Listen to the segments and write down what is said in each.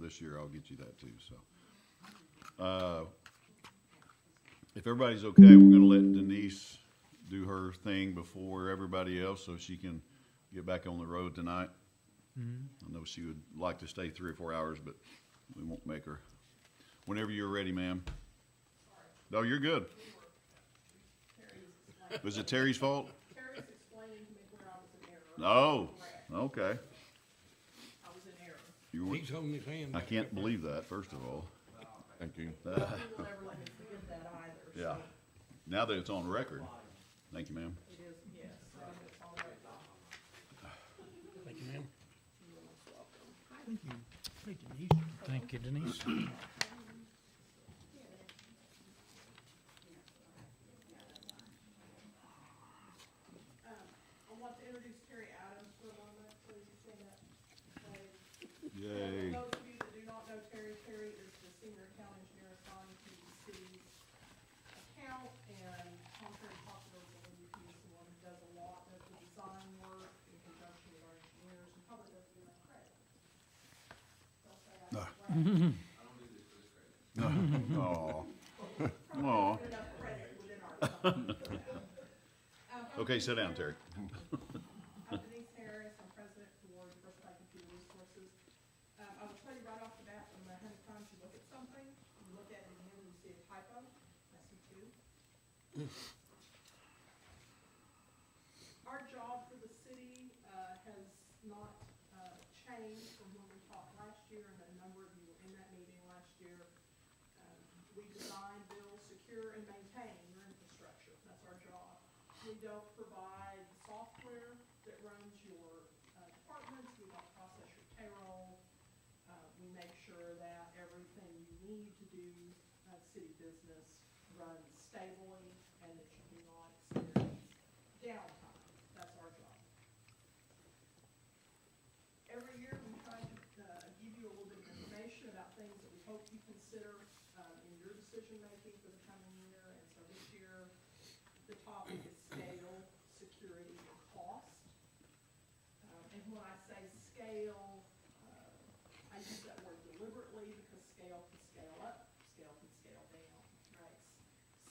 this year, I'll get you that too, so. If everybody's okay, we're gonna let Denise do her thing before everybody else so she can get back on the road tonight. I know she would like to stay 3 or 4 hours, but we won't make her. Whenever you're ready, ma'am. No, you're good. Was it Terry's fault? Terry's explaining to me where I was in error. Oh, okay. I was in error. He's holding his hand I back can't there. believe that, first of all. Thank you. He will never let me forget that either. Yeah. So Now that it's on record. Thank you, ma'am. it is, yes, it's all right. Thank you, ma'am. You're most welcome. Thank you. Thank you, Denise. Thank you, Denise. I want to introduce Terry Adams for a moment, please stand up. Yay. For those of you that do not know Terry, Terry is the senior account engineer assigned to the city's account, and contrary to popular belief, he is the one who does a lot of the design work in conjunction with our engineers, and probably doesn't get enough credit. Don't say I don't brag. Oh. Oh. Probably enough credit within our company for that. Okay, sit down, Terry. I'm Denise Harris, I'm president for Diversified Computer Resources. I will tell you right off the bat, no matter how many times you look at something, you look at it again and you see a typo, I see two. Our job for the city has not changed from when we talked last year, and a number of you were in that meeting last year. We design, build, secure, and maintain your infrastructure. That's our job. We don't provide software that runs your departments. We don't process your payroll. We make sure that everything you need to do city business runs stably and that you do not experience downtime. That's our job. Every year we try to give you a little bit of information about things that we hope you consider in your decision making for the coming year. And so this year, the topic is scale, security, and cost. And when I say scale, I use that word deliberately because scale can scale up, scale can scale down, right?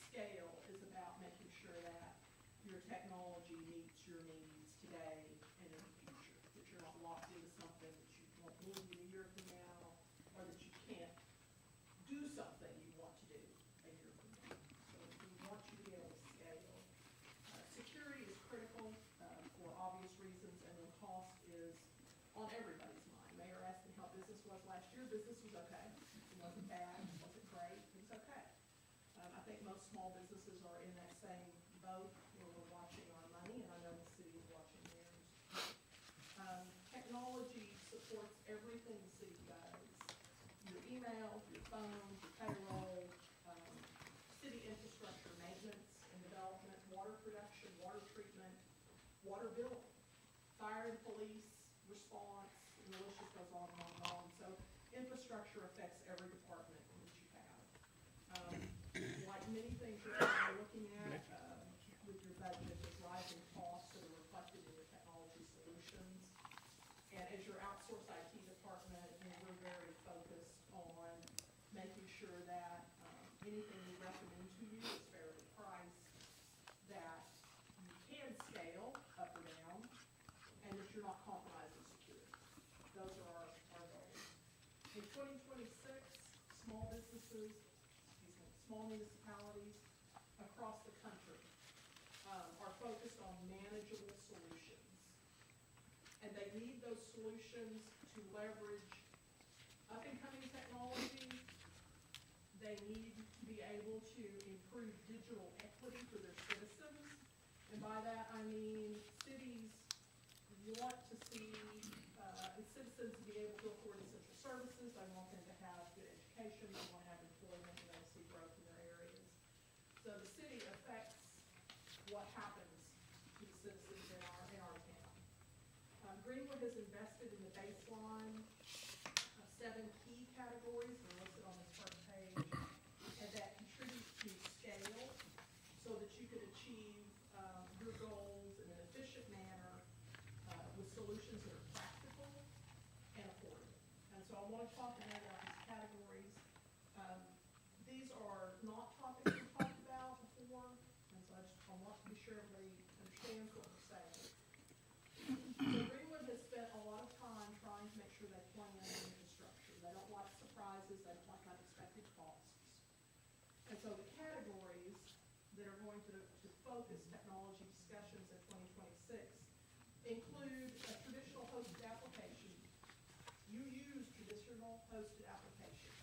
Scale is about making sure that your technology meets your needs today and in the future, that you're not locked into something that you won't need in a year from now, or that you can't do something you want to do a year from now. So we want you to be able to scale. Security is critical for obvious reasons, and then cost is on everybody's mind. Mayor asked me how business was last year. Business was okay. It wasn't bad. It wasn't great. It was okay. I think most small businesses are in that same boat where we're watching our money, and I know the city is watching theirs. Technology supports everything the city does. Your email, your phone, your payroll, city infrastructure maintenance and development, water production, water treatment, water billing, fire and police response, and the list just goes on and on and on. So infrastructure affects every department that you have. Like many things you're looking at with your budget, there's rising costs that are reflected in your technology solutions. And as your outsourced IT department, we're very focused on making sure that anything we recommend to you is fairly priced, that you can scale up or down, and that you're not compromising security. Those are our goals. In 2026, small businesses, small municipalities across the country are focused on manageable solutions. And they need those solutions to leverage up-and-coming technology. They need to be able to improve digital equity for their citizens. And by that, I mean cities want to see citizens to be able to afford essential services. They want them to have good education. They want to have employment. They want to see growth in their areas. So the city affects what happens to the citizens in our town. Greenwood has invested in the baseline of 7 key categories that are listed on this first page, and that contribute to scale so that you can achieve your goals in an efficient manner with solutions that are practical and affordable. And so I I want to talk about these categories. These are not topics we talked about before, and so I want to be sure everybody understands what we're saying. So Greenwood has spent a lot of time trying to make sure they plan infrastructure. They don't like surprises, they don't like unexpected costs. And so the categories that are going to focus technology discussions in 2026 include a traditional hosted application. You use traditional hosted applications.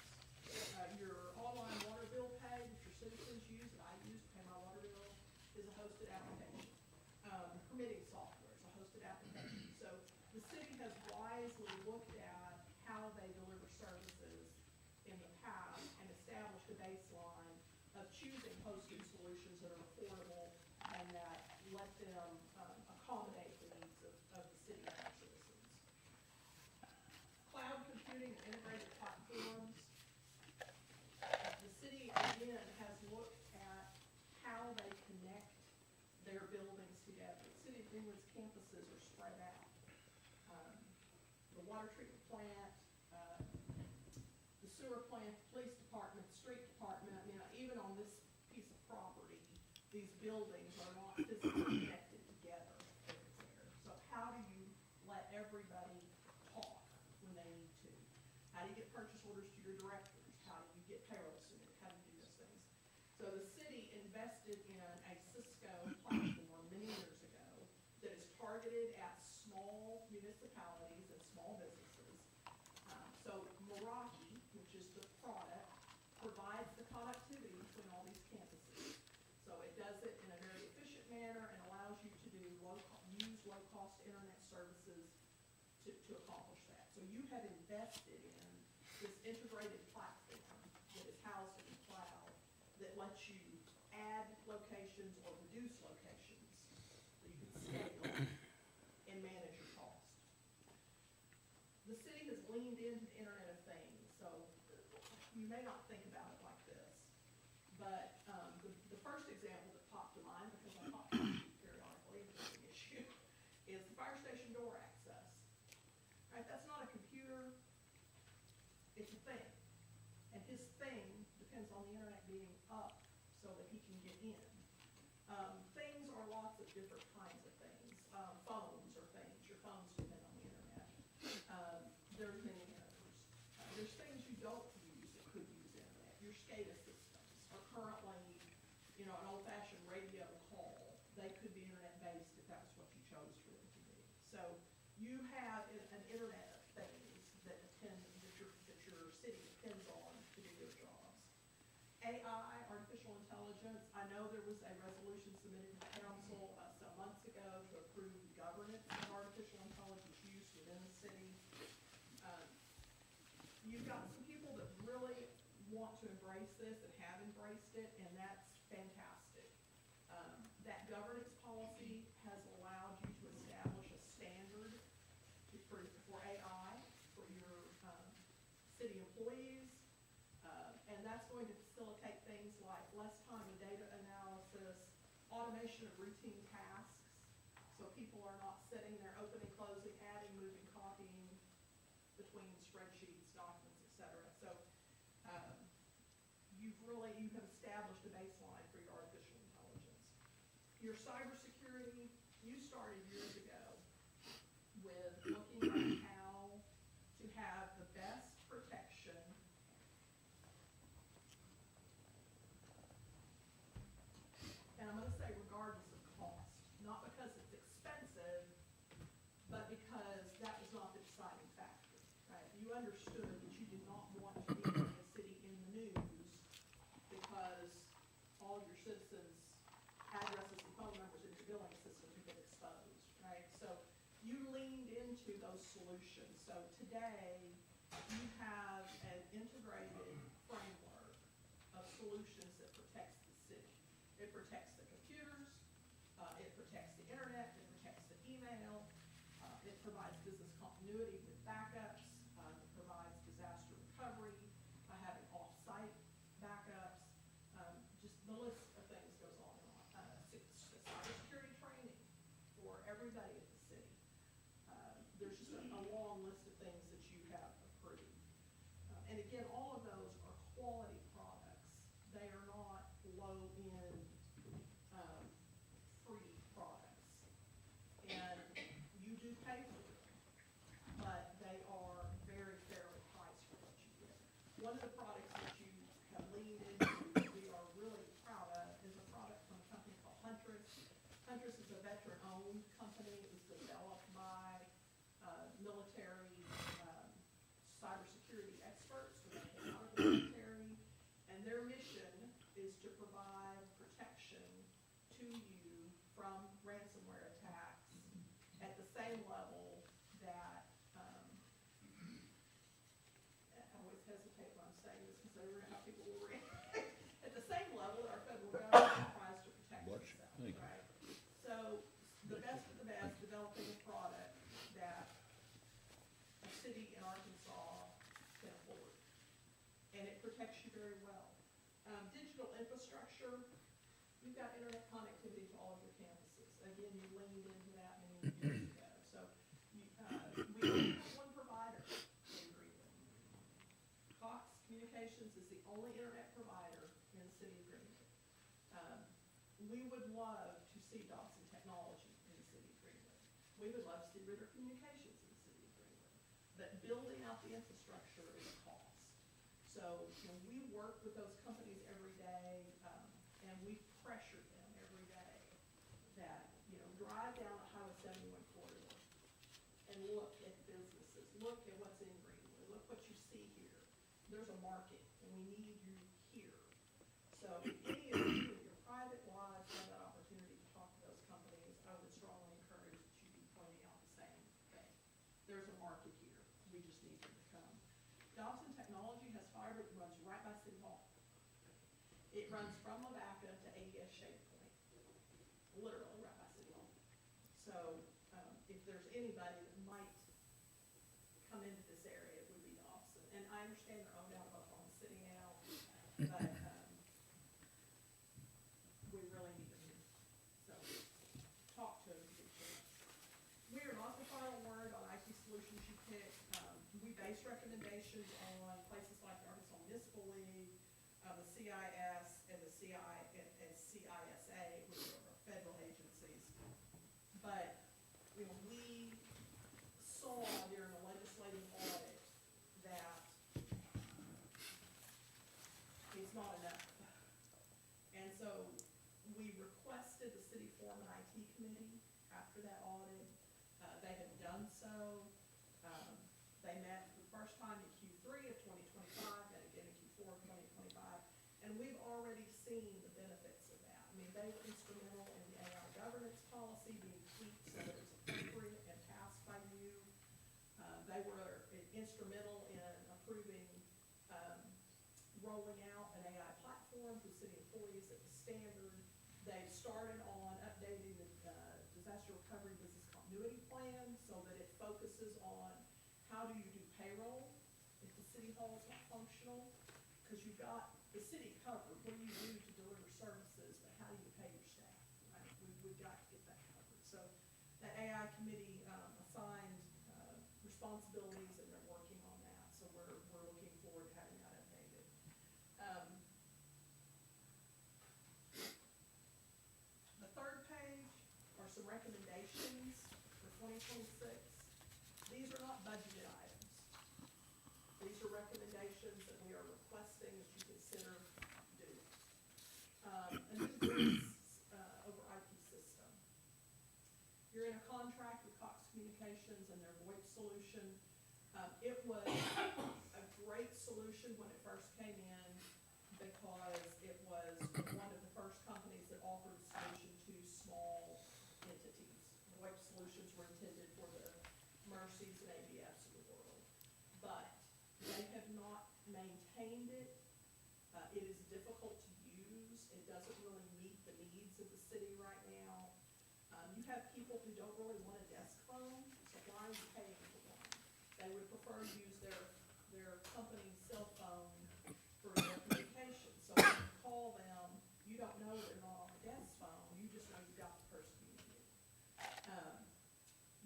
Your online water bill pay that your citizens use, that I use to pay my water bill, is a hosted application. Permitting software is a hosted application. So the city has wisely looked at how they deliver services in the past and established a baseline of choosing hosted solutions that are affordable and that let them accommodate the needs of the city and our citizens. Cloud computing and integrated platforms. The city, again, has looked at how they connect their buildings together. The city of Greenwood's campuses are spread out. The water treatment plant, the sewer plant, the police department, the street department, I mean, even on this piece of property, these buildings are not physically connected together. So how do you let everybody talk when they need to? How do you get purchase orders to your directors? How do you get payroll submitted? How do you do those things? So the city invested in a Cisco platform many years ago that is targeted at small municipalities and small businesses. So Meraki, which is the product, provides the connectivity between all these campuses. So it does it in a very efficient manner and allows you to use low-cost internet services to accomplish that. So you have invested in this integrated platform that is housed in the cloud that lets you add locations or reduce locations so you can scale and manage your cost. The city has leaned into the Internet of Things, so you may not think about it like this, but the first example that popped to mind, because I talk to you periodically, it's an issue, is the fire station door access. Right, that's not a computer, it's a thing. And his thing depends on the internet being up so that he can get in. Things are lots of different kinds of things. Phones are things, your phones depend on the internet. There's many others. There's things you don't use that could use internet. Your SCADA systems are currently, an old-fashioned radio call. They could be internet-based if that's what you chose for them to be. So you have an internet of things that your city depends on to do their jobs. AI, artificial intelligence. I know there was a resolution submitted to the council some months ago to approve the governance of artificial intelligence use within the city. You've got some people that really want to embrace this and have embraced it, and that's fantastic. That governance policy has allowed you to establish a standard for AI for your city employees, and that's going to facilitate things like less time in data analysis, automation of routine tasks, so people are not sitting there opening, closing, adding, moving, copying between spreadsheets, documents, etc. So you have established a baseline for your artificial intelligence. Your cybersecurity, you started years ago with looking at how to have the best protection and I'm going to say regardless of cost, not because it's expensive, but because that was not the deciding factor, right? You understood that you did not want to be in the city in the news because all your citizens' addresses and phone numbers into billing systems have been exposed, right? So you leaned into those solutions. So today, you have an integrated framework of solutions that protects the city. It protects the computers, it protects the internet, it protects the email, it provides business continuity with backups, it provides disaster recovery by having off-site backups. Just the list of things goes on and on. Cybersecurity training for everybody at the city. There's just a long list of things that you have approved. One of the products that you have leaned into, that we are really proud of, is a product from a company called Huntress. Huntress is a veteran-owned company. It was developed by military cybersecurity experts when they came out of the military. And their mission is to provide protection to you from ransomware attacks at the same level that, I always hesitate when I'm saying this because I don't know how people will react. At the same level that our federal government tries to protect itself, Thank you. right? So the best of the best, developing a product that a city in Arkansas can afford. And it protects you very well. Digital infrastructure, you've got internet connectivity to all of your campuses. Again, you leaned into that many years ago. So we only have one provider in Greenwood. Cox Communications is the only internet provider in the city of Greenwood. We would love to see Dobson Technology in the city of Greenwood. We would love to see Ritter Communications in the city of Greenwood. But building out the infrastructure is a cost. So, we work with those companies every day, and we pressure them every day that, drive down the Highway 71 corridor and look at businesses, look at what's in Greenwood, look what you see here. There's a market, and we need you here. So if any of you in your private lives have that opportunity to talk to those companies, I would strongly encourage that you be pointing out the same thing. There's a market here. We just need them to come. Dobson Technology has fiber that runs right by City Hall. It runs from Lavaca to AES Shade Point, literally right by City Hall. So if there's anybody that might come into this area, it would be Dobson. And I understand they're owned out of Oklahoma City now, but we really need them here. So talk to them. We are not the final word on IT solutions you pick. We base recommendations on places like the Arkansas Municipal League, the CIS, and the CISA, which are federal agencies. But, we saw during the legislative audit that it's not enough. And so we requested the city form an IT committee after that audit. They have done so. They met for the first time in Q3 of 2025, and again in Q4 of 2025, and we've already seen the benefits of that. I mean, they were instrumental in the AI governance policy being tweaked so that it was appropriate and passed by you. They were instrumental in approving rolling out an AI platform for city employees that was standard. They've started on updating the disaster recovery business continuity plan so that it focuses on how do you do payroll if the city hall is not functional? Because you've got the city covered. What do you do to deliver services, but how do you pay your staff, right? We've got to get that covered. So that AI committee assigned responsibilities, and they're working on that. So we're looking forward to having that updated. The third page are some recommendations for 2026. These are not budgeted items. These are recommendations that we are requesting that you consider doing. And this is over IT system. You're in a contract with Cox Communications and their VoIP solution. It was a great solution when it first came in because it was one of the first companies that offered a solution to small entities. VoIP solutions were intended for the Mercies and ABFs of the world. But they have not maintained it. It is difficult to use. It doesn't really meet the needs of the city right now. You have people who don't really want a desk phone, so why are you paying for one? They would prefer to use their company's cell phone for their communication. So when you call them, you don't know they're not on a desk phone. You just know you got the person you need.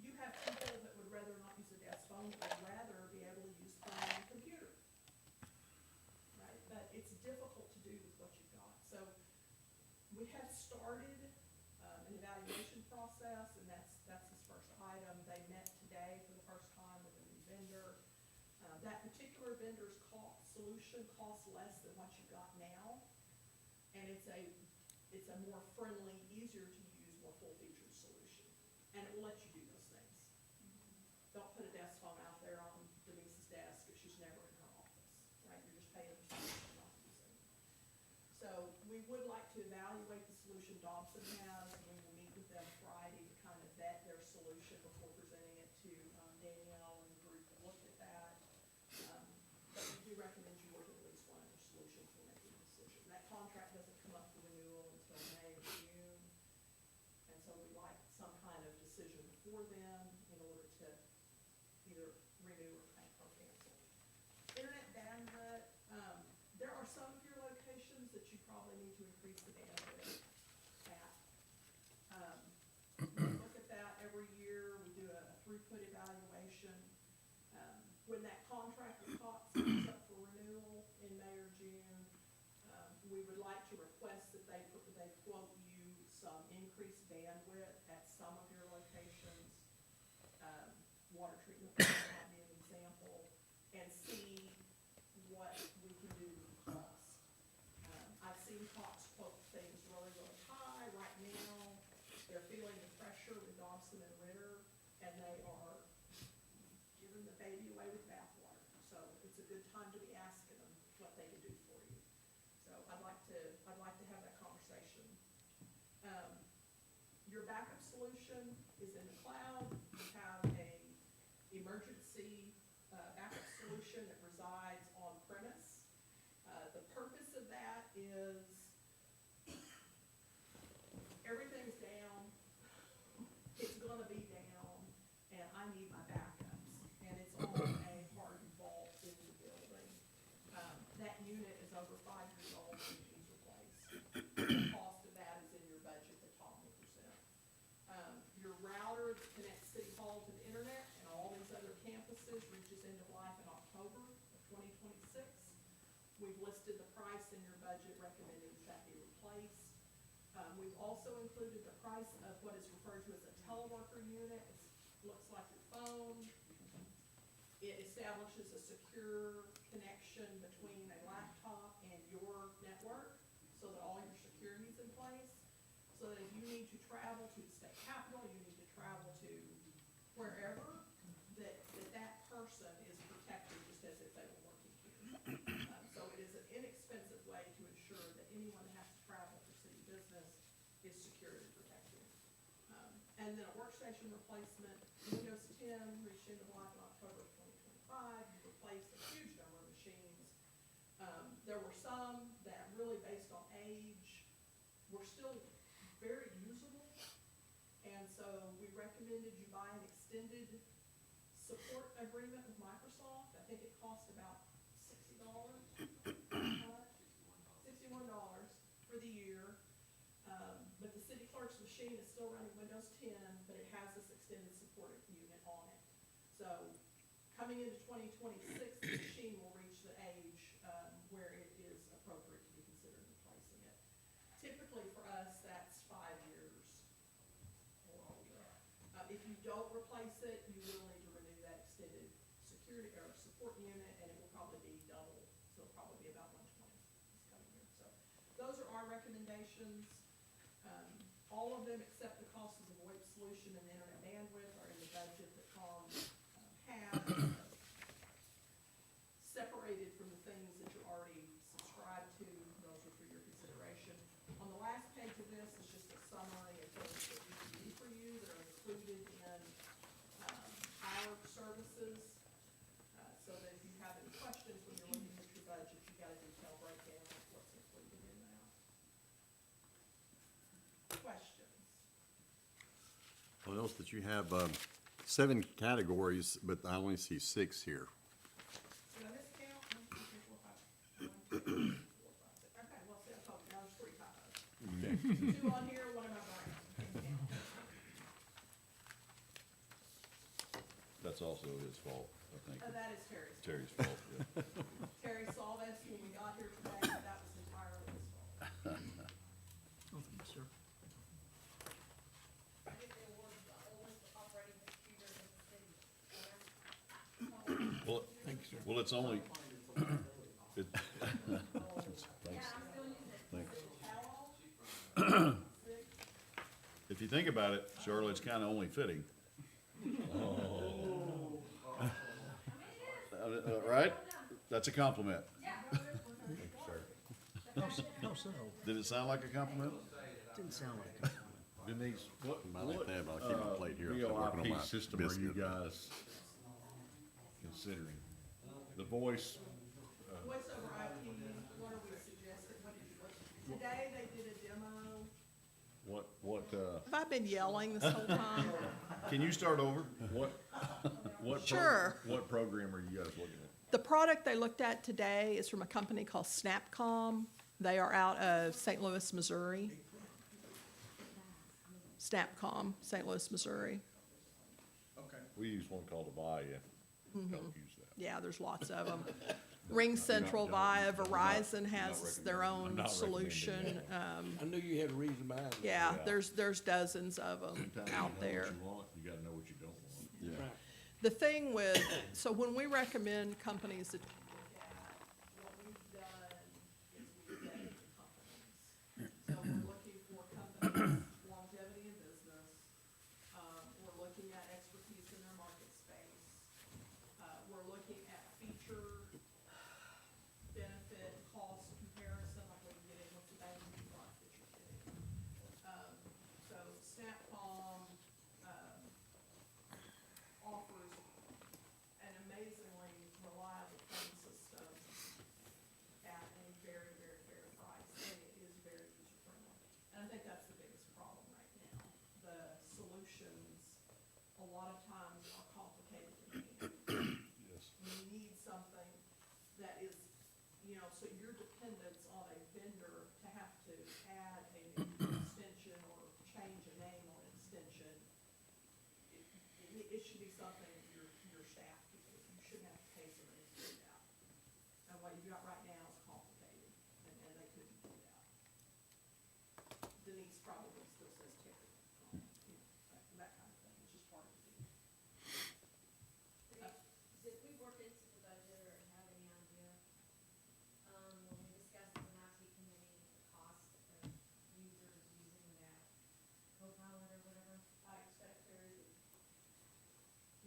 You have people that would rather not use a desk phone, but would rather be able to use phone on a computer. Right? But it's difficult to do with what you've got. So we have started an evaluation process, and that's this first item. They met today for the first time with a new vendor. That particular vendor's solution costs less than what you got now, and it's a more friendly, easier to use, more full-featured solution, and it will let you do those things. Don't put a desk phone out there on Denise's desk if she's never in her office, right? You're just paying for something you're not using. So we would like to evaluate the solution Dobson has, and we will meet with them Friday to kind of vet their solution before presenting it to Danielle and the group that looked at that. But we do recommend you look at least one other solution for making a decision. That contract doesn't come up for renewal until May or June, and so we'd like some kind of decision before then in order to either renew or cancel. Internet bandwidth, there are some of your locations that you probably need to increase the bandwidth at. We look at that every year, we do a throughput evaluation. When that contract with Cox comes up for renewal in May or June, we would like to request that they quote you some increased bandwidth at some of your locations. Water treatment plant might be an example, and see what we can do with cost. I've seen Cox quote things really, really high. Right now, they're feeling the pressure with Dobson and Ritter, and they are giving the baby away with bathwater. So it's a good time to be asking them what they can do for you. So I'd like to have that conversation. Your backup solution is in the cloud. You have a emergency backup solution that resides on premise. The purpose of that is everything's down, it's gonna be down, and I need my backups, and it's on a hard vault in the building. That unit is over 5 years old and needs replaced. The cost of that is in your budget that Tom will present. Your router that connects City Hall to the internet and all these other campuses reaches end of life in October of 2026. We've listed the price in your budget recommending that be replaced. We've also included the price of what is referred to as a teleworker unit. It looks like your phone. It establishes a secure connection between a laptop and your network so that all your security is in place. So that if you need to travel to the state capitol, you need to travel to wherever, that person is protected just as if they were working here. So it is an inexpensive way to ensure that anyone that has to travel for city business is secured and protected. And then a workstation replacement, Windows 10 reached end of life in October of 2025. You replaced a huge number of machines. There were some that really based on age were still very usable. And so we recommended you buy an extended support agreement with Microsoft. I think it cost about $60, $61 for the year. But the city clerk's machine is still running Windows 10, but it has this extended support unit on it. So coming into 2026, the machine will reach the age where it is appropriate to be considered replacing it. Typically for us, that's 5 years or older. If you don't replace it, you will need to renew that extended security or support unit, and it will probably be double. So it'll probably be about $120 this coming year. So those are our recommendations. All of them except the cost of the VoIP solution and internet bandwidth are in the budget that Tom has, separated from the things that you're already subscribed to. Those are for your consideration. On the last page of this is just a summary of things that we can do for you that are included in our services, so that if you have any questions when you're looking at your budget, you've got a detailed breakdown of what's included in that. Questions? I noticed that you have 7 categories, but I only see 6 here. Did I miscount? 1, 2, 3, 4, 5. 1, 2, 3, 4, 5, 6. Okay, well, see, I told you, now there's 3 typos. 2 on here, 1 in my brain. Can't count. That's also his fault, I think. That is Terry's fault. Terry's fault, yeah. Terry saw this when we got here today, and that was entirely his fault. Oh, thank you, sir. I get the award for the oldest operating computer in the city. Well, Thank you, sir. Well, it's only, it, thanks. If you think about it, Shirley, it's kinda only fitting. Right? That's a compliment. How so? Did it sound like a compliment? Didn't sound like it. Denise, what, I like that, but I'll keep my plate here. I'm still working on VoIP my system are you biscuit. guys considering? The voice, Voice over IP, what are we suggesting? What did you look? Today they did a demo. what, Have I been yelling this whole time? can you start over? What Sure. what program are you guys looking at? The product they looked at today is from a company called Snapcom. They are out of St. Louis, Missouri. Snapcom, St. Louis, Missouri. We use one called Avaya. Don't use that. Yeah, there's lots of them. Ring Central via Verizon has their own not recommending solution. I knew you had a reason behind it. Yeah, Yeah. there's dozens of them Sometimes out you know there. what you want, you gotta know what you don't want. Yeah. Right. The thing with, so when we recommend companies that. What we've done is we've vetted the companies. So we're looking for companies' longevity in business. We're looking at expertise in their market space. We're looking at feature, benefit, cost comparison, like what you get in, what's the bang for your buck that you're getting. So Snapcom, offers an amazingly reliable phone system at a very, very fair price, and it is very user-friendly. And I think that's the biggest problem right now. The solutions, a lot of times, are complicated to manage. Yes. You need something that is, so your dependence on a vendor to have to add a new extension or change a name on an extension, it should be something that your staff can do. You shouldn't have to pay somebody to do that. And what you've got right now is complicated, and they couldn't do that. Denise probably still says ticket, that kind of thing, it's just part of the deal. Did we work into the budget or have any idea, when we discussed with an IT committee, the cost of users using that Copilot or whatever? I expect very good.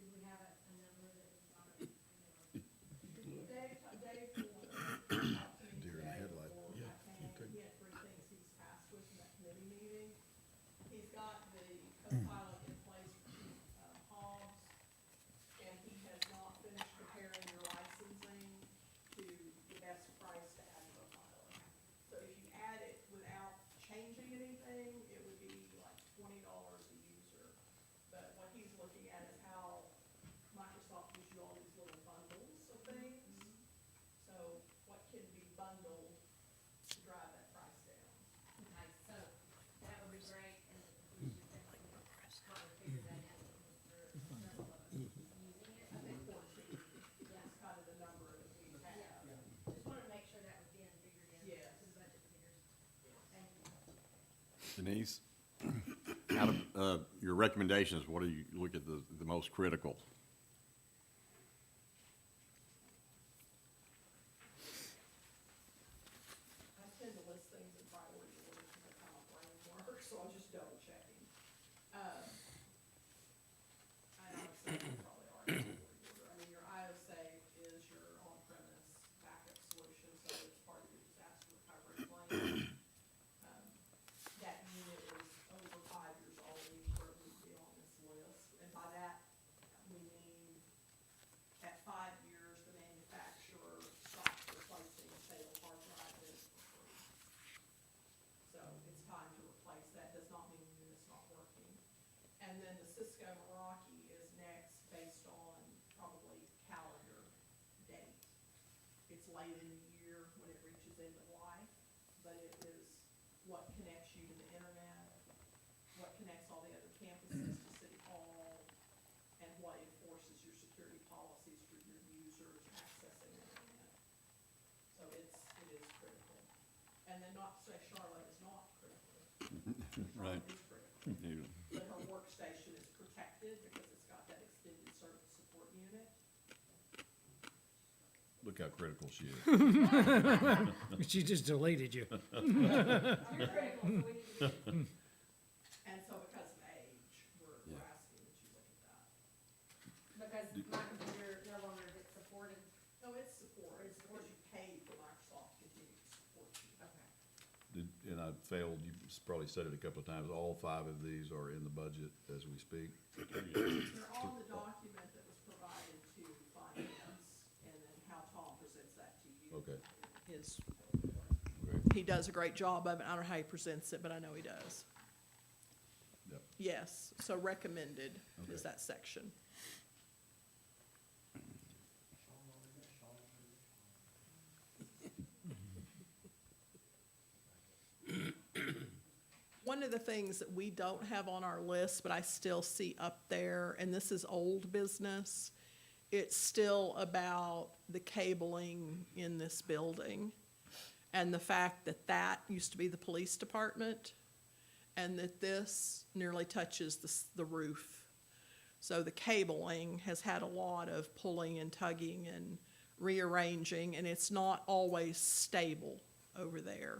Did we have a number that we thought of, Dave will talk to me Deer in the today headlight. before I came. He had 3 things he was tasked with in that committee meeting. He's got the co-pilot in place for Hobbs, and he has not finished preparing your licensing to the best price to add co-pilot. So if you add it without changing anything, it would be like $20 a user. But what he's looking at is how Microsoft gives you all these little bundles of things. So what can be bundled to drive that price down? okay, so that would be great, and we should definitely probably figure that out because there are several of us using it. I think 14 is kind of the number that we have. Just wanted to make sure that was being figured in Yes. to the budget figures. Thank you. Denise, out of, your recommendations, what do you look at the most critical? I tend to list things in priority order because that's how my brain works, so I'm just double checking. I honestly think probably are in priority order. I mean, your IOSafe is your on-premise backup solution, so it's part of your disaster recovery plan. That unit is over 5 years old for it to be on this list, and by that, we mean at 5 years, the manufacturer stops replacing, say, the hard drive that is for free. So it's time to replace that, does not mean the unit's not working. And then the Cisco Meraki is next based on probably calendar date. It's late in the year when it reaches end of life, but it is what connects you to the internet, what connects all the other campuses to City Hall, and what enforces your security policies for your users accessing the internet. So it is critical. And then not to say Charlotte is not critical. Right. Charlotte is critical. But her workstation is protected because it's got that extended service support unit. how critical she is. She just deleted you. You're critical, so we need to be. And so because of age, we're asking that you look at that. Because my computer no longer gets supported. No, it's support, it's because you paid for Microsoft to continue to support you. Okay. And I failed, you probably said it a couple of times, all 5 of these are in the budget as we speak. They're on the document that was provided to finance, and then how Tom presents that to you. Okay. His, Okay. he does a great job of it. I don't know how he presents it, but I know he does. Yep. Yes, so recommended is Okay. that section. One of the things that we don't have on our list, but I still see up there, and this is old business, it's still about the cabling in this building, and the fact that that used to be the police department, and that this nearly touches the roof. So the cabling has had a lot of pulling and tugging and rearranging, and it's not always stable over there.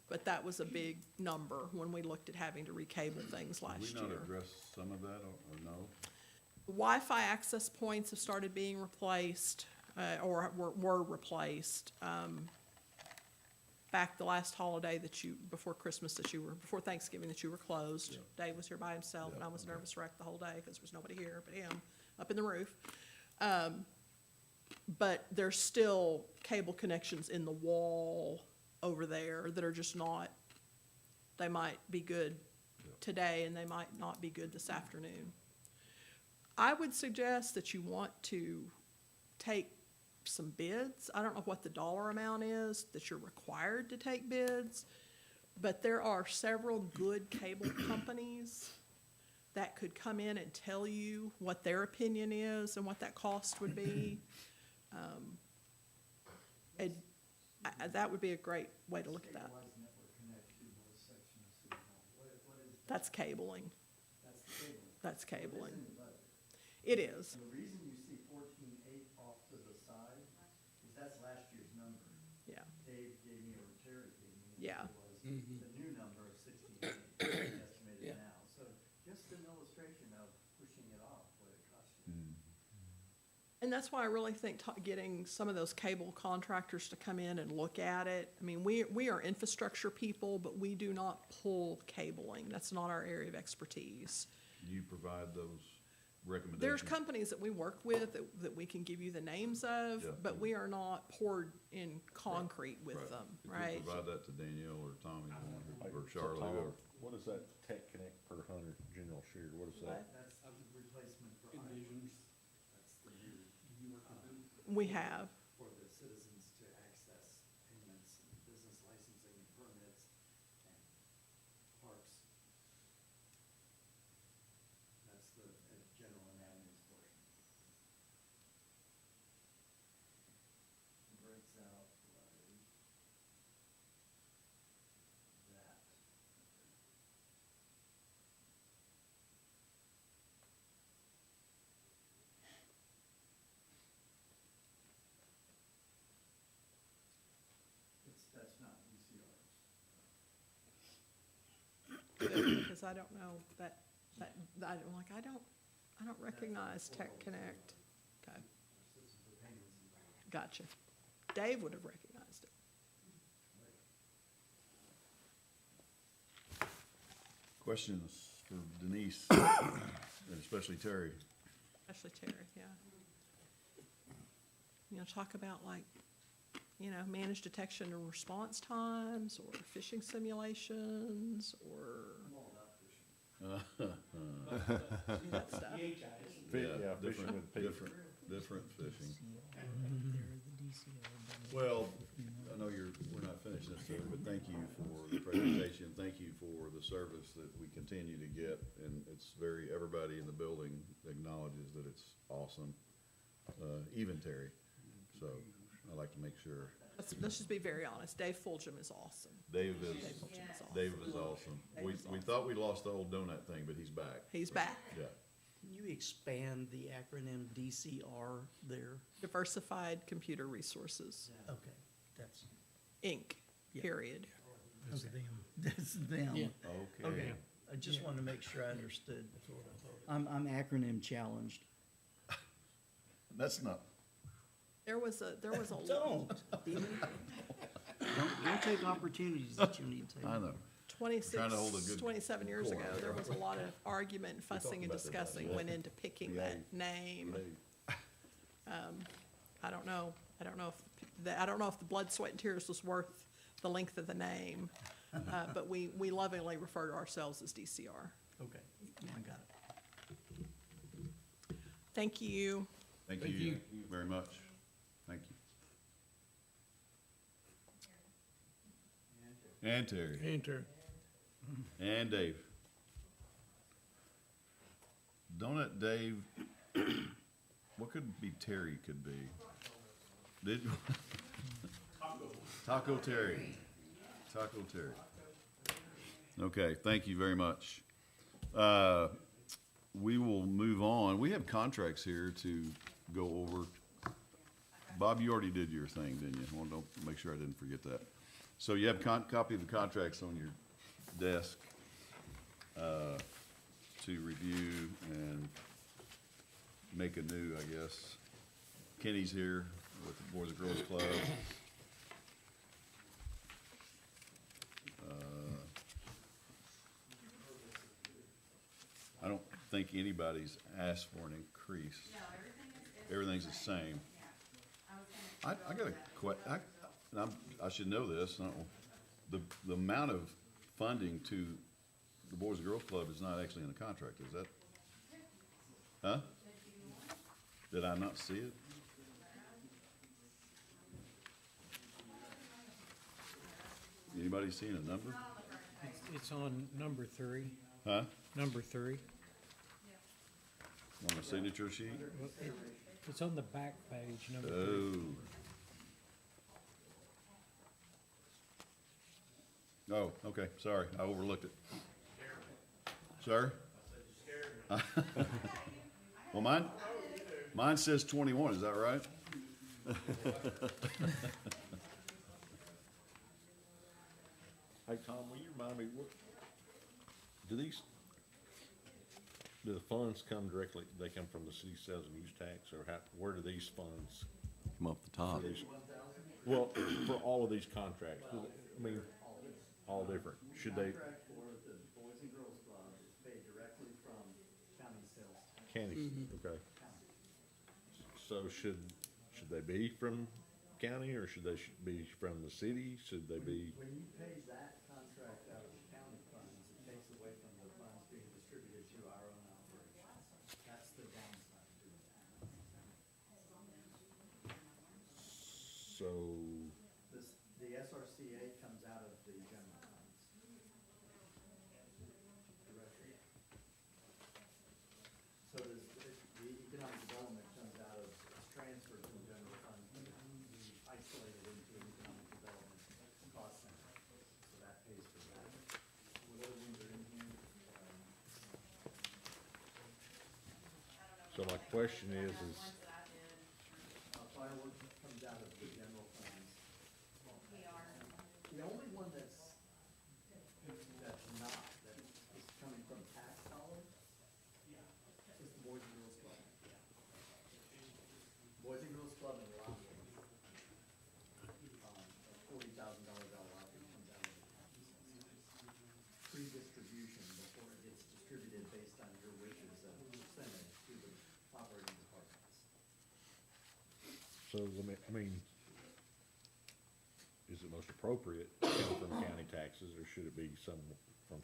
But that was a big number when we looked at having to recable things Did last we year. not address some of that, or no? Wi-Fi access points have started being replaced, or were replaced. Back the last holiday before Christmas before Thanksgiving that you were closed. Dave was here by himself, and I was a nervous wreck the whole day because there was nobody here but him, up in the roof. But there's still cable connections in the wall over there that are just not, they might be good today and they might not be good this afternoon. I would suggest that you want to take some bids. I don't know what the dollar amount is that you're required to take bids, but there are several good cable companies that could come in and tell you what their opinion is and what that cost would be. That would be a great way to look at that. Stabilized network connection was section of City Hall. What is, That's cabling. that's the cable. That's It is cabling. in the budget. It is. And the reason you see 14.8 off to the side is that's last year's number. Yeah. Dave gave me, or Terry gave me. Yeah. Was the new number of 16.8 estimated Yeah. now. So just an illustration of pushing it off, what it costs you. And that's why I really think getting some of those cable contractors to come in and look at it. I mean, we are infrastructure people, but we do not pull cabling. That's not our area of expertise. You provide those recommendations? There's companies that we work with that we can give you the names of, Yeah. but we are not poured in concrete with Right. them, If you right? provide that to Danielle or Tommy or So Charlie, Tom, whoever. what is that Tech Connect per 100 general shear? What is that? That's the replacement for Envisions. That's the new, We have. for the citizens to access payments and business licensing and permits and parks. That's the general and admin's portion. It breaks out like that. That's not ECRs. Because I don't know I don't recognize Tech Connect. Okay, This is for payments and gotcha. Dave would have recognized it. Questions for Denise, and especially Terry? Especially Terry, yeah. You know, talk about like, managed detection and response times, or fishing simulations, or I'm all about fishing. that stuff. Yeah, fishing with Pete. Different fishing. Well, I know we're not finished necessarily, but thank you for the presentation, thank you for the service that we continue to get, and everybody in the building acknowledges that it's awesome, even Terry, so I like to make sure. Let's just be very honest, Dave Fulgham is awesome. Dave Fulgham is awesome. is awesome. Dave is We awesome. thought we lost the old donut thing, but he's back. He's back, Yeah, Can you expand the acronym DCR there? Diversified Computer Resources, Okay, that's, Inc., Yeah. period. okay. That's them. Yeah. Okay, I just wanted to make sure I understood. I'm acronym challenged. That's not, There was a Don't, Stephen. Don't take opportunities that you need to. I know. 26, Trying to hold a good 27 years ago, core. there was a lot of argument, fussing, and about that discussing went into picking that name. I don't know. I don't know if the blood, sweat, and tears was worth the length of the name, but we lovingly refer to ourselves as DCR. Okay, I got it. Thank you. Thank Thank you you. very much. Thank you. And Terry. Enter. And Dave. Donut Dave, what could be Terry could be? Did, Taco Terry. Taco Terry. Okay, thank you very much. We will move on. We have contracts here to go over. Bob, you already did your thing, didn't you? Well, don't, make sure I didn't forget that. So you have copy of the contracts on your desk to review and make anew, I guess. Kenny's here with the Boys and Girls Club. I don't think anybody's asked for an increase. No, everything's Everything's the same. Yeah. I got I should know this, I don't know. The amount of funding to the Boys and Girls Club is not actually in the contract, is that? Huh? Did I not see it? Anybody seen a number? It's on number 3, Huh? number 3. On the signature sheet? Well, it's on the back page, number 3. Oh. Oh, okay, sorry, I overlooked it. Sir? Well, mine says 21, is that right? Hey, Tom, will you remind me, do the funds come directly, they come from the city sales and use tax, or where do these funds? Come off the top. Well, for all of these contracts, I mean, all different, should they, Contract for the Boys and Girls Club is paid directly from county sales tax. county, okay. So should they be from county, or should they be from the city, should they be? When you pay that contract out of the county funds, it takes away from the funds being distributed to our own operations. That's the downside to doing that. So, The SRCA comes out of the general funds. Directly. So the economic development comes out of, it's transferred from general funds, but we isolate it into an economic development cost center. So that pays for that. What other ones are in here? so my question is, Fireworks comes out of the general funds. The only one that's not, that is coming from tax dollars is the Boys and Girls Club. Boys and Girls Club and lobbying. $40,000 lobby comes out of the county sales tax. Pre-distribution before it gets distributed based on your wishes of percentage to the operating departments. so, I mean, is it most appropriate to come from county taxes, or should it be from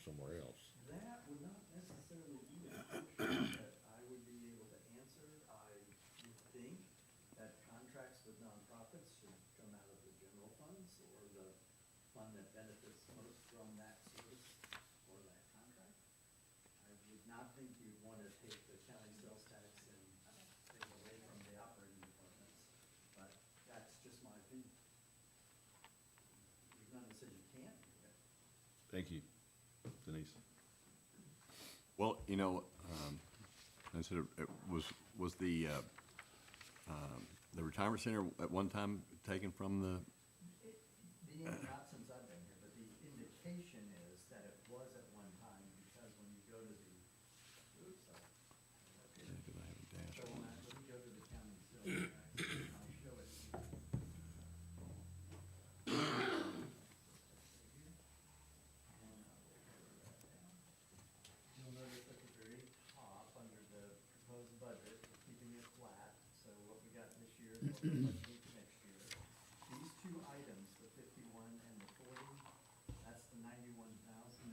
somewhere else? That would not necessarily be a question that I would be able to answer. I would think that contracts with nonprofits should come out of the general funds or the fund that benefits most from that service or that contract. I would not think you'd want to take the county sales tax and take away from the operating departments, but that's just my opinion. There's nothing that says you can't do it. Thank you, Denise. Well, I said, was the retirement center at one time taken from the, Not since I've been here, but the indication is that it was at one time, because when you go to the, oops, sorry. because I have a dash So on when it. let me go to the county facility, I'll show it to you. You'll notice at the very top, under the proposed budget, we're keeping it flat, so what we got this year is what we're budgeting for next year. These two items, the 51 and the 40, that's the 91,000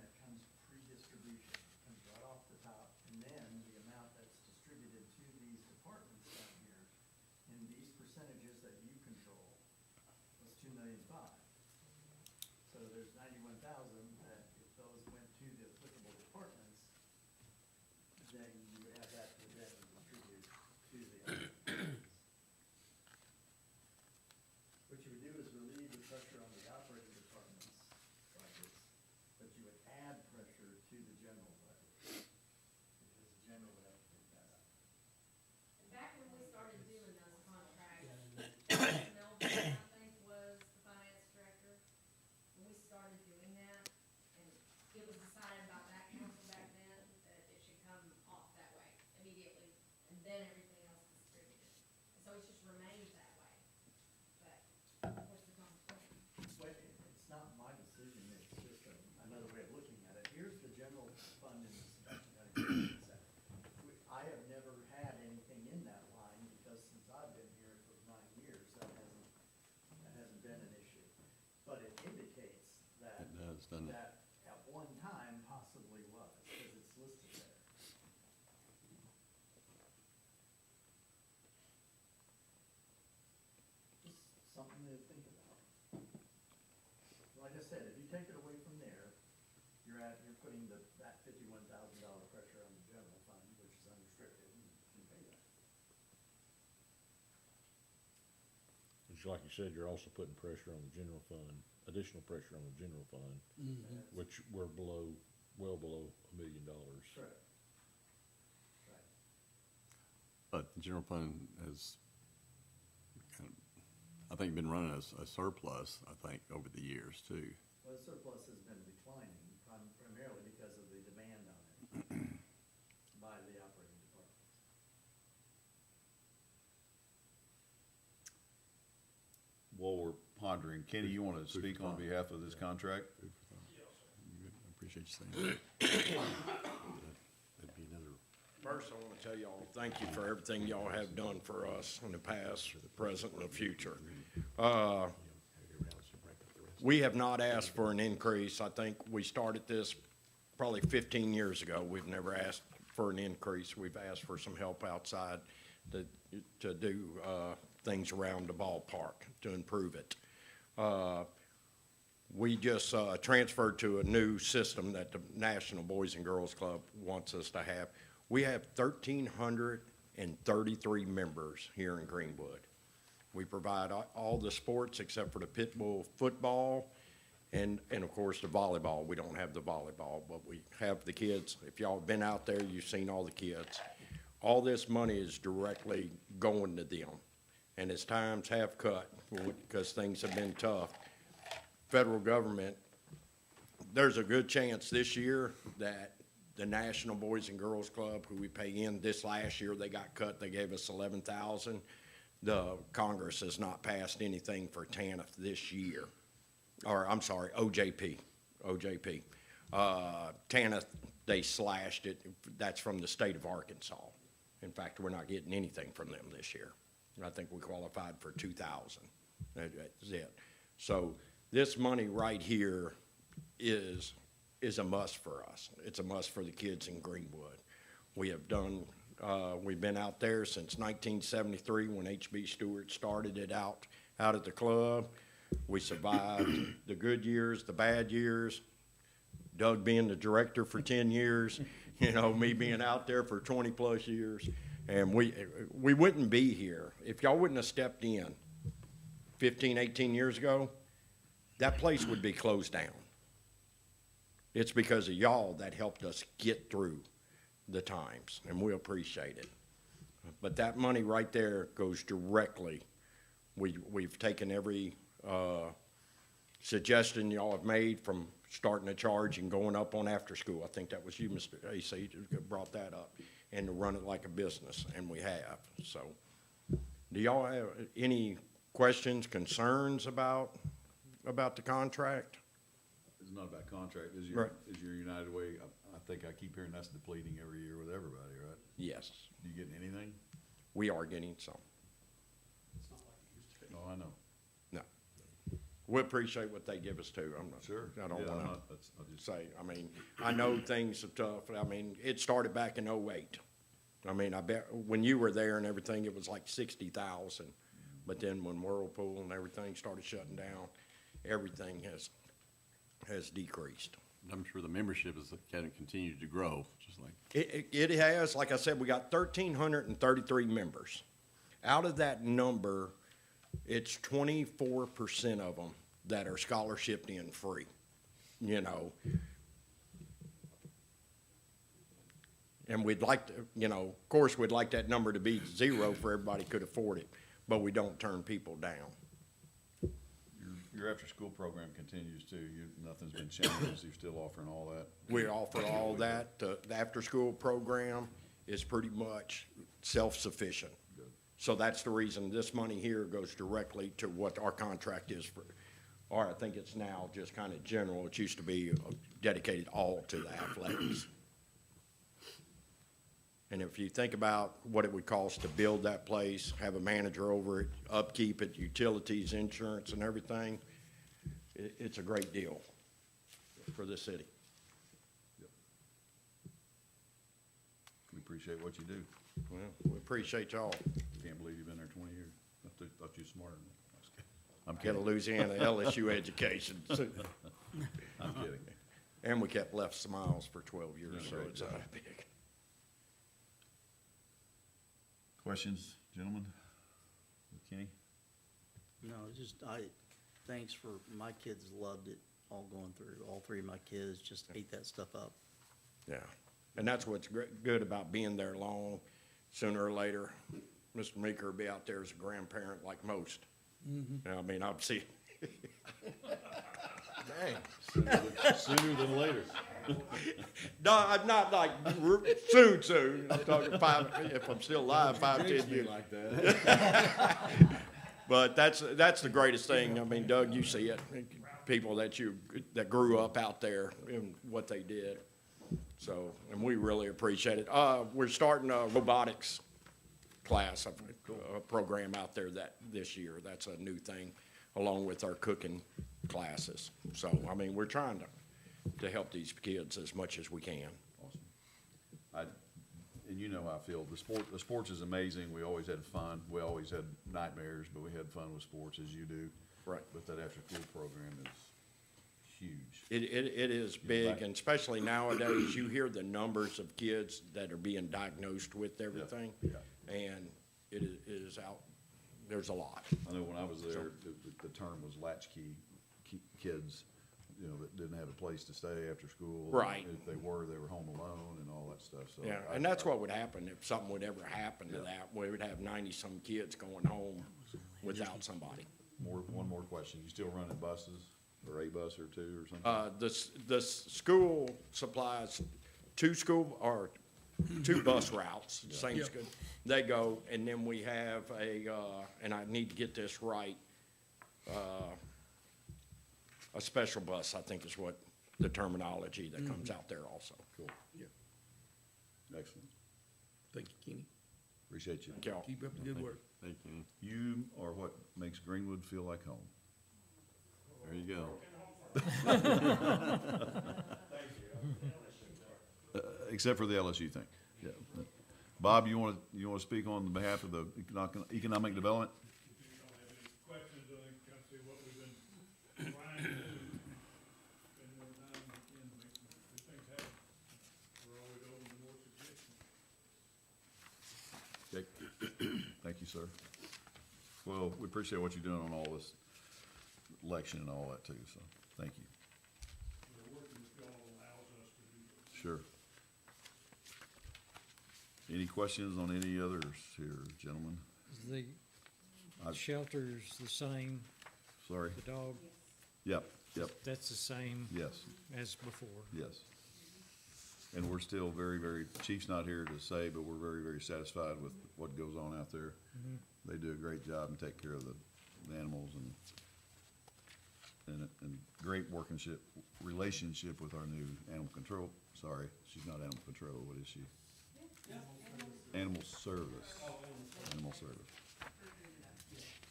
that comes pre-distribution, comes right off the top, and then the amount that's distributed to these departments down here, in these percentages that you control, was 2,000,005. So there's 91,000 that if those went to the applicable departments, then you would have that to then distribute to the other departments. What you would do is relieve the pressure on the operating department's budgets, but you would add pressure to the general budget, because the general would have to pick that up. Back when we started doing those contracts, Melvin, I think, was the finance director. When we started doing that, and it was decided by that council back then that it should come off that way immediately, and then everything else distributed. And so it's just remained that way. But, of course, the competition. Well, it's not my decision, it's just another way of looking at it. Here's the general fund in the Sebastian County Community Center. I have never had anything in that line, because since I've been here for 9 years, that hasn't been an issue. But it indicates that. It does, doesn't it? That at one time possibly was, because it's listed there. Just something to think about. Like I said, if you take it away from there, you're putting that $51,000 pressure on the general fund, which is unrestricted, and you can pay that. Just like you said, you're also putting pressure on the general fund, additional pressure on the general fund, which we're well below $1 million. Correct. Right. But the general fund has kind of, I think, been running a surplus, I think, over the years too. Well, the surplus has been declining primarily because of the demand on it by the operating departments. While we're pondering, Kenny, you want to speak on behalf of this contract? I appreciate you saying that. That'd be another. First, I want to tell y'all, thank you for everything y'all have done for us in the past, the present, and the future. We have not asked for an increase. I think we started this probably 15 years ago. We've never asked for an increase. We've asked for some help outside to do things around the ballpark to improve it. We just transferred to a new system that the National Boys and Girls Club wants us to have. We have 1,333 members here in Greenwood. We provide all the sports except for the pit bull football and of course the volleyball. We don't have the volleyball, but we have the kids. If y'all have been out there, you've seen all the kids. All this money is directly going to them. And as times have cut, because things have been tough, federal government, there's a good chance this year that the National Boys and Girls Club, who we pay in this last year, they got cut, they gave us $11,000. The Congress has not passed anything for TANF this year, or I'm sorry, OJP. TANF, they slashed it, that's from the state of Arkansas. In fact, we're not getting anything from them this year. I think we qualified for 2,000, that's it. So this money right here is a must for us. It's a must for the kids in Greenwood. We have done, we've been out there since 1973 when H.B. Stewart started it out at the club. We survived the good years, the bad years. Doug being the director for 10 years, you know, me being out there for 20 plus years. And we wouldn't be here if y'all wouldn't have stepped in 15, 18 years ago. That place would be closed down. It's because of y'all that helped us get through the times, and we appreciate it. But that money right there goes directly, we've taken every, suggestion y'all have made from starting a charge and going up on after school. I think that was you, Mr. AC, who brought that up, and to run it like a business, and we have, so. Do y'all have any questions, concerns about the contract? It's not about contract, Right. is your United Way, I think I keep hearing that's depleting every year with everybody, right? Yes, You getting anything? we are getting some. Oh, I know. No. We appreciate what they give us too. I'm not, Sure. I don't Yeah, wanna I just, say, I mean, I know things are tough. I mean, it started back in '08. I mean, I bet when you were there and everything, it was like 60,000. But then when Whirlpool and everything started shutting down, everything has decreased. I'm sure the membership is kind of continued to grow, just like. It has, like I said, we got 1,333 members. Out of that number, it's 24% of them that are scholarshiped in free, you know. And we'd like to, you know, of course, we'd like that number to be zero for everybody could afford it, but we don't turn people down. your after-school program continues too, nothing's been changed, you're still offering all that? We offer all that. The after-school program is pretty much self-sufficient. So that's the reason this money here goes directly to what our contract is for, or I think it's now just kind of general. It used to be dedicated all to the athletics. And if you think about what it would cost to build that place, have a manager over it, upkeep it, utilities, insurance, and everything, it's a great deal for the city. We appreciate what you do. Well, we appreciate y'all. Can't believe you've been there 20 years. Thought you were smarter than that. I was kidding. I'm Get a kidding. Louisiana LSU education. I'm kidding. And we kept Left Smiles for 12 years, so Great it's job. big. Questions, gentlemen? Kenny? No, thanks for, my kids loved it all going through. All three of my kids just ate that stuff up. Yeah, and that's what's good about being there long. Sooner or later, Mr. Meeker will be out there as a grandparent like most. I mean, I've seen, Sooner than later. no, I'm not like soon. I'm talking if I'm still alive, 5, 10 years. Like that. But that's the greatest thing. I mean, Doug, you see it, people that grew up out there and what they did. So, and we really appreciate it. We're starting a robotics class, a program out there this year. That's a new thing, along with our cooking classes. So, I mean, we're trying to help these kids as much as we can. Awesome. And you know how I feel. The sports is amazing. We always had fun. We always had nightmares, but we had fun with sports as you do. Right. But that after-school program is huge. It is big, and especially nowadays, you hear the numbers of kids that are being diagnosed with everything. Yeah. And it is out, there's a lot. I know when I was there, the term was latchkey kids, you know, that didn't have a place to stay after school. Right. If they were home alone and all that stuff, so. Yeah, and that's what would happen if something would ever happen to that. We would have 90-some kids going home without somebody. One more question. You still running buses, or a bus or two or something? The school supplies two bus routes, same school. They go, and then we have and I need to get this right, a special bus, I think is what the terminology that comes out there also. Cool. Yeah. Excellent. Thank you, Kenny. Appreciate you. Thank y'all. Keep up the good work. Thank you. You are what makes Greenwood feel like home. There you go. Except for the LSU thing. Yeah. Bob, you want to speak on behalf of the economic development? If you don't have any questions, I think kind of see what we've been trying to do, spend more time and make these things happen. We're always open to more suggestions. Okay. Thank you, sir. Well, we appreciate what you're doing on all this election and all that too, so thank you. We're working with y'all allows us to do this. Sure. Any questions on any others here, gentlemen? Is the I- shelter's the same, Sorry. the dog, Yep, yep, that's the same yes, as before? yes. And we're still very, very, Chief's not here to say, but we're very, very satisfied with what goes on out there. They do a great job and take care of the animals and great relationship with our new animal control, sorry, she's not animal control, what is she? Animal service. Animal service.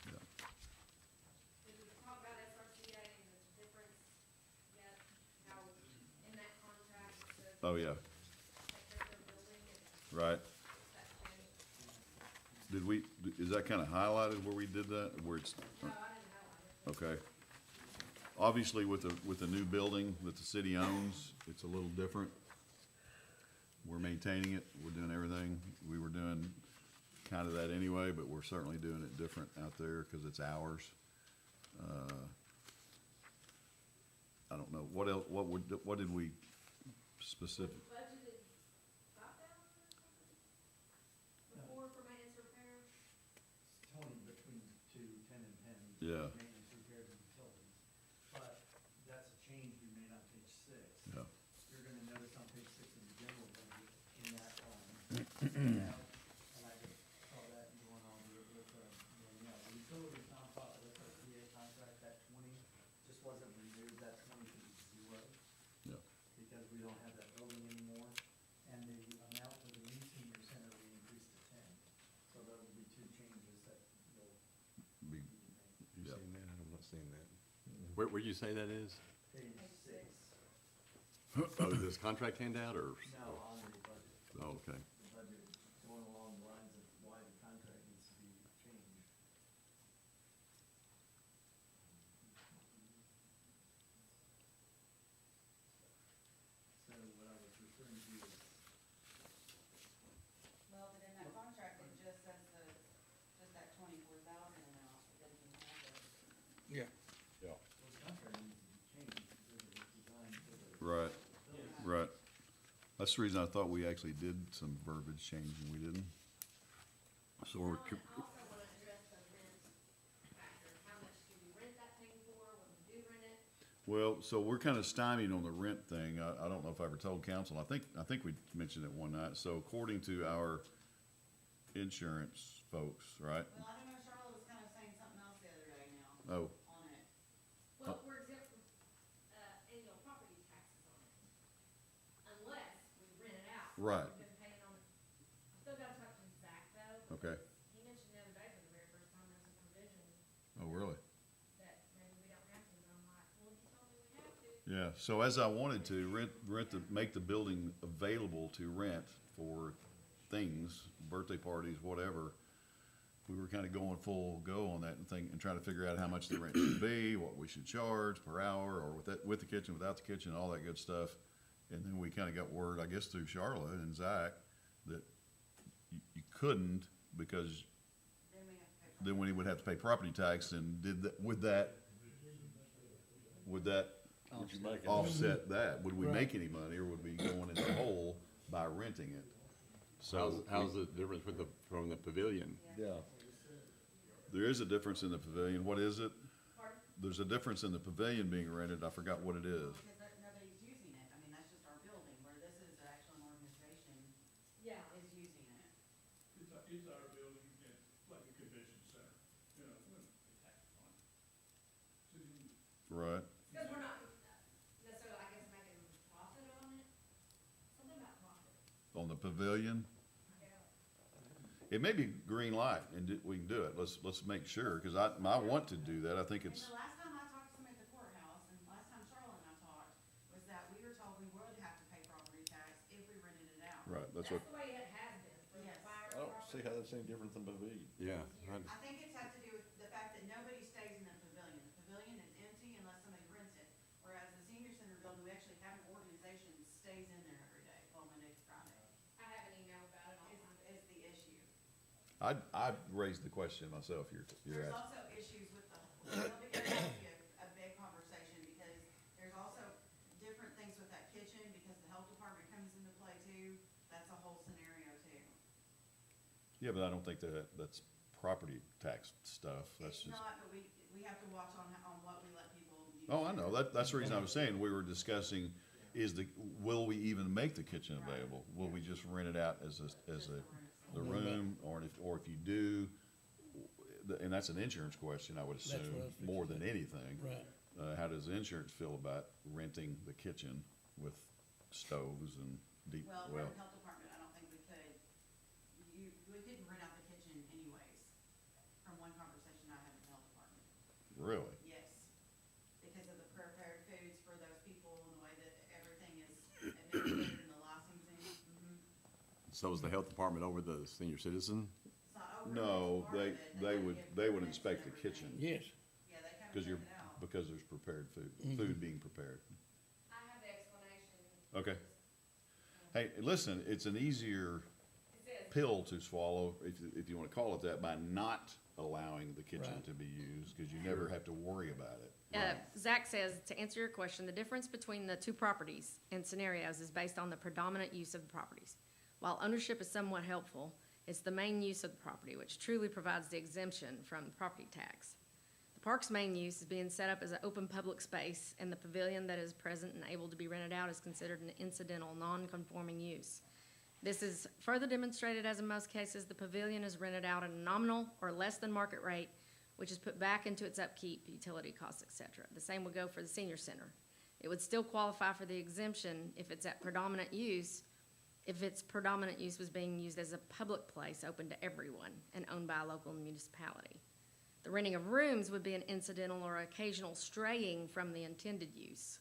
Yeah. Did we talk about SRCA and the difference yet, how in that contract it says Oh, yeah, take care of their building and right. that changed? Did we, is that kinda highlighted where we did that, where it's, No, I didn't know. okay. Obviously, with the new building that the city owns, it's a little different. We're maintaining it, we're doing everything. We were doing kind of that anyway, but we're certainly doing it different out there, cause it's ours. I don't know, what else, what did we specific, Budgeted $5,000 or something? Before for maintenance repairs? Tony, between 10 and 10. Yeah. Maintenance, repairs, and utilities. But that's a change we made on page 6. yeah, You're gonna notice on page 6 of the general budget, in that line. And I just saw that going on with, the utilities nonprofit SRPA contract, that 20 just wasn't renewed, that 20 should be 0. yeah, Because we don't have that building anymore. And the amount for the new senior center, we increased to 10. So there will be 2 changes that you'll be, need to make. You Yep. seen that? I'm not seeing that. Where'd you say that is? Page 6, Oh, this contract handout or? no, on the budget. Oh, okay. The budget going along the lines of why the contract needs to be changed. So what I was referring to is, Well, but in that contract, it just says just that 24,000 amount, it doesn't even have the. Yeah. Yeah. well, the contract needs to be changed because it was designed for the. right, right. That's the reason I thought we actually did some verbiage change and we didn't. So we're, I also want to address the rent factor. How much do we rent that thing for when we do rent it? well, so we're kinda stymied on the rent thing. I don't know if I ever told council. I think we mentioned it one night. So according to our insurance folks, right? Well, I don't know, Charlotte was kind of saying something else the other day now Oh, on it. Well, we're exempt from, annual property taxes on it. Unless we rent it out. Right. We've been paying on, I still gotta talk to Zach though. okay. because He mentioned the other day for the very first time, there's a provision Oh, really? that maybe we don't have to, but I'm like, well, you told me we have to. Yeah, so as I wanted to make the building available to rent for things, birthday parties, whatever, we were kinda going full go on that and trying to figure out how much the rent should be, what we should charge per hour, or with the kitchen, without the kitchen, all that good stuff. And then we kinda got word, I guess through Charlotte and Zach, that you couldn't because Then we have to pay. then we would have to pay property tax and would that Would you make it? offset that? Would we make any money or would we go in the hole by renting it? So How's the difference with from the pavilion? Yeah. there is a difference in the pavilion. What is it? Pardon? There's a difference in the pavilion being rented. I forgot what it is. Because nobody's using it. I mean, that's just our building, where this is actually an organization Yeah. is using it. It's our building, and like a convention center, you know, we don't pay tax on it. City, Right. Because we're not necessarily, I guess, making profit on it. Something about profit. On the pavilion. Yeah. It may be green light and we can do it. Let's make sure, cause I want to do that. I think And it's, the last time I talked to somebody at the courthouse, and last time Charlotte and I talked, was that we were told we would have to pay property tax if we rented it out. right, that's That's what, the way it has been for the Yes. fire. I don't see how that's any different than pavilion. Yeah. I think it's had to do with the fact that nobody stays in the pavilion. The pavilion is empty unless somebody rents it. Whereas the senior center building, we actually have an organization that stays in there every day, well, Monday to Friday, I have an email about it all the time. is the issue. I raised the question myself, you're There's asking. also issues with the public area, would be a big conversation, because there's also different things with that kitchen, because the health department comes into play too. That's a whole scenario too. Yeah, but I don't think that's property tax stuff, that's It's just. not, but we have to watch on what we let people use. Oh, I know, that's the reason I was saying, we were discussing, will we even make the kitchen available? Will we just rent it out as the room, or if you do, and that's an insurance question, I would That's what assume, I was fixing more to than anything. Right. How does insurance feel about renting the kitchen with stoves and deep, Well, well, for the health department, I don't think we could, we couldn't rent out the kitchen anyways, from one conversation I had with the health department. really? Yes, because of the prepared foods for those people and the way that everything is administered and the licensing. So is the health department over the senior citizen? It's not over, No, it's part of it. they gotta would, give they would permits inspect and the everything. kitchen, Yes. Yeah, they come and because check it out. because there's prepared food, Mm-hmm. food being prepared. I have the explanation. Okay. Hey, listen, it's an easier It says, pill to swallow, if you wanna call it that, by not allowing the kitchen Right. to be used, cause you never have to worry about it. Zach says, to answer your question, the difference between the two properties and scenarios is based on the predominant use of the properties. While ownership is somewhat helpful, it's the main use of the property which truly provides the exemption from the property tax. The park's main use is being set up as an open public space, and the pavilion that is present and able to be rented out is considered an incidental, non-conforming use. This is further demonstrated as in most cases, the pavilion is rented out at a nominal or less than market rate, which is put back into its upkeep, utility costs, et cetera. The same would go for the senior center. It would still qualify for the exemption if it's at predominant use, if its predominant use was being used as a public place open to everyone and owned by a local municipality. The renting of rooms would be an incidental or occasional straying from the intended use.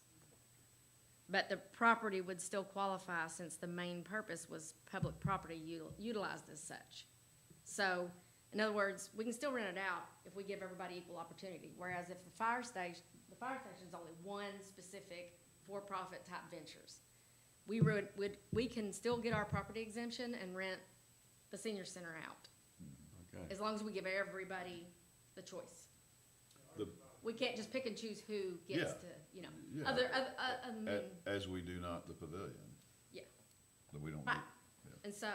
But the property would still qualify since the main purpose was public property utilized as such. So, in other words, we can still rent it out if we give everybody equal opportunity. Whereas if the fire station's only one specific for-profit type ventures. We can still get our property exemption and rent the senior center out, Okay. as long as we give everybody the choice. The- We can't just pick and choose who Yeah. gets to, Yeah. I mean, As we do not the pavilion, yeah. that we don't. Right. do- And so,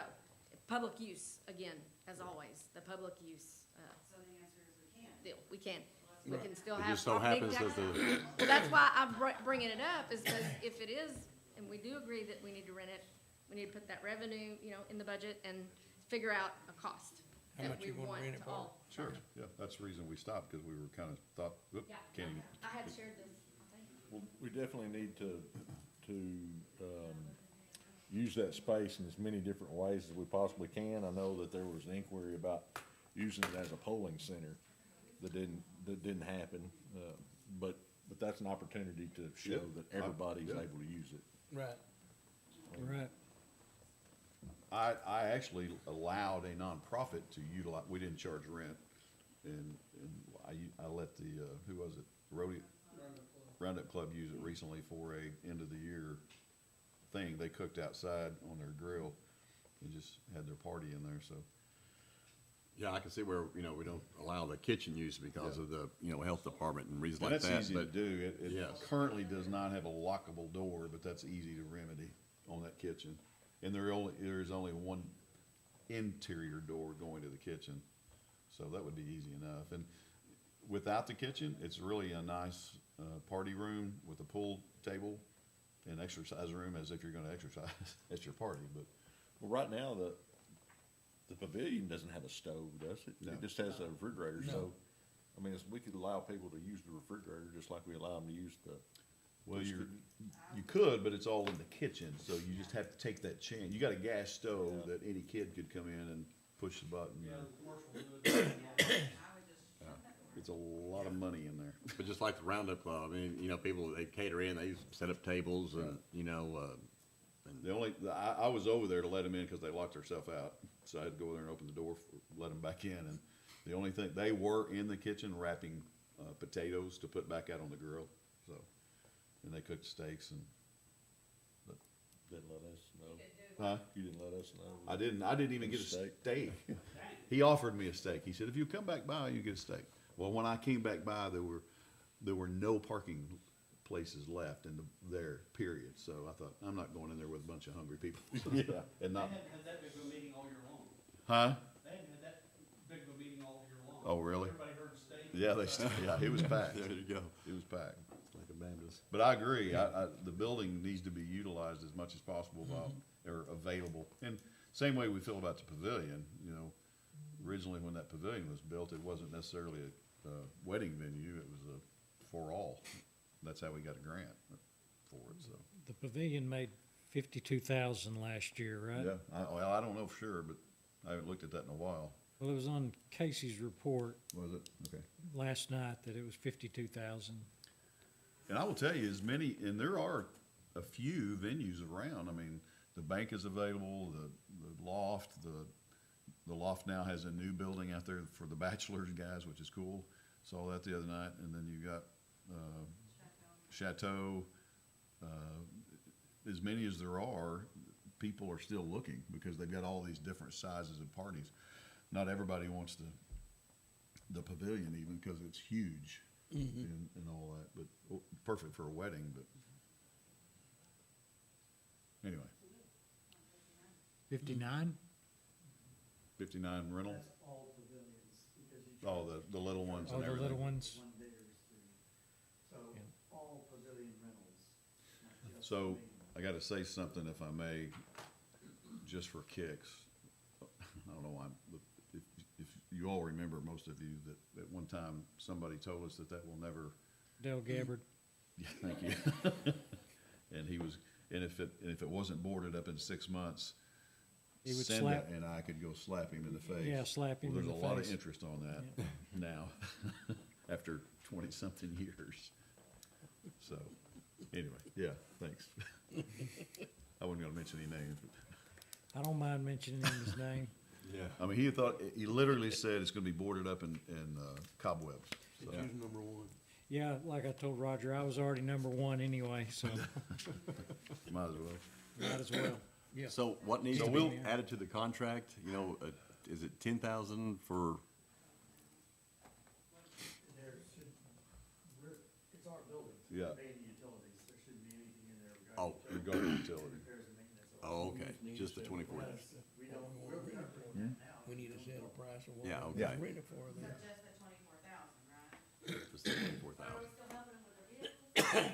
public use, again, as always, the public use, So the answer is we can. deal, we can still It have. just so property happens that tax. Well, that's why I'm bringing it up, is because if it is, and we do agree that we need to rent it, we need to put that revenue, in the budget and figure out a cost How that much we you wanna want rent it to for? all. Sure, yeah, that's the reason we stopped, because we were kinda thought, whoop, Yeah, can't even. I had shared this, I think. Well, we definitely need to, use that space in as many different ways as we possibly can. I know that there was an inquiry about using it as a polling center that didn't happen. But that's an opportunity to show Yeah. that everybody's Yeah. able to use it. Right. Right. I actually allowed a nonprofit to utilize, we didn't charge rent, and I let the, who was it? Roundup Club use it recently for a end of the year thing. They cooked outside on their grill and just had their party in there, so. Yeah, I can see where, we don't allow the kitchen use because of the, health department and reasons And like that's that, easy to but do. It Yes. currently does not have a lockable door, but that's easy to remedy on that kitchen. And there's only one interior door going to the kitchen, so that would be easy enough. And without the kitchen, it's really a nice, party room with a pool table and exercise room, as if you're gonna exercise at your party, but. Well, right now, the pavilion doesn't have a stove, does it? No. It just has a refrigerator, No. so, I mean, we could allow people to use the refrigerator just like we allow them to use the. Well, the you could, but it's all in the kitchen, so you just have to take that chance. You got a gas stove Yeah. that any kid could come in and push the button. I would just. It's a lot of money in there. But just like the Roundup Club, I mean, people, they cater in, they set up tables and, I was over there to let them in because they locked themselves out. So I had to go there and open the door, let them back in. And the only thing, they were in the kitchen wrapping potatoes to put back out on the grill. So, and they cooked steaks and, Didn't let us know. huh? You didn't let us know. I didn't even get a steak. He offered me a steak. He said, if you come back by, you get a steak. Well, when I came back by, there were no parking places left there, period. So I thought, I'm not going in there with a bunch of hungry people. Yeah. And not, They had that big of a meeting all year long. huh? They had Oh, really? Everybody heard state. Yeah, yeah, it was packed. There you go. It was packed. Like a Baptist. But I agree, the building needs to be utilized as much as possible or available. And same way we feel about the pavilion, you know, originally when that pavilion was built, it wasn't necessarily a wedding venue, it was for all. That's how we got a grant for it, so. The pavilion made 52,000 last year, right? Yeah, well, I don't know for sure, but I haven't looked at that in a while. Well, it was on Casey's report Was it? Okay. last night that it was 52,000. And I will tell you, and there are a few venues around. I mean, the bank is available, the loft, the loft now has a new building out there for the bachelors guys, which is cool. Saw that the other night. And then you got, Chateau. As many as there are, people are still looking because they've got all these different sizes of parties. Not everybody wants the pavilion even because it's huge. And all that, but perfect for a wedding, but anyway, 59? 59 rental, That's all pavilions, because you. try oh, to the little ones Oh, and the little everything. ones? One bidders through. So Yeah. all pavilion rentals, not just So, pavilion. I gotta say something if I may, just for kicks. I don't know why, but if you all remember, most of you, that at one time, somebody told us that will never. Dale Gabbard. Yeah, thank you. And if it wasn't boarded up in 6 months, He would Cinda slap- and I could go slap him in the face. Yeah, slap him in the Well, there's a lot of face. interest on that now, after 20-something years. So, anyway, yeah, thanks. I wasn't gonna mention any names, but, I don't mind mentioning his name. Yeah. I mean, he literally said it's gonna be boarded up in cobwebs. So, Yeah. Who's number one? Yeah, like I told Roger, I was already number one anyway, so might as well. might as well. Yeah. So what needs So to we'll- be added to the contract? You know, is it 10,000 for, There should, it's our building. so Yeah. we're paying the utilities, there shouldn't be anything in there Oh, Regarding utility. repairs and maintenance. oh, okay, just the 24? We don't, we're paying that now. We need to set a price of what Yeah, we're okay. renting for So then. just the 24,000, right? Just the Are 24,000. we still helping them with the vehicles?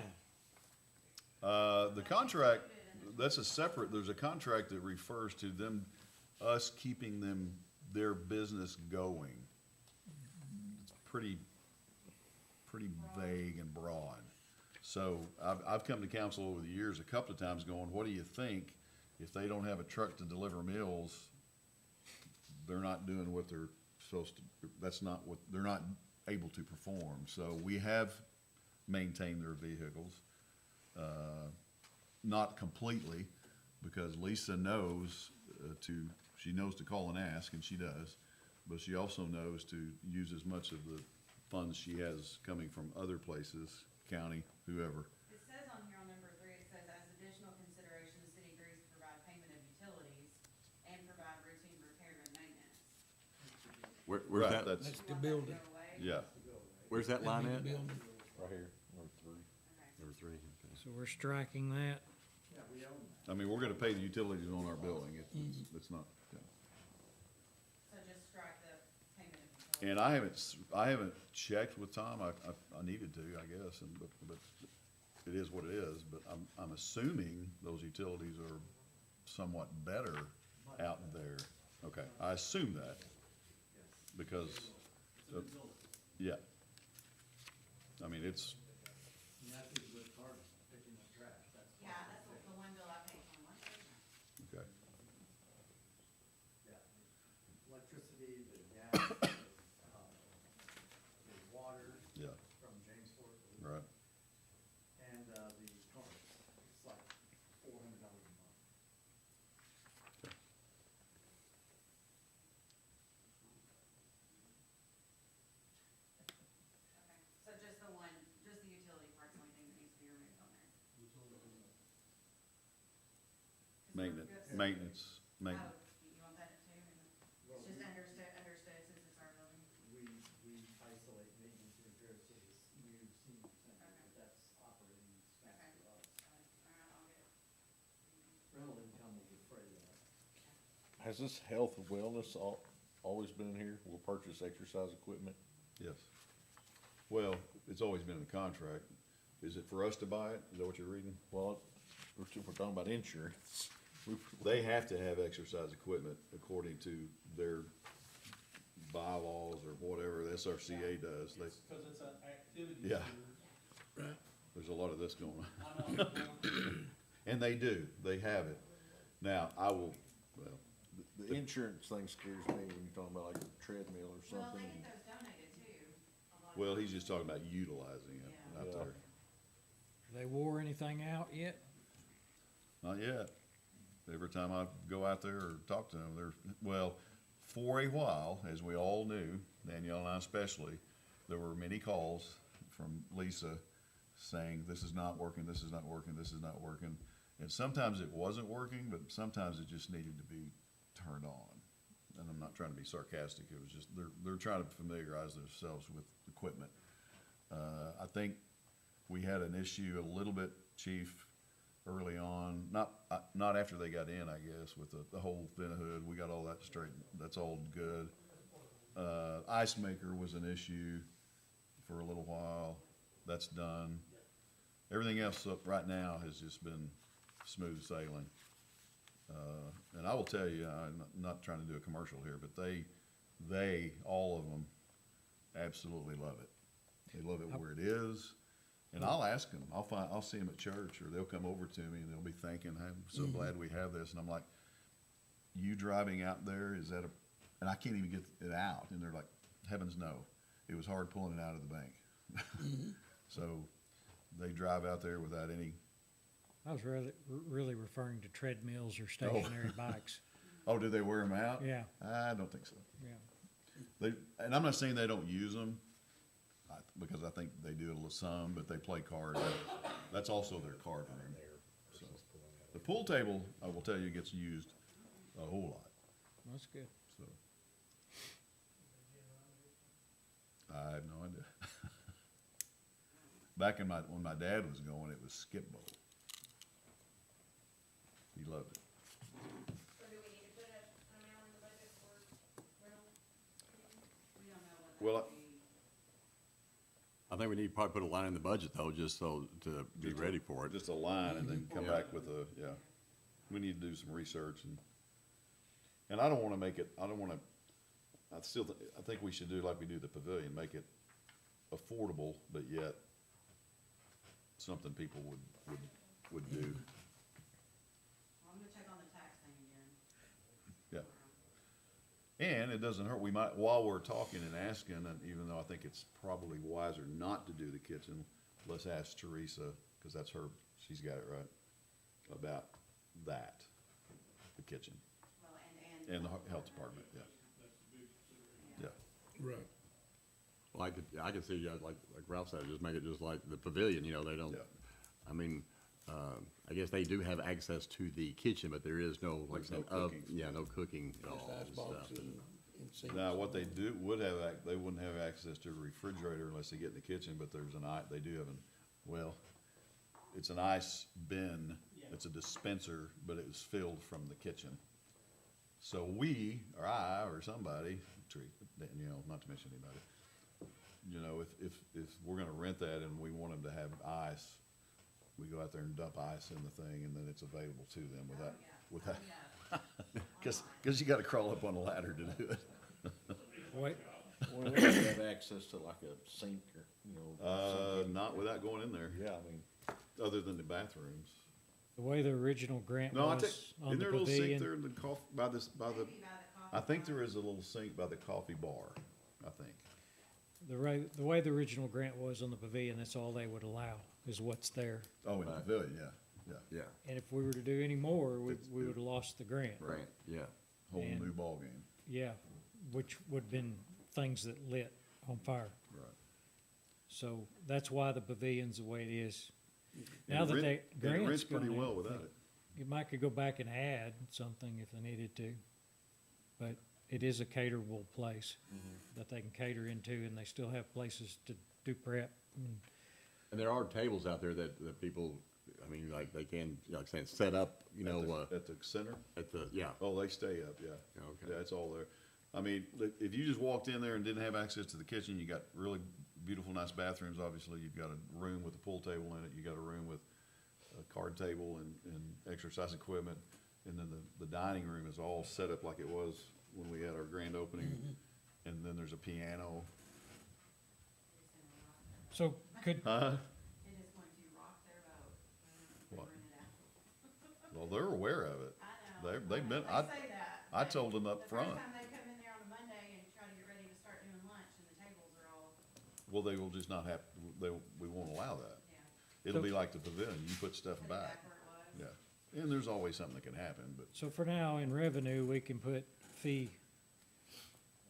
The contract, that's a separate, there's a contract that refers to them, us keeping their business going. It's pretty vague and broad. So I've come to council over the years a couple of times going, what do you think if they don't have a truck to deliver meals? They're not doing what they're supposed to, that's not what, they're not able to perform. So we have maintained their vehicles. Not completely, because Lisa knows she knows to call and ask, and she does, but she also knows to use as much of the funds she has coming from other places, county, whoever. It says on here on number 3, it says, as additional consideration, the city agrees to provide payment of utilities and provide routine repair and maintenance. Where's Right, that, that's, That's You the want that to building. go away? yeah, where's that line at? Building. Right here, number 3. Okay. Number 3, okay. So we're striking that. Yeah, we own that. I mean, we're gonna pay the utilities on our building, it's not, yeah. So just strike the payment of utilities. And I haven't checked with Tom, I needed to, I guess, but it is what it is, but I'm assuming those utilities are somewhat better out there. Okay, I assume that, because, yeah. I mean, it's, And that's who's with cars picking up trash, that's. Yeah, that's the one bill I paid for, one thing. okay, Yeah, electricity, the gas, the water yeah, from Jamesport. right. And, the cars, it's like $400 a month. Okay, so just the one, just the utility part's the only thing that needs to be removed on there. 'Cause Maintenance, we're good. maintenance, Oh, maintenance, you want that too? And Well, It's just understood since it's our building. we isolate maintenance and repairs to this new senior center, but that's operating expense Okay. for us. Alright, I'll get it. Rental income will defray that. Has this health and wellness all always been here, we'll purchase exercise equipment. Yes. Well, it's always been in the contract. Is it for us to buy it? Is that what you're reading? Well, we're talking about insurance. They have to have exercise equipment according to their bylaws or whatever the SRCA does. They, Cause it's an activity. Yeah. Right. there's a lot of this going on. And they do, they have it. Now, I will, well, The insurance thing scares me when you're talking about like a treadmill or Well, something. they get those donated too. a lot of well, times. he's just talking about utilizing it Yeah. out Yeah. there. They wore anything out yet? Not yet. Every time I go out there or talk to them, they're, well, for a while, as we all knew, Danielle and I especially, there were many calls from Lisa saying, this is not working, this is not working, this is not working. And sometimes it wasn't working, but sometimes it just needed to be turned on. And I'm not trying to be sarcastic, it was just, they're trying to familiarize themselves with equipment. I think we had an issue a little bit, Chief, early on, not after they got in, I guess, with the whole thin hood, we got all that straight, that's all good. Ice maker was an issue for a little while, that's done. Everything else up right now has just been smooth sailing. And I will tell you, I'm not trying to do a commercial here, but they, all of them, absolutely love it. They love it where it is. And I'll ask them, I'll see them at church, or they'll come over to me and they'll be thanking, I'm so glad we have this. And I'm like, you driving out there, is that and I can't even get it out. And they're like, heavens no. It was hard pulling it out of the bank. So they drive out there without any, I was really referring to treadmills or stationary bikes. oh, do they wear them out? Yeah, I don't think so. yeah. And I'm not saying they don't use them, because I think they do it a little some, but they play cards. That's also their card room. So, the pool table, I will tell you, gets used a whole lot, That's good. so. I have no idea. Back when my dad was going, it was skip bowl. He loved it. So do we need to put an amount in the budget for rental? We don't know what that Well, would be. I think we need to probably put a line in the budget though, just so to be ready for it. Just a line and then come Yeah. back with a, yeah. We need to do some research and I don't wanna make it, I think we should do like we do the pavilion, make it affordable, but yet something people would do, Well, I'm gonna check on the tax thing again. yeah. And it doesn't hurt, we might, while we're talking and asking, and even though I think it's probably wiser not to do the kitchen, let's ask Teresa, cause that's her, she's got it right, about that, the kitchen, Well, and the health department, yeah, yeah. Right. Well, I could see, like Ralph said, just make it just like the pavilion, you know, they don't, Yeah. I mean, I guess they do have access to the kitchen, but there is no, like, There's no oven, cooking. yeah, no cooking at all Ice and boxes stuff. And- and sinks. Now, what they would have, they wouldn't have access to a refrigerator unless they get in the kitchen, but they do have it's an ice bin, it's a dispenser, but it was filled from the kitchen. So we, or I, or somebody, not to mention anybody, if we're gonna rent that and we want them to have ice, we go out there and dump ice in the thing and then it's available to them without, cause you gotta crawl up on a ladder to do it. Wait, Well, we have access to like a sink or, Not without going in there, yeah, I mean, other than the bathrooms. the way the original grant No, was on isn't the there a little sink there pavilion, in the by the, Maybe by the coffee I think there bar. is a little sink by the coffee bar, I think. the way the original grant was on the pavilion, that's all they would allow, is what's there. Oh, in the pavilion, yeah, Yeah, And if we were to do any more, we It's- would've lost the grant. right, yeah. whole And- new ballgame, Yeah, which would've been things that lit on fire. right. So that's why the pavilion's the way it is. And Now it that rent- they, and it grants rents pretty gone in, well without it. you might could go back and add something if they needed to. But it is a caterable place that they can cater into, and they still have places to do prep. And there are tables out there that people, I mean, like, they can, like saying, set up, At the center? at the, yeah. Oh, they stay up, yeah. Okay. Yeah, it's all there. I mean, if you just walked in there and didn't have access to the kitchen, you got really beautiful, nice bathrooms, obviously. You've got a room with a pool table in it. You got a room with a card table and exercise equipment. And then the dining room is all set up like it was when we had our grand opening. And then there's a piano. So could, Huh? It is going to rock their boat when What? we rent it out. Well, they're aware of it. I know. They've been, They say that. I but told them up front. The first time they come in there on a Monday and try to get ready to start doing lunch and the tables are all, Well, they will just not have, we won't allow that. yeah, It'll be like the pavilion. You put stuff put it back. back where it was. Yeah. And there's always something that can happen, but so for now, in revenue, we can put fee,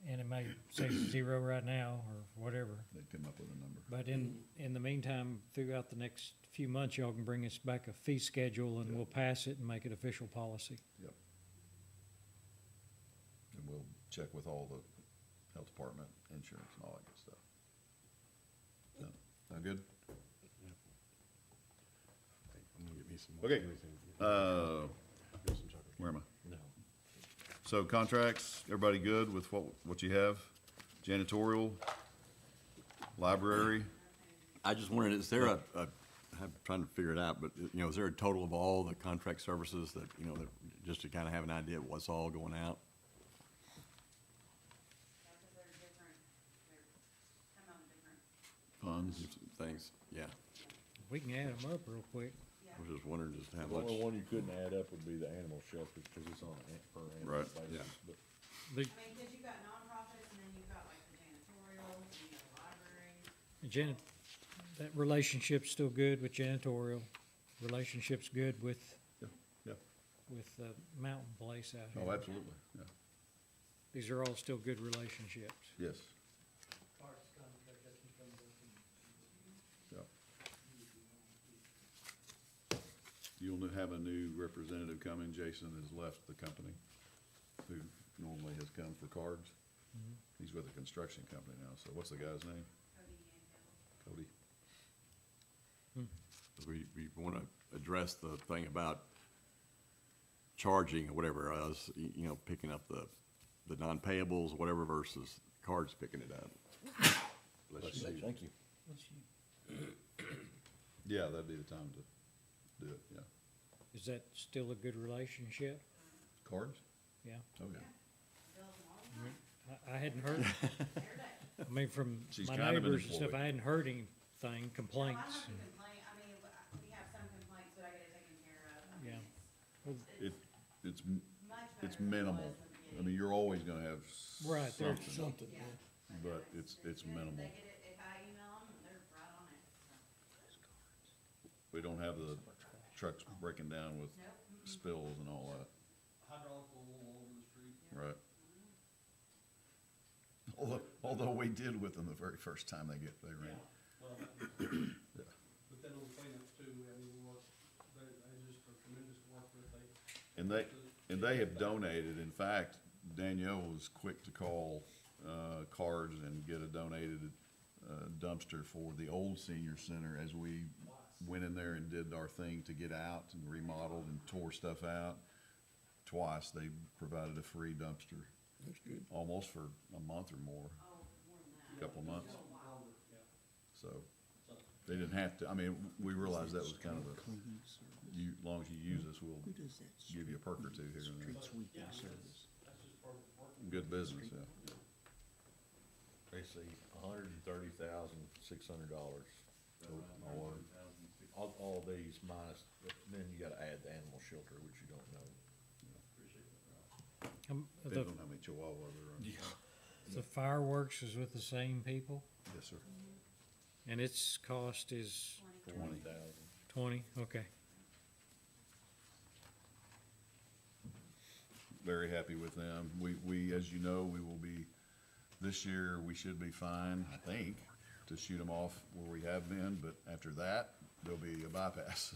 and it may say 0 right now, or whatever. they'd come up with a number. But in the meantime, throughout the next few months, y'all can bring us back a fee schedule, and we'll pass it and make it official policy. Yep. And we'll check with all the health department, insurance, and all that good stuff. So, sound good? I'm gonna get me some more. Okay. Give me some chocolate. Where am I? No. So contracts, everybody good with what you have? Janitorial, library? I just wondered, is there I'm trying to figure it out, but, you know, is there a total of all the contract services that, you know, that, just to kind of have an idea of what's all going out? Yeah, 'cause they're different, they're come on different, Funds? Things, yeah. We can add them up real quick. yeah. I was just wondering just how The much. only one you couldn't add up would be the animal shelter, because it's on a per animal Right, basis. yeah. But The I mean, 'cause you've got nonprofits and then you've got like the janitorial, and you got the library. that relationship's still good with janitorial. Relationship's good with, Yeah. with the mountain place out Oh, here. absolutely, yeah. These are all still good relationships. Yes, Parks contract, that can come back and. yeah. You'll have a new representative coming. Jason has left the company, who normally has come for cards. He's with a construction company now, so what's the guy's name? Cody and Hill. Cody? We want to address the thing about charging or whatever, us, you know, picking up the non-payables, whatever versus cards picking it up. Bless you. Thank you. Yeah, that'd be the time to do it, yeah. Is that still a good relationship? Cards? Yeah. Oh, yeah. Bills them all the time, I hadn't heard, every day. I mean, from She's my kind of an neighbors and stuff, employee. I hadn't heard anything, No, I complaints. don't have to complain, I mean, we have some complaints, but I get it taken care of. I mean, Yeah. It, it's, much it's better than it minimal. was in the I beginning. mean, you're always gonna have Right, there's something, Yeah. but it's minimal. They get it, if I email them, they're right on it, so. We don't have the trucks breaking down with Nope. spills and all that, Hydraulic all over the street. right? Although we did with them the very first time they ran. Well, but then on the cleanups too, I mean, they just are tremendous to work with, And they have donated. In fact, Danielle was quick to call, cards and get a donated, dumpster for the old senior center as we went in there and did our thing to get out and remodeled and tore stuff out. Twice, they provided a free dumpster, That's good. almost for a month or more, Oh, more than that. couple months. longer, yeah. So they didn't have to, I mean, we realized that was kind of a, as long as you use us, we'll give you a perk or two here and there. sweeping service. That's just part of the work. Good business, yeah. They see $130,600. All these minus, then you gotta add the animal shelter, which you don't know. The, Depends on how many chihuahuas there are. the fireworks is with the same people, Yes, sir. and its cost is 20,000. 20, okay. Very happy with them. We, as you know, we will be, this year, we should be fine, I think, to shoot them off where we have been, but after that, there'll be a bypass.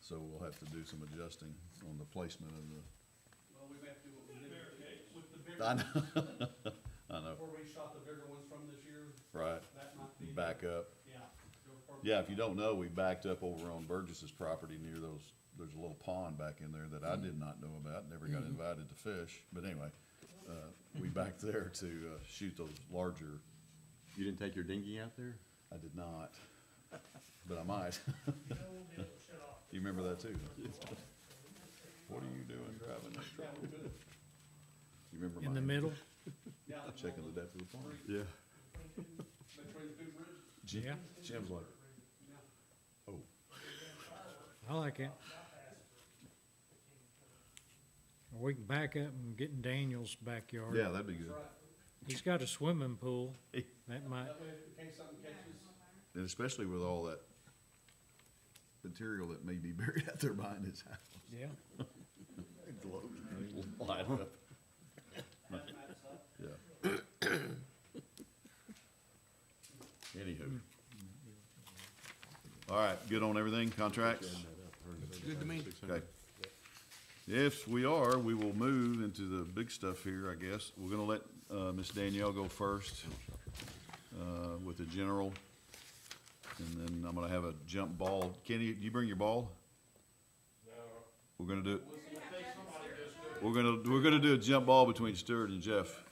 So we'll have to do some adjusting on the placement of Well, we have to do what we did with the bigger, the, I know, before we shot the bigger ones from this year, right, that might be. back up. Yeah. Yeah, if you don't know, we backed up over on Burgess's property near there's a little pond back in there that I did not know about, never got invited to fish, but anyway, we back there to, shoot those larger. You didn't take your dinghy out there? I did not, but I might. You remember that too? What are you doing driving that truck? You remember In the mine? middle? Checking the depth of the pond. Yeah. Yeah. Jim's like, oh, I like it. Or we can back up and get in Daniel's backyard. yeah, that'd be good. He's got a swimming pool. That might, And especially with all that material that may be buried out there behind his house. yeah. Light up. Yeah. Anywho. All right, good on everything, contracts? Good to me. Okay. If we are, we will move into the big stuff here, I guess. We're gonna let, Ms. Danielle go first, with the general. And then I'm gonna have a jump ball. Kenny, do you bring your ball? No. We're gonna do, we're gonna do a jump ball between Stuart and Jeff.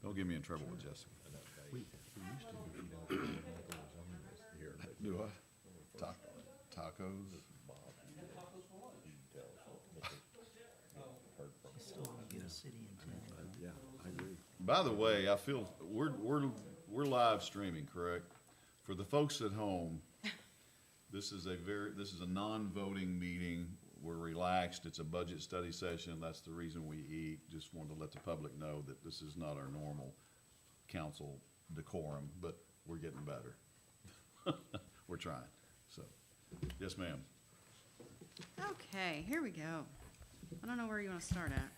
Don't get me in trouble with Jessica. Do I? Tacos? Still want to get a city in town. Yeah, I agree. By the way, I feel, we're live streaming, correct? For the folks at home, this is a non-voting meeting. We're relaxed. It's a budget study session. That's the reason we eat. Just wanted to let the public know that this is not our normal council decorum, but we're getting better. We're trying, so, yes, ma'am. Okay, here we go. I don't know where you wanna start at.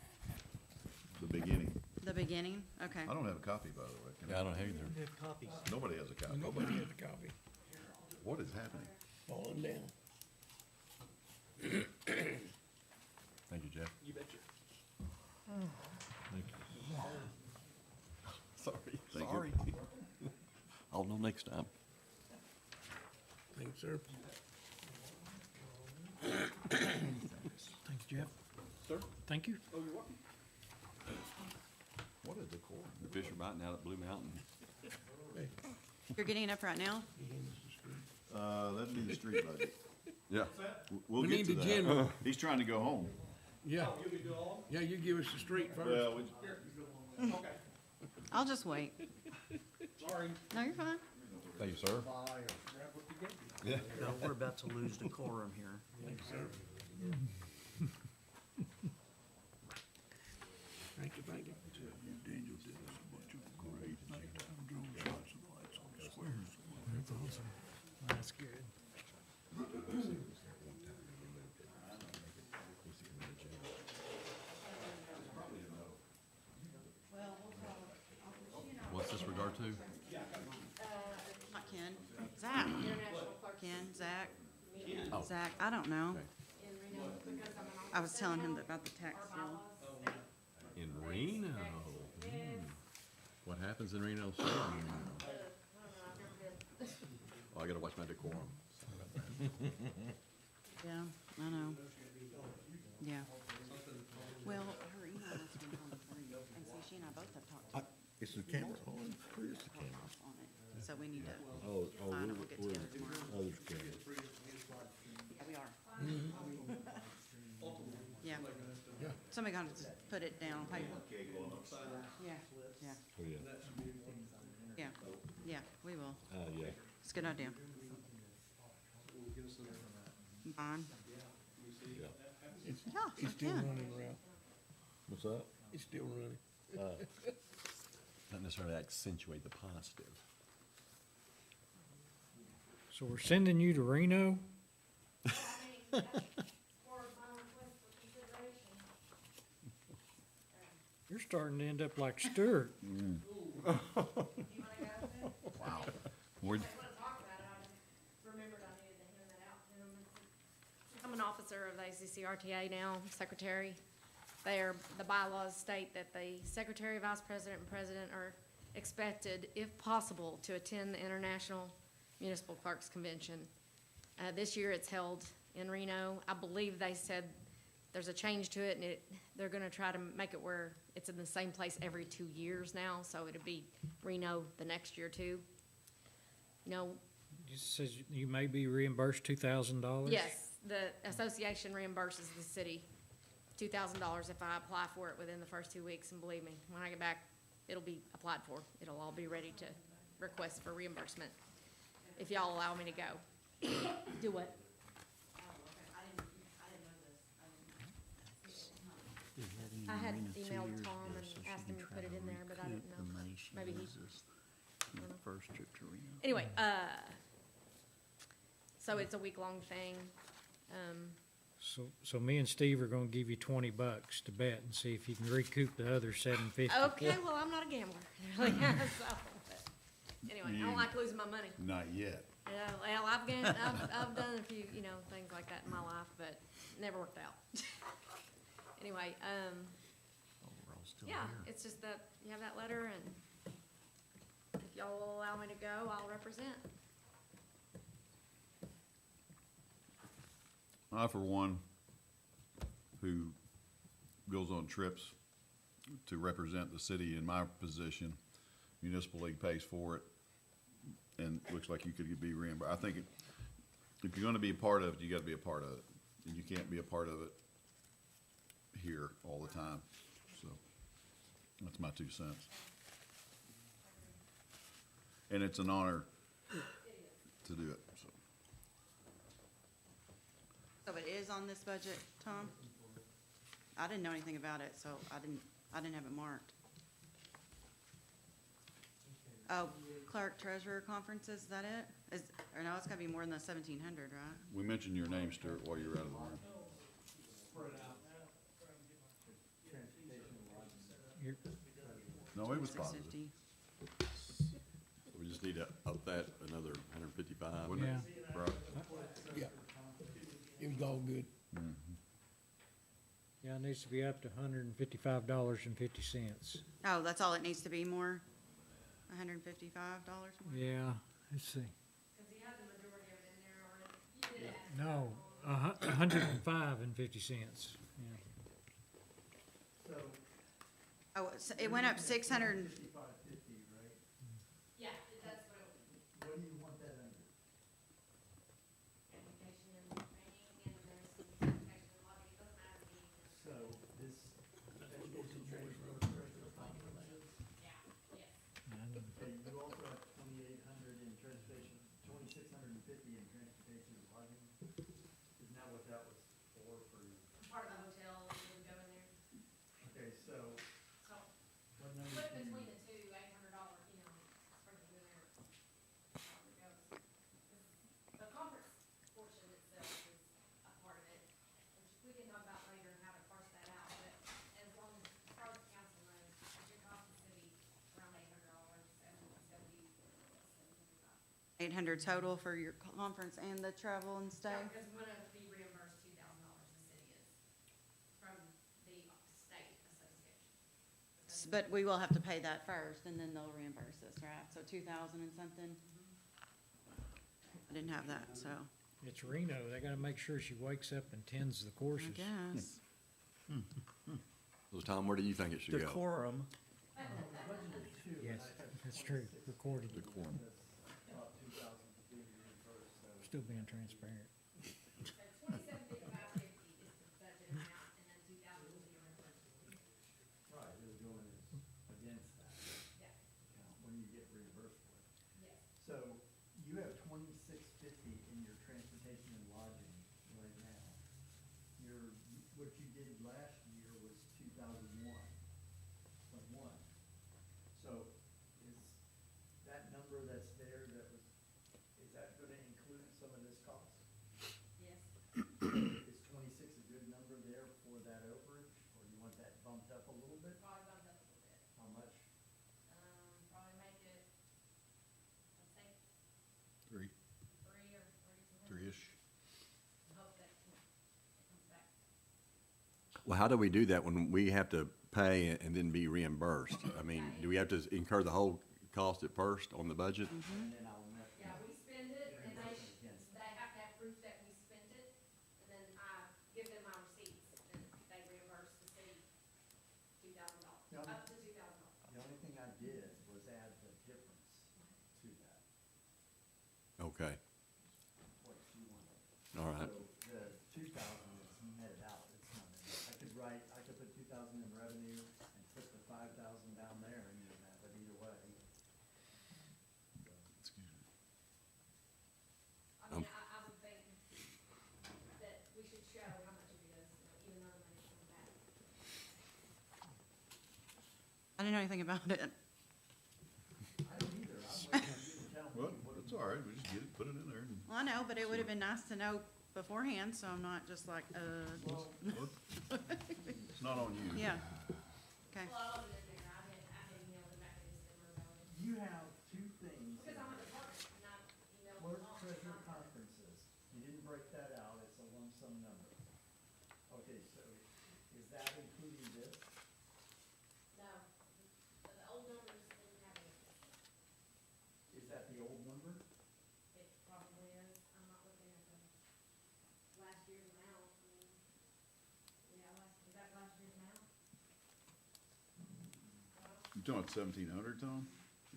The beginning. The beginning? Okay. I don't have a copy, by the way. Can I? Yeah, I don't have either. We have copies. Nobody has a copy. Nobody had a copy. What is happening? Falling down. Thank you, Jeff. You betcha. Sorry. Thank you. Sorry. I'll know next time. Thank you, sir. Thanks, Jeff. Sir? Thank you. Oh, you're welcome. What a decorum. The fish are biting out at Blue Mountain. Hey, You're getting it up right now? That'd be the street budget. Yeah. We'll We get need to the that. general. He's trying to go home. yeah. Yeah, you give us the street first. Well, I'll just wait. Sorry. No, you're fine. Thank you, sir. No, we're about to lose decorum here. Thank you, sir. Thank you, thank you. Daniel did us a bunch of great nighttime drone shots of the lights on the squares. That's awesome. That's good. What's this regard to? Not Ken. Zach. Ken, Zach. Zach, I don't know. I was telling him about the tax deal. In Reno? What happens in Reno? Stays in Reno. Oh, I gotta watch my decorum. Yeah, I know. Yeah. Well, her email has been on for you, and see, she and I both have talked to Is the camera on? Where is the camera? on it. So we need to Oh, find it, we'll get together tomorrow. Oh, there's camera. Yeah, we are. Yeah. Somebody got to put it down on paper. Yeah, yeah, Oh, yeah. yeah, yeah, we will. Yeah. It's a good idea. Fine. Yeah. It's Yeah, still yeah. running around. What's that? It's still running. Not necessarily accentuate the positive. So we're sending you to Reno? You're starting to end up like Stuart. Wow. I We're, want to talk about it, I remembered I needed to hand that out to him. I'm an officer of the ACCRTA now, secretary. The bylaws state that the secretary, vice president, and president are expected, if possible, to attend the International Municipal Clerks Convention. This year it's held in Reno. I believe they said there's a change to it, and they're gonna try to make it where it's in the same place every 2 years now, so it'll be Reno the next year too. You know, It says you may be reimbursed $2,000? yes, the association reimburses the city $2,000 if I apply for it within the first 2 weeks, and believe me, when I get back, it'll be applied for. It'll all be ready to request for reimbursement, if y'all allow me to go. Do what? I had emailed Tom and asked him to put it in there, but I didn't know. Maybe he, First trip to Reno. anyway, so it's a week-long thing. So me and Steve are gonna give you $20 to bet and see if you can recoup the other $750. Okay, well, I'm not a gambler, really, so, but, anyway, I don't like losing my money. Not yet. Yeah, well, I've done a few, things like that in my life, but never worked out. Anyway, yeah, it's just that, you have that letter, and if y'all will allow me to go, I'll represent. I, for one, who goes on trips to represent the city in my position, municipal league pays for it, and looks like you could be reimbursed. I think if you're gonna be a part of it, you gotta be a part of it, and you can't be a part of it here all the time, so that's my 2 cents. And it's an honor to do it, so. So it is on this budget, Tom? I didn't know anything about it, so I didn't have it marked. Oh, clerk treasurer conferences, is that it? Or no, it's gotta be more than the 1,700, right? We mentioned your name, Stuart, while you were out of the room. You're- No, it was positive. 650. So we just need to up that another 155. Wouldn't it? Yeah. Right. Yeah. It was all good. Yeah, it needs to be up to $155.50. Oh, that's all it needs to be more? $155 more? Yeah, let's see. Cause he had the majority of it in there already. You did ask. No, $105.50, yeah. So, Oh, it went up 600, 55.50, right? Yeah, that's what it was. What do you want that under? Education and training, and there's some education and lobbying, it doesn't matter to me. So, this education training for treasurer conferences, Yeah, yes. okay, you also have 2,800 in transportation, 2,650 in transportation and lodging. Isn't that what that was for your, Part of the hotel, we would go in there, okay, so so, what number? split do you- between the two, $800, sprinkle in there, however it goes. The conference portion itself is a part of it, which we can talk about later and how to parse that out, but as long as, as far as the council knows, it should cost the city around $800, 75. 800 total for your conference and the travel and stay? Yeah, because we're gonna be reimbursed $2,000, the city is, from the state association. But we will have to pay that first, and then they'll reimburse us, right? So 2,000 and something? I didn't have that, so, It's Reno, they gotta make sure she wakes up and tends the I courses. guess. So Tom, where do you think it should go? Decorum. Yes, that's true, recorded, Decorum. About 2,000 being reimbursed, so. still being transparent. So 27,550 is the budget amount, and then 2,000 will be reimbursed. Right, it'll go in against that Yeah, account when you get reimbursed for it. yes. So you have 2,650 in your transportation and lodging right now. What you did last year was 2,001.1. So is that number that's there is that gonna include some of this cost? Yes, Is 26 a good number there for that overage, or do you want that bumped up a little bit? probably bumped up a little bit. How much? Probably make it, I'd say Three, 3 or 3,200. three-ish. Hope that, it comes back. Well, how do we do that when we have to pay and then be reimbursed? I mean, do we have to incur the whole cost at first on the budget? And then I'll net. Yeah, we spend it, and Reimbursement against they have to have proof that we spent it, and then I give them my receipts, and The only, Up to $2,000. the only thing I did was add the difference to that, Okay, what you wanted. all right. So the 2,000 is netted out, it's not in there. I could put 2,000 in revenue and put the 5,000 down there and do that, but either way. Excuse me. I mean, I would think that we should show how much it is, even though the money's coming back. I didn't know anything about it. I don't either, I'm waiting on you to tell me. Well, what it's you all right, we just get it, put it in there and. Well, I know, but it would have been nice to know beforehand, so I'm not just like, Well, It's not on you. yeah. Okay. Well, I wasn't in there, I had emailed it back in December about it. you have two things. Because I'm a department, and I emailed Clerk them all. treasurer conferences, you didn't break that out, it's a lump sum number. Okay, so is that including this? No, the old numbers didn't have it. Is that the old number? It probably is, I'm not looking at the last year's amount, I mean, yeah, is that last year's amount? You talking about 1,700, Tom?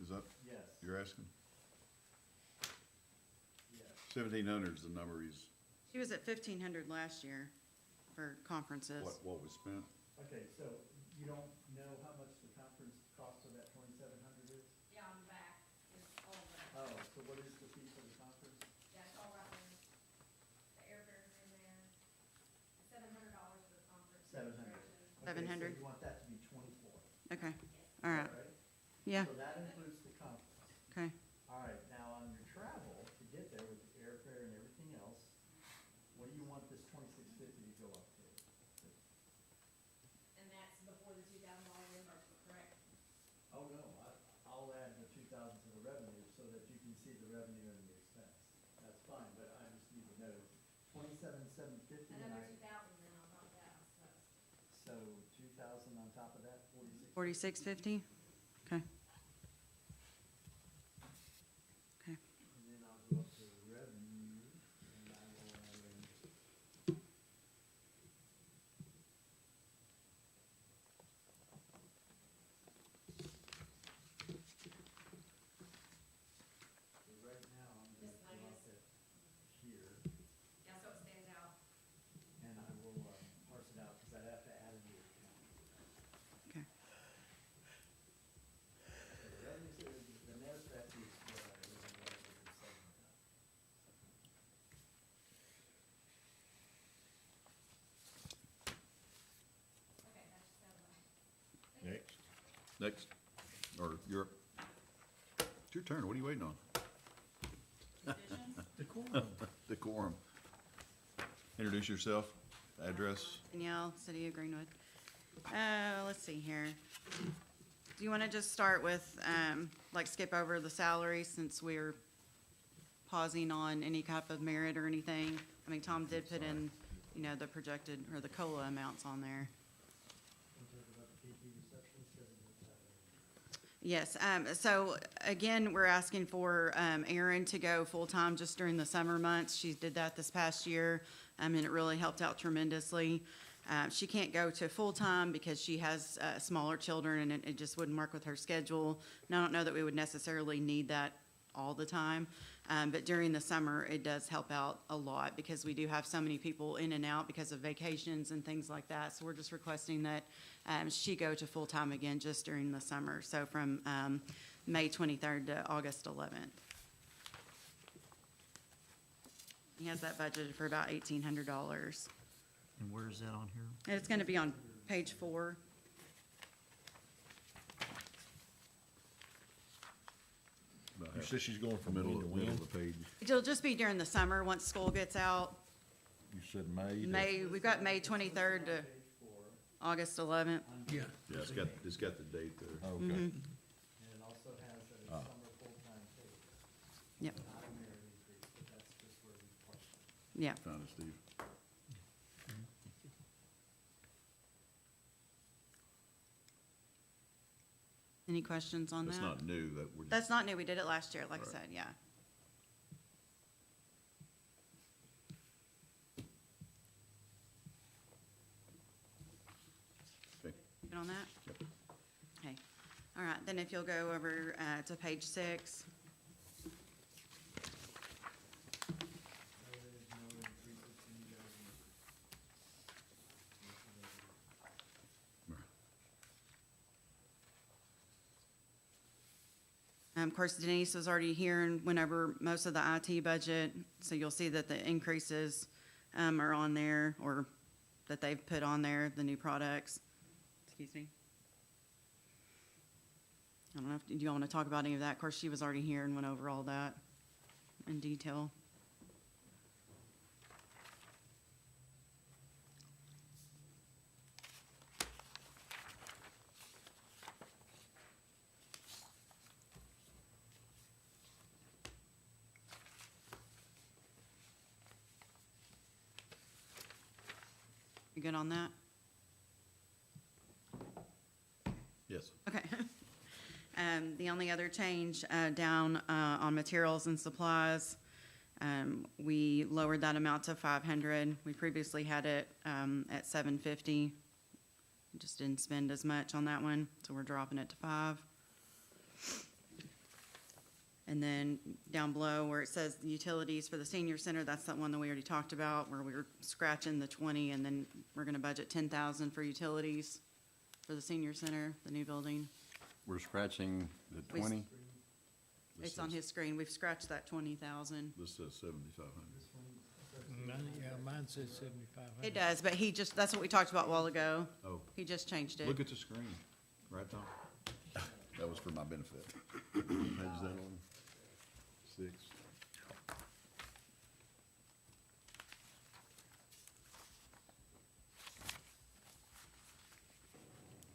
Is that, Yes, you're asking? yes. 1,700 is the number he's, She was at 1,500 last year for conferences. what was spent? Okay, so you don't know how much the conference cost of that 2,700 is? Yeah, on the back, it's all there. Oh, so what is the fee for the conference? Yeah, it's all right there. The airfare's in there. $700 for the conference. 700. registration. Okay, 700. So you want that to be 24, Okay, all right, right? yeah, So that includes the conference. okay. All right, now on your travel to get there with the airfare and everything else, what do you want this 2,650 to go up to? And that's before the $2,000 reimbursement, correct? Oh, no, I'll add the 2,000 to the revenue so that you can see the revenue and the expense. That's fine, but I just need to know 27,750 and Another I, 2,000 then on top of that, I suppose. so 2,000 on top of that, 46. 4650? Okay. Okay. And then I'll go up to revenue and I will add in. So right now, I'm gonna This come up minus- at here, Yeah, so it stands out. and I will parse it out, because I have to add a new account. Okay. Okay, the revenue, the net effect is what I originally was saying. Okay, that's just out of line. Next, or you're, it's your turn, what are you waiting on? Decorum. Introduce yourself, address. Danielle, City of Greenwood. Let's see here. Do you want to just start with, like skip over the salary since we're pausing on any type of merit or anything? I mean, Tom did put in, you know, the projected, or the COLA amounts on there. We'll talk about the PP receptionist, doesn't have any. Yes, so again, we're asking for Erin to go full-time just during the summer months. She did that this past year, and it really helped out tremendously. She can't go to full-time because she has smaller children, and it just wouldn't work with her schedule. And I don't know that we would necessarily need that all the time, but during the summer, it does help out a lot because we do have so many people in and out because of vacations and things like that. So we're just requesting that she go to full-time again just during the summer, so from May 23rd to August 11th. He has that budgeted for about $1,800. And where is that on here? And it's going to be on page 4. About You half- said she's going from Middle when to of, middle when? of the page. It'll just be during the summer, once school gets out. You said May? to- May, we've got May 23rd to Page 4, August 11th. Yeah. Yeah, it's got the date there. Okay. and it also has that it's summer full-time paid. Yep, Not a merit increase, but that's just where we parsed it. yeah. Found it, Steve. Any questions on that? That's not new, that we're That's just, not new, we did it last year, like I Right. said, yeah. okay. Good on that? Yep. All right, then if you'll go over, to page 6. Of course, Denise was already here and went over most of the IT budget, so you'll see that the increases, are on there, or that they've put on there, the new products. Excuse me. I don't know if, do you want to talk about any of that? Of course, she was already here and went over all that in detail. You good on that? Yes. Okay. The only other change, down, on materials and supplies, we lowered that amount to 500. We previously had it, at 750. We just didn't spend as much on that one, so we're dropping it to 5. And then down below where it says the utilities for the senior center, that's that one that we already talked about, where we were scratching the 20, and then we're gonna budget 10,000 for utilities for the senior center, the new building. We're scratching the We s- 20? It's on his screen. We've scratched that 20,000. This says 7,500. Yeah, mine says 7,500. It does, but he just, that's what we talked about a while ago. Oh, He just changed it. look at the screen, right, Tom? That was for my benefit. Page that on? 6.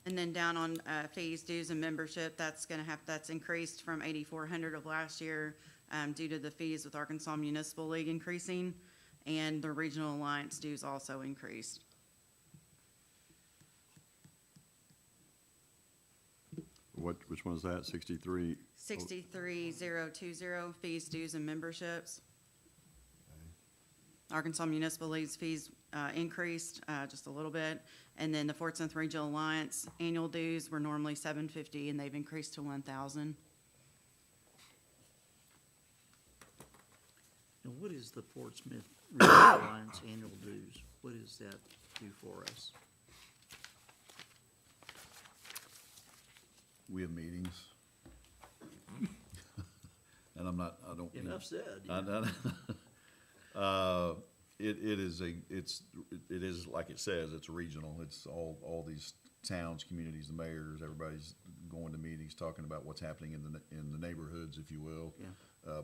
And then down on, fees, dues, and membership, that's increased from 8,400 of last year, due to the fees with Arkansas Municipal League increasing, and the Regional Alliance dues also increased. Which one is that? 63? 63020, fees, dues, and memberships. Arkansas Municipal League's fees, increased, just a little bit. And then the Fort Smith Regional Alliance annual dues were normally $750, and they've increased to $1,000. Now, what is the Portsmouth Regional Alliance annual dues? What does that do for us? We have meetings. And I don't. Enough said. It is like it says, it's regional. It's all these towns, communities, the mayors, everybody's going to meetings, talking about what's happening in the neighborhoods, if you will. Yeah.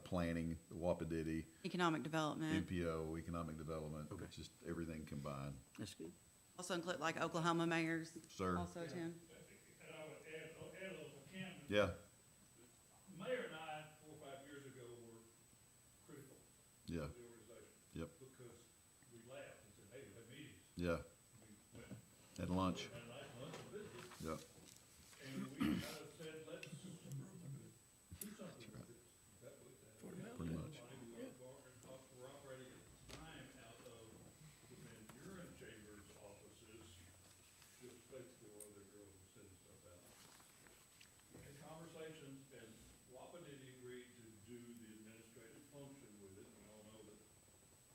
Planning, the Wapidity, Economic development. MPO, economic development, Okay. just everything combined. That's good. Also include like Oklahoma mayors. Sir? Also, Tim. And I would add a little for Cameron. Yeah, The mayor and I, 4 or 5 years ago, were critical yeah, of the organization. Yep. Because we laughed and said, hey, we had meetings. yeah. We went, At lunch, had a nice lunch and visited. yeah. And we kind of said, let's do something with it. That was, Pretty much. money we're operating at the time out of the Van Buren Chamber's offices, just basically one of their girls was sending stuff out. We had conversations, and Wapidity agreed to do the administrative function with it. We all know that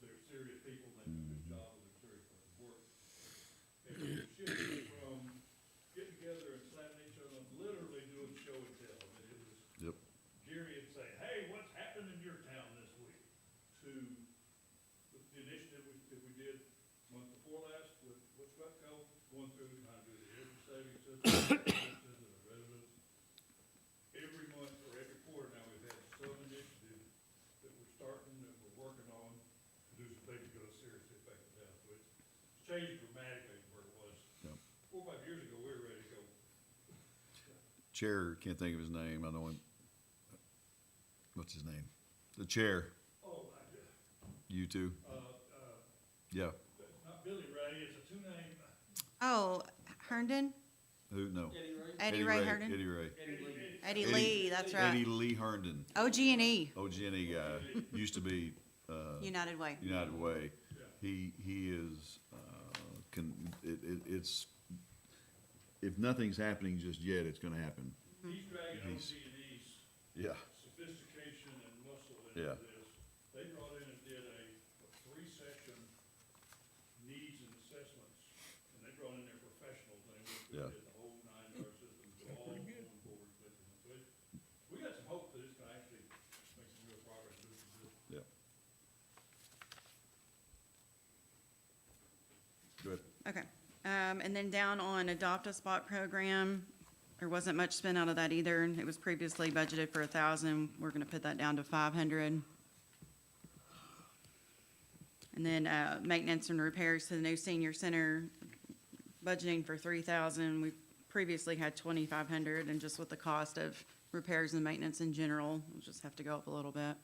they're serious people, they do a good job, and they're serious about the work. And we shifted from getting together and slapping each other, literally doing show and tell. I mean, it was Yep. Gary would say, hey, what's happened in your town this week? To the initiative that we did month before last with Sweatco, going through trying to do the energy savings system, and the residents. Every month or every quarter now, we've had some initiative that we're starting, that we're working on to do some things to go seriously affect the town. So it's changed dramatically from where it was. Yep. 4 or 5 years ago, we were ready to go. Chair, can't think of his name, I know him. What's his name? The chair, Oh, you two? Yeah, not Billy Ray, it's a two-name, Oh, Herndon? who, no. Eddie Ray Herndon? Eddie Ray. Eddie Lee, that's right. Eddie Lee Herndon, OG&E, OG&E guy, used to be, United Way. United Way. He is, it's, if nothing's happening just yet, it's gonna happen He's dragging He's- OG&E's Yeah, sophistication and muscle Yeah. into this. They brought in and did a three-section needs and assessments, and they brought in their professionals, and they Yeah. went through the whole 9 yard system, they're all moving forward with it. So we got some hope that it's gonna actually make some real progress, and do some good. yeah. Good. Okay, and then down on Adopt a Spot program, there wasn't much spent out of that either. It was previously budgeted for 1,000. We're gonna put that down to 500. And then, maintenance and repairs to the new senior center, budgeting for 3,000. We previously had 2,500, and just with the cost of repairs and maintenance in general, we'll just have to go up a little bit.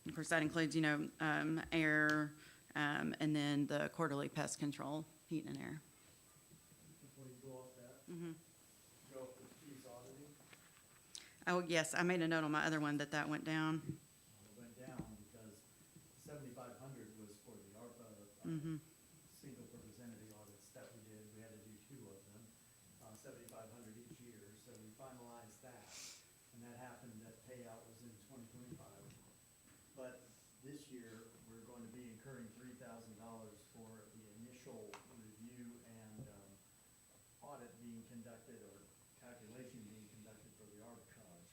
Of course, that includes, air, and then the quarterly pest control, heat and air. Before you go off that, go off the fees auditing, Oh, yes, I made a note on my other one that went down. it went down because 7,500 was for the ARPA, single purpose entity audits that we did. We had to do 2 of them, 7,500 each year. So we finalized that, and that happened, that payout was in 2025. But this year, we're going to be incurring $3,000 for the initial review and audit being conducted, or calculation being conducted for the arbitrage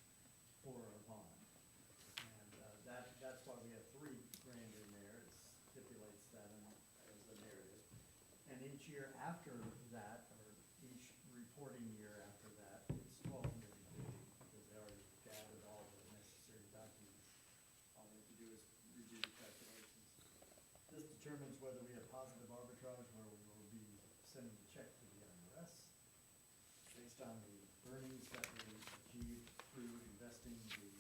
for our bond. And that's why we have $3,000 in there. It stipulates that as a narrative. And each year after that, or each reporting year after that, it's 1,250, because they already gathered all the necessary documents. All we have to do is review the calculations. This determines whether we have positive arbitrage, where we will be sending a check to the IRS based on the earnings that we achieve through investing the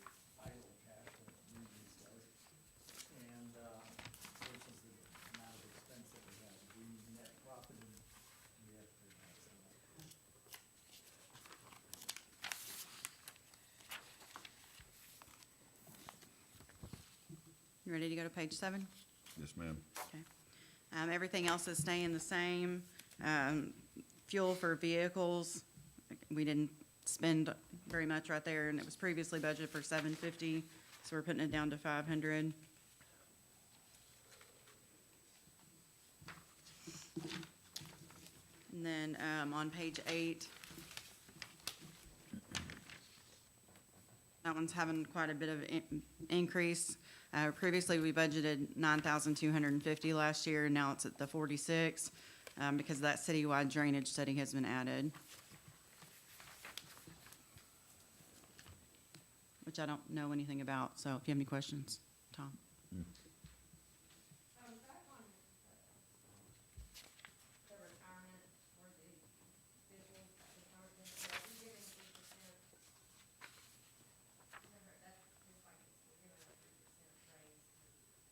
idle cash that Regions does, and versus the amount of expense that we have. We net profited, we have to pay back some of that. You ready to go to page 7? Yes, ma'am. Okay. Everything else is staying the same. Fuel for vehicles, we didn't spend very much right there, and it was previously budgeted for 750, so we're putting it down to 500. And then, on page 8, that one's having quite a bit of increase. Previously, we budgeted 9,250 last year, and now it's at the 46, because that citywide drainage study has been added. Which I don't know anything about, so if you have any questions, Tom. Back on the retirement for the vehicles, the power plant, are we giving 3%? Remember, that looks like we're giving a 3% raise.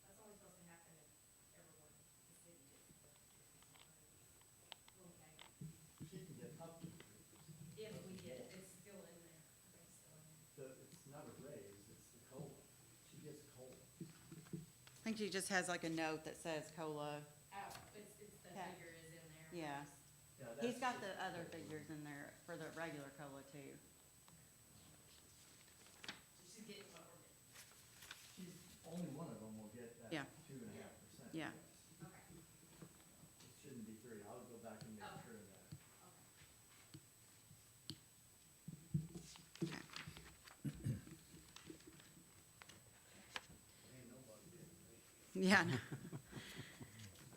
That's only supposed to happen if everyone, the city gets the 3%. Okay, She can get up to 3%. if we get it, it's still in there. Okay, it's still in there. It's not a raise, it's the COLA. She gets COLA. I think she just has like a note that says COLA. Oh, it's the Okay. figure is in there. Yeah. Yeah, He's that's got just the other figures in there for the regular COLA too. So she's getting what we're getting. She's, only one of them will get that Yeah. 2.5%. Yeah. Okay, It shouldn't be 3. I'll go back and make Okay. sure of that. okay. Okay. Yeah.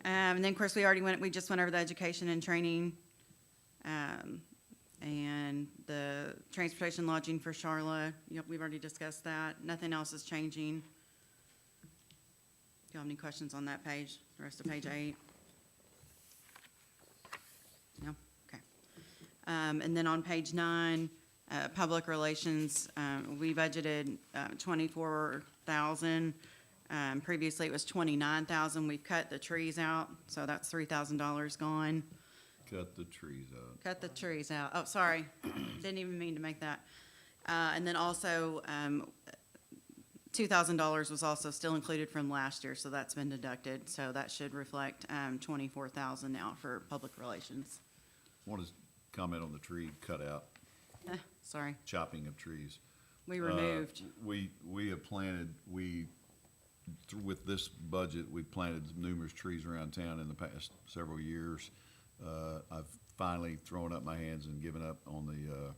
And then, of course, we just went over the education and training, and the transportation lodging for Charlotte. Yep, we've already discussed that. Nothing else is changing. Do you have any questions on that page, the rest of page 8? No? Okay. And then on page 9, public relations, we budgeted 24,000. Previously, it was 29,000. We've cut the trees out, so that's $3,000 gone. Cut the trees out. Cut the trees out. Oh, sorry. Didn't even mean to make that. And then also, $2,000 was also still included from last year, so that's been deducted. So that should reflect 24,000 now for public relations. Want to comment on the tree cutout. Sorry, chopping of trees. we removed. We have planted, with this budget, we've planted numerous trees around town in the past several years. I've finally thrown up my hands and given up on the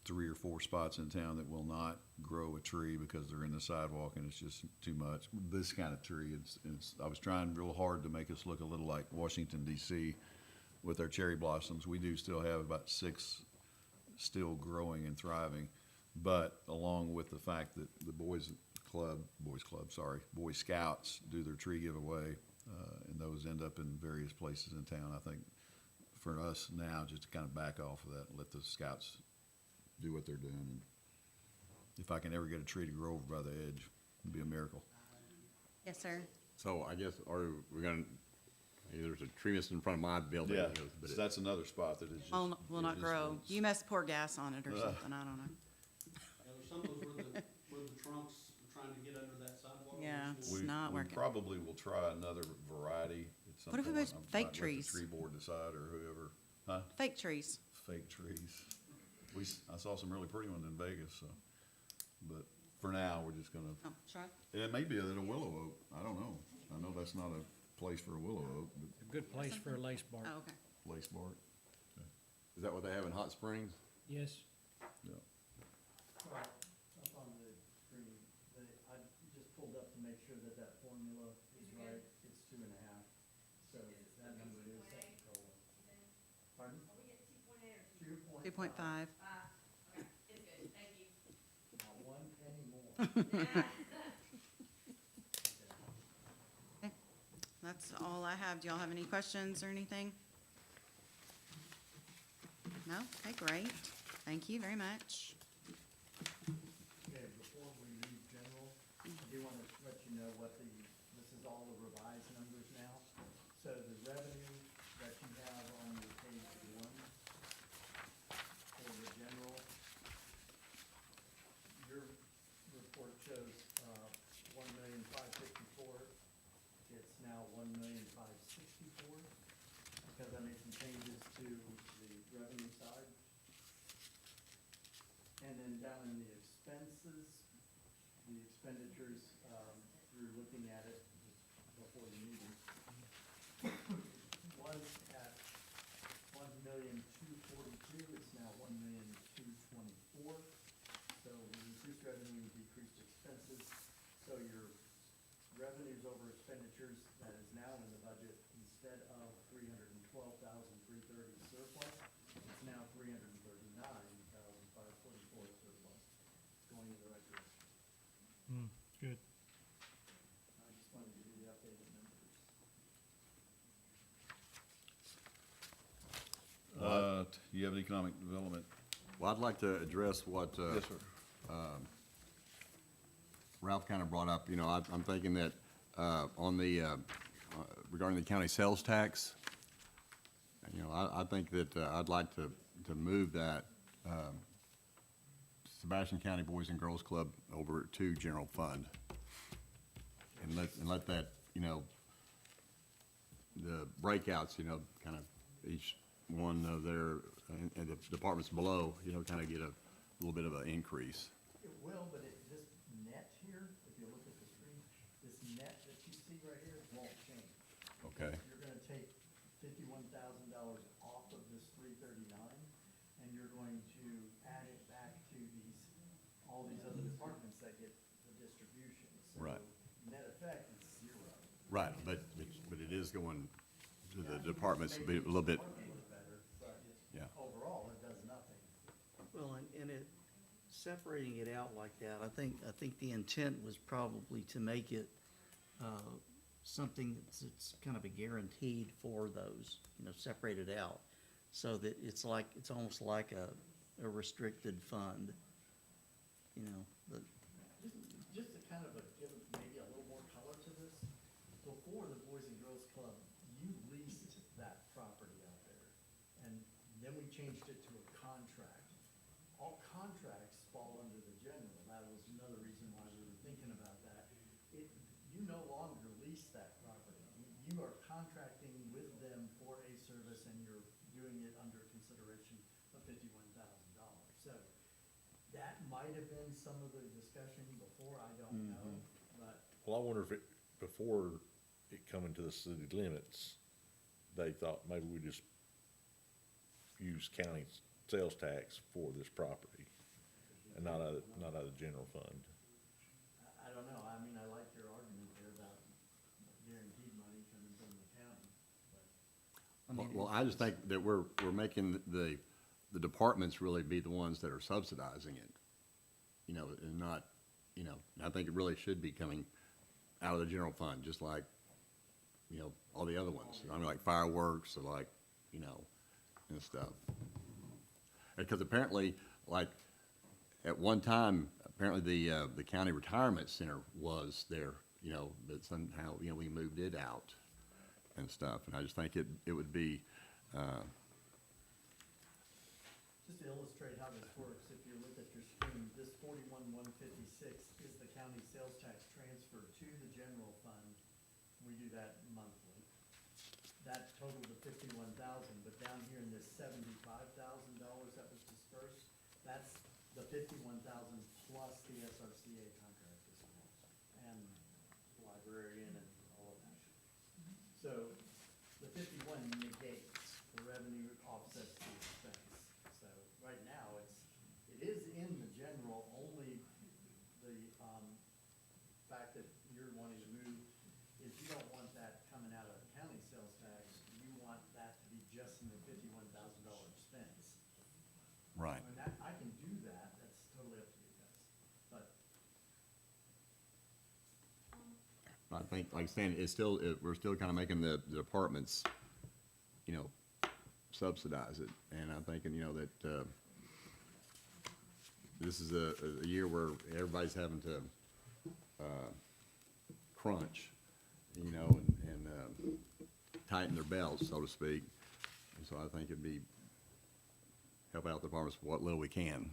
3 or 4 spots in town that will not grow a tree because they're in the sidewalk and it's just too much. This kind of tree, I was trying real hard to make us look a little like Washington DC with our cherry blossoms. We do still have about 6 still growing and thriving, but along with the fact that the Boy Scouts do their tree giveaway, and those end up in various places in town. I think for us now, just to kind of back off of that and let the Scouts do what they're doing. And if I can ever get a tree to grow over by the edge, it'd be a miracle. Yes, sir. So I guess, are we gonna, there's a tree missing in front of my building. Yeah, but so it- that's another spot that is just. Will not grow. You must pour gas on it or something, I don't know. Yeah, there's some of those where the trunks are trying to get under that sidewalk. Yeah. It's We not working. probably will try another variety at some What if we point. put I fake might let trees? the tree board decide or whoever, huh? Fake trees. Fake trees. I saw some really pretty ones in Vegas, so, but for now, we're just gonna, Oh, sure. it may be a willow oak, I don't know. I know that's not a place for a willow oak, but A good place for a lace bark. Oh, okay. lace bark, Is that what they have in Hot Springs? Yes. yeah. Well, up on the screen, I just pulled up to make sure that that formula is right. It's 2.5. So that number is set in COLA. Pardon? Are we at 2.8 or 2.5. 2.5? Okay, it's good, thank you. Not 1 penny more. That's all I have. Do y'all have any questions or anything? No? Okay, great. Thank you very much. Okay, before we leave general, I do want to let you know this is all the revised numbers now. So the revenue that you have on your page 1 for the general, your report shows, 1,554,000. It's now 1,564,000 because I made some changes to the revenue side. And then down in the expenses, the expenditures, through looking at it just before the meeting, was at 1,242,000, it's now 1,224,000. So we increased revenue, we decreased expenses, so your revenues over expenditures that is now in the budget, instead of 312,330 surplus, it's now 339,544 surplus, going in the right direction. Good. I just wanted to give you the updated numbers. You have economic development? Well, I'd like to address what, Yes, sir. Ralph kind of brought up. You know, I'm thinking that, on the, regarding the county sales tax, you know, I think that, I'd like to move that, Sebastian County Boys and Girls Club over to general fund. And let that, you know, the breakouts, you know, kind of each one of their, and the departments below, you know, kind of get a little bit of an increase. It will, but this net here, if you look at the screen, this net that you see right here won't change. Okay. You're gonna take $51,000 off of this 339, and you're going to add it back to all these other departments that get the distribution. Right. So net effect is 0. Right, but it is going to the departments a little bit, Better, but yeah. overall, it does nothing. Well, and it, separating it out like that, I think the intent was probably to make it, something that's kind of a guaranteed for those, you know, separated out. So that it's almost like a restricted fund, you know, Just to kind of give maybe a little more color to this, before the Boys and Girls Club, you leased that property out there. And then we changed it to a contract. All contracts fall under the general. That was another reason why we were thinking about that. You no longer lease that property. You are contracting with them for a service and you're doing it under consideration of $51,000. So that might have been some of the discussion before, I don't know, but Well, I wonder if it, before it coming to the city limits, they thought maybe we just use county sales tax for this property and not out of the general fund. I don't know, I mean, I like your argument there about guaranteed money coming from the county, but. I mean, Well, I just think that we're making the departments really be the ones that are subsidizing it, you know, and not, you know, I think it really should be coming out of the general fund, just like, you know, all the other ones. I mean, like fireworks or like, you know, and stuff. Because apparently, like, at one time, apparently the county retirement center was there, you know, but somehow, you know, we moved it out and stuff. And I just think it would be, Just to illustrate how this works, if you look at your screen, this 41,156 is the county sales tax transfer to the general fund. We do that monthly. That totaled to 51,000, but down here in this $75,000 that was dispersed, that's the 51,000 plus the SRCA contract discount and librarian and all of that. So the 51 negates the revenue offsets the expense. So right now, it is in the general, only the, fact that you're wanting to move is you don't want that coming out of county sales tax. You want that to be just in the $51,000 expense. right. I mean, I can do that, that's totally up to you guys, but. I think, like I'm saying, it's still, we're still kind of making the departments, you know, subsidize it. And I'm thinking, you know, that, this is a year where everybody's having to, crunch, you know, and tighten their belts, so to speak. And so I think it'd be, help out the departments what little we can.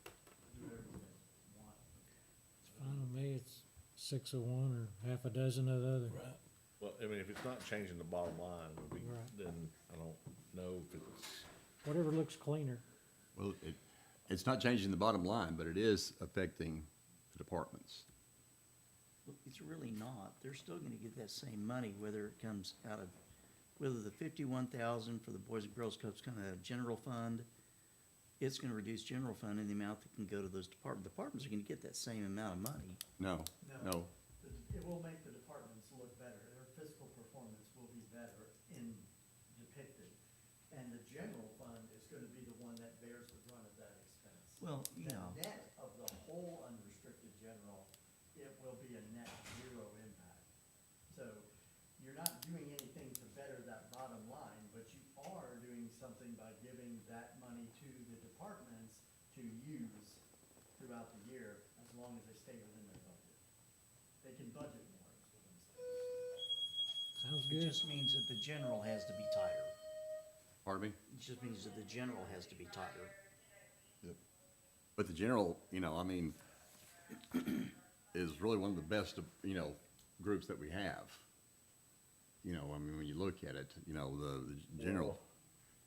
Do whatever you guys want. It's fine with me, it's 6 of one or half a dozen of the other. Right. Well, I mean, if it's not changing the bottom line, Right. then I don't know if it's, Whatever looks cleaner. Well, it's not changing the bottom line, but it is affecting the departments. It's really not. They're still gonna get that same money, whether it comes out of, whether the 51,000 for the Boys and Girls Clubs come out of general fund, it's gonna reduce general fund in the amount that can go to those departments. Departments are gonna get that same amount of money. No, no. It will make the departments look better. Their fiscal performance will be better in depicted. And the general fund is gonna be the one that bears the brunt of that expense. Well, you The know, net of the whole unrestricted general, it will be a net zero impact. So you're not doing anything to better that bottom line, but you are doing something by giving that money to the departments to use throughout the year, as long as they stay within their budget. They can budget more, is what I'm saying. Sounds it good. just means that the general has to be tighter. Pardon me? It just means that the general has to be tighter. But the general, you know, I mean, is really one of the best, you know, groups that we have. You know, I mean, when you look at it, you know, the general, well,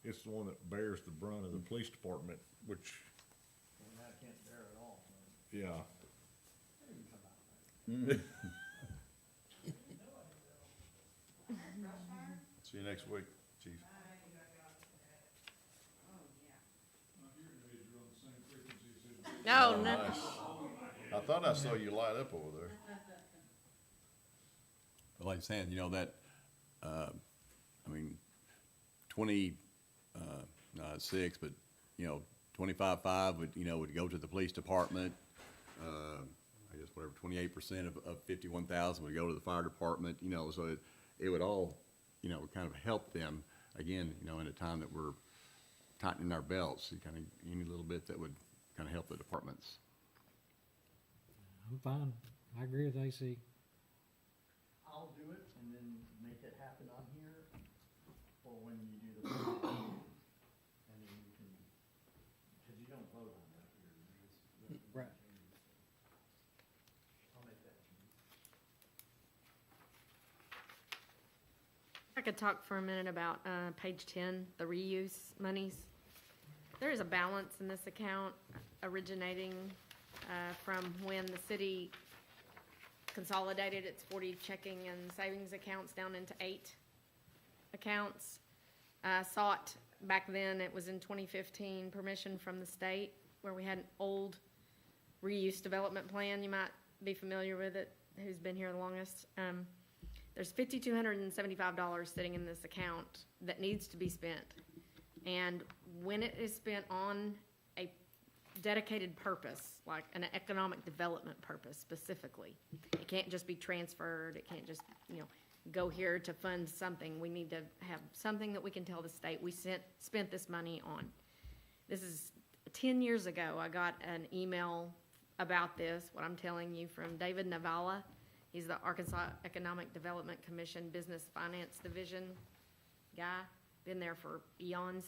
it's the one that bears the brunt of the police department, which, I mean, I can't bear it all, but yeah. it didn't come out right. See you next week, chief. No, Oh, no, nice. I thought I saw you light up over there. but like I'm saying, you know, that, I mean, 20, not 6, but, you know, 25.5 would, you know, would go to the police department. I guess whatever, 28% of 51,000 would go to the fire department, you know, so it would all, you know, kind of help them, again, you know, in a time that we're tightening our belts, you kind of, any little bit that would kind of help the departments. I'm fine. I agree with AC. I'll do it and then make it happen on here for when you do the budget. And then you can, because you don't vote on that here. You just Right. changes. I'll make that change. could talk for a minute about, page 10, the reuse monies. There is a balance in this account originating, from when the city consolidated its 40 checking and savings accounts down into 8 accounts. Sought, back then, it was in 2015, permission from the state where we had an old reuse development plan. You might be familiar with it, who's been here the longest. There's $5,275 sitting in this account that needs to be spent. And when it is spent on a dedicated purpose, like an economic development purpose specifically, it can't just be transferred, it can't just, go here to fund something. We need to have something that we can tell the state we spent this money on. This is 10 years ago, I got an email about this, what I'm telling you, from David Navala. He's the Arkansas Economic Development Commission Business Finance Division guy, been there for eons.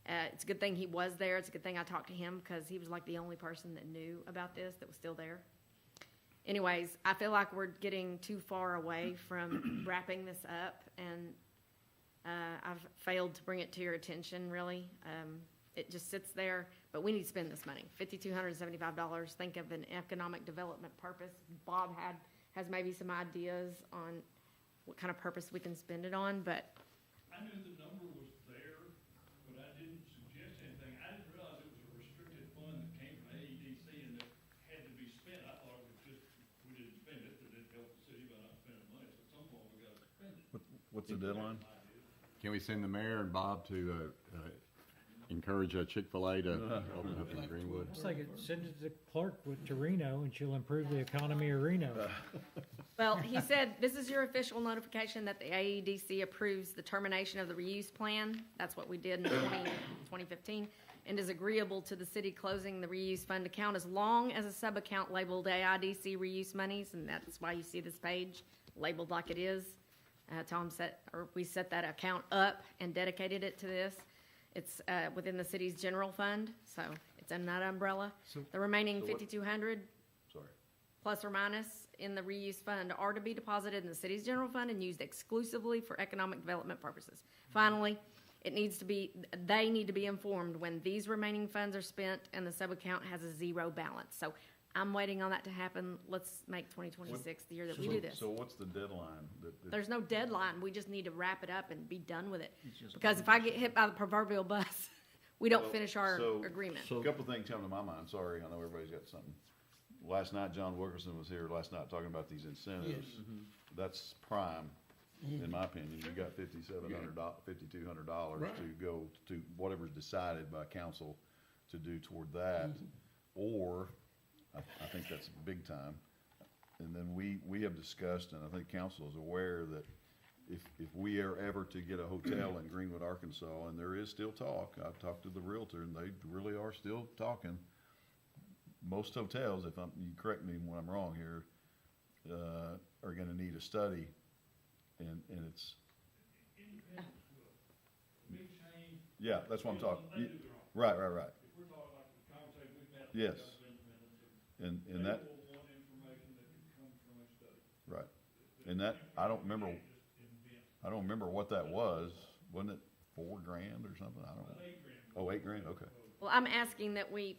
It's a good thing he was there. It's a good thing I talked to him because he was like the only person that knew about this that was still there. Anyways, I feel like we're getting too far away from wrapping this up, and I've failed to bring it to your attention, really. It just sits there, but we need to spend this money, $5,275. Think of an economic development purpose. Bob has maybe some ideas on what kind of purpose we can spend it on, but I knew the number was there, but I didn't suggest anything. I didn't realize it was a restricted fund that came from AEDC and that had to be spent. I thought it was just, we didn't spend it, but it helped the city by not spending money, so at some point we gotta spend it. What's the deadline? Can we send the mayor and Bob to encourage Chick-fil-A to open up in Greenwood? I was thinking, send it to the clerk to Reno, and she'll improve the economy of Reno. well, he said, this is your official notification that the AEDC approves the termination of the reuse plan. That's what we did in 2015, and is agreeable to the city closing the reuse fund account as long as a sub-account labeled AIDC reuse monies, and that's why you see this page labeled like it is. We set that account up and dedicated it to this. It's within the city's general fund, so it's in that umbrella. The remaining so what- 5,200 Sorry. plus or minus in the reuse fund are to be deposited in the city's general fund and used exclusively for economic development purposes. Finally, they need to be informed when these remaining funds are spent and the sub-account has a zero balance. So I'm waiting on that to happen. Let's make 2026 the year that we do this. So what's the deadline? There's no deadline. We just need to wrap it up and be done with it. Because if I get hit by the proverbial bus, we don't finish our agreement. A couple of things come to my mind. Sorry, I know everybody's got something. Last night, John Wilkerson was here last night talking about these incentives. That's prime, in my opinion. You got $5,200 to go to whatever's decided by council to do toward that. Or, I think that's big time. And then we have discussed, and I think council is aware that if we are ever to get a hotel in Greenwood, Arkansas, and there is still talk, I've talked to the realtor, and they really are still talking. Most hotels, you correct me when I'm wrong here, are gonna need a study, and it's, yeah, that's what I'm talking. They do their own. Right. If we're talking like the conversation we've had. Yes. They And will that, want information that can come from a study. right. And that, I don't remember what that was. Wasn't it $4,000 or something? I don't know. $8,000. Oh, $8,000, okay. Well, I'm asking that we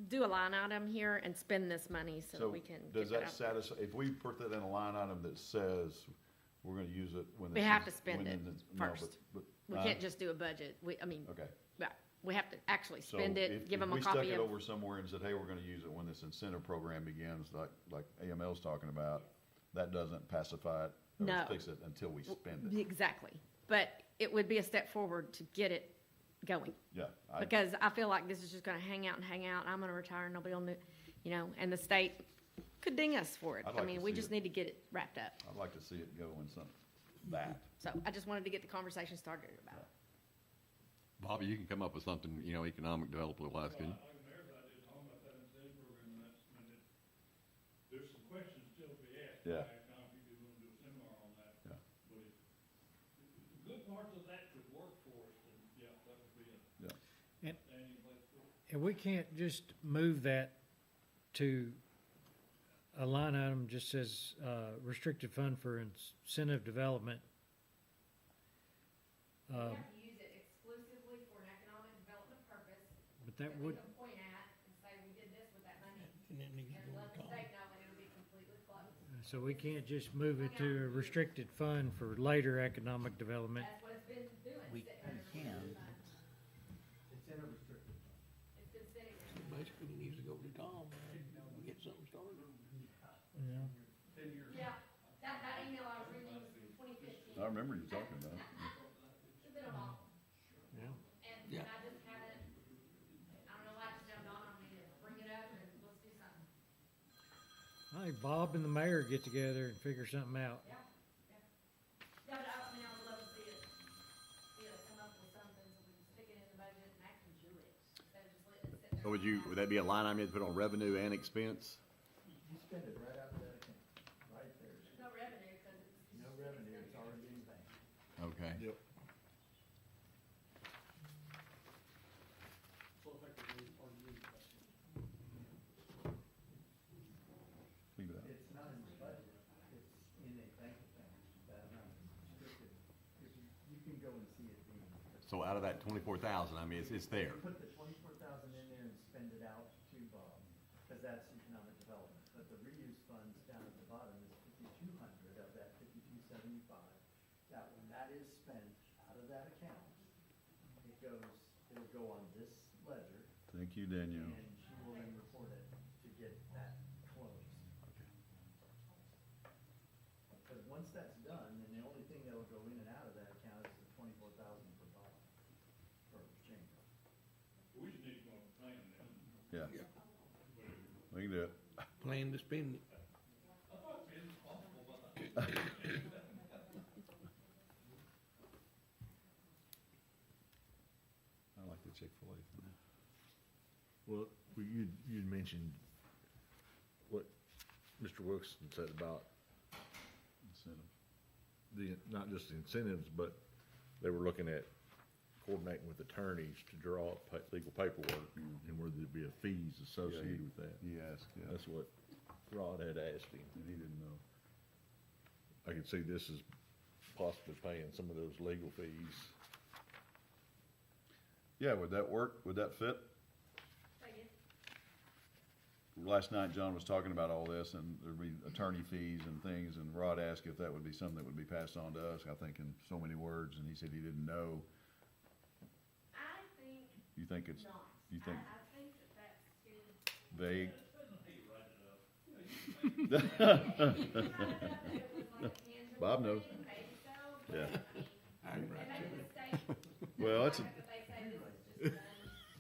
do a line item here and spend this money so that we can Does get that out. satisfy, if we put that in a line item that says we're gonna use it when We this have is- to spend when it it's- no, first. but- We can't just do a budget. Okay. Right, we have to actually So spend if- it, give if them a we stuck copy it of. over somewhere and said, hey, we're gonna use it when this incentive program begins, like AML's talking about, that doesn't pacify it No. or fix it until we spend it. Exactly, but it would be a step forward to get it going. Yeah. Because I feel like this is just gonna hang out and hang out. I'm gonna retire, and nobody will know, and the state could ding us for it. I'd like to We see just it. need to get it wrapped up. I'd like to see it go in that. So I just wanted to get the conversation started about it. Bobby, you can come up with something, economic development wise, can you? Like the mayor I did talk about that incentive program, and there's some questions still to be asked. Yeah. If you want to do a seminar on that. Yeah. But if the good parts of that could work for us, then yeah, that would be Yeah. standing place for it. And we can't just move that to a line item just says, restricted fund for incentive development We have to use it exclusively for an economic development purpose. But that we would, can point at and say, we did this with that money. And it needs to And go let to the Tom. state know, and it'll be completely closed. so we can't just move it to a restricted fund for later economic development. That's what it's been doing, We sitting there. can. It's in a restricted fund. It's been sitting there. So basically, it needs to go to Tom and get something started. Yeah. Yeah, that email I was reading was from 2015. I remember you talking about it. It's been a while. Yeah. And Yeah. I just haven't, I don't know why it's now dawned on me to bring it up and let's do something. I think Bob and the mayor get together and figure something out. Yeah, yeah. Yeah, but I mean, I would love to see it come up with something so we can stick it in the budget and actually do it. Instead of just letting it sit there. So would that be a line item to put on revenue and expense? You spend it right out of that account, right there. There's no revenue because it's. No revenue, it's already in bank. Okay. Yep. So effectively, it's part of the budget. Leave it out. It's not in the budget, it's in a bank account, that amount is restricted. If you can go and see it being. So out of that 24,000, I mean, it's there. Put the 24,000 in there and spend it out to Bob, because that's economic development. But the reuse funds down at the bottom is 5,200 of that 5,275. That when that is spent out of that account, it'll go on this ledger, Thank you, Danielle. and she will then report it to get that closed. Because once that's done, then the only thing that'll go in and out of that account is the 24,000 for Bob, for chamber. We just need to go on the plan then. Yeah, Yeah. we can do it. Plan to spend it. I thought it was possible, but I like the Chick-fil-A thing. Well, you'd mentioned what Mr. Wilson said about Incentives. not just the incentives, but they were looking at coordinating with attorneys to draw up legal paperwork and whether there'd be a fees associated with that. He asked, yeah, That's what Rod had asked him. and he didn't know. I could see this as possibly paying some of those legal fees. Yeah, would that work? Would that fit? Thank you. Last night, John was talking about all this, and there'd be attorney fees and things, and Rod asked if that would be something that would be passed on to us, I think in so many words, and he said he didn't know. I think You think it's, not. you think I think that's too. vague? Bob knows. Yeah. I can write that. Well, it's a,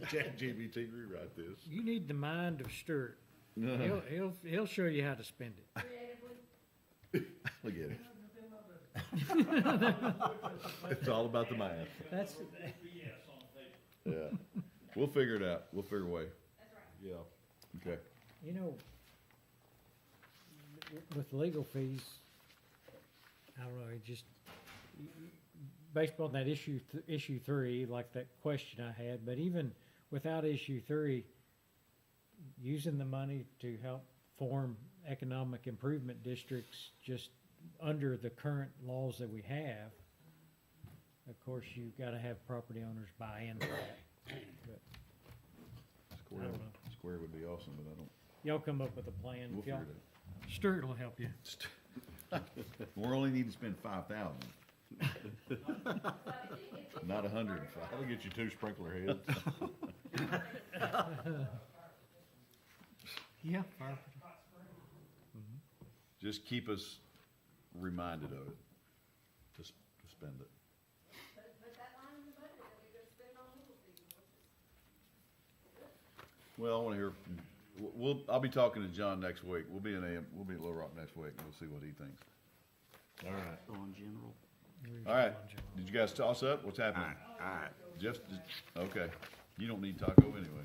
ChatGPT rewrite this. You need the mind of Stuart. He'll show you how to spend it. look at it. It's all about the math. That's, Yeah. We'll figure it out. We'll figure a way. That's right. Yeah. Okay. you know, with legal fees, I don't know, it just, based on that issue 3, like that question I had, but even without issue 3, using the money to help form economic improvement districts just under the current laws that we have, of course, you've gotta have property owners buy into that. But Square, I don't know. square would be awesome, but I don't, y'all come up with a plan. we'll If y'all- figure it Stuart will help you. out. We only need to spend 5,000, not 105. I'll get you 2 sprinkler heads. Yeah. Just keep us reminded of it, to spend it. Put that line in the budget that we could spend on legal fees, which is. Well, I wanna hear, I'll be talking to John next week. We'll be in Little Rock next week, and we'll see what he thinks. All right. Go on general. All right, did you guys toss up? What's happening? All right. Okay, you don't need taco anyway.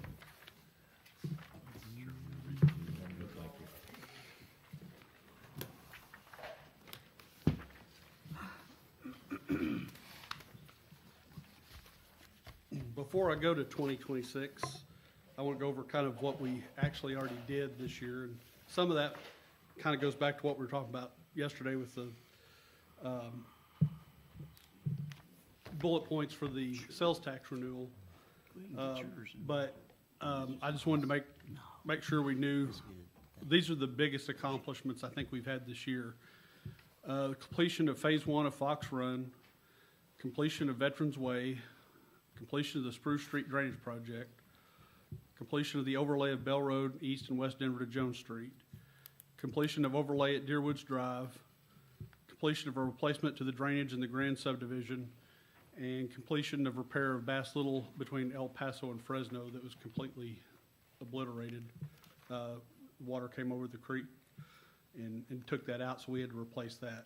Before I go to 2026, I want to go over kind of what we actually already did this year. And some of that kind of goes back to what we were talking about yesterday with the bullet points for the sales tax renewal. But I just wanted to make sure we knew, these are the biggest accomplishments I think we've had this year. Completion of Phase 1 of Fox Run, completion of Veterans Way, completion of the Spruce Street Drainage Project, completion of the overlay of Bell Road east and west Denver to Jones Street, completion of overlay at Deer Woods Drive, completion of a replacement to the drainage in the Grand Subdivision, and completion of repair of Bass Little between El Paso and Fresno that was completely obliterated. Water came over the creek and took that out, so we had to replace that.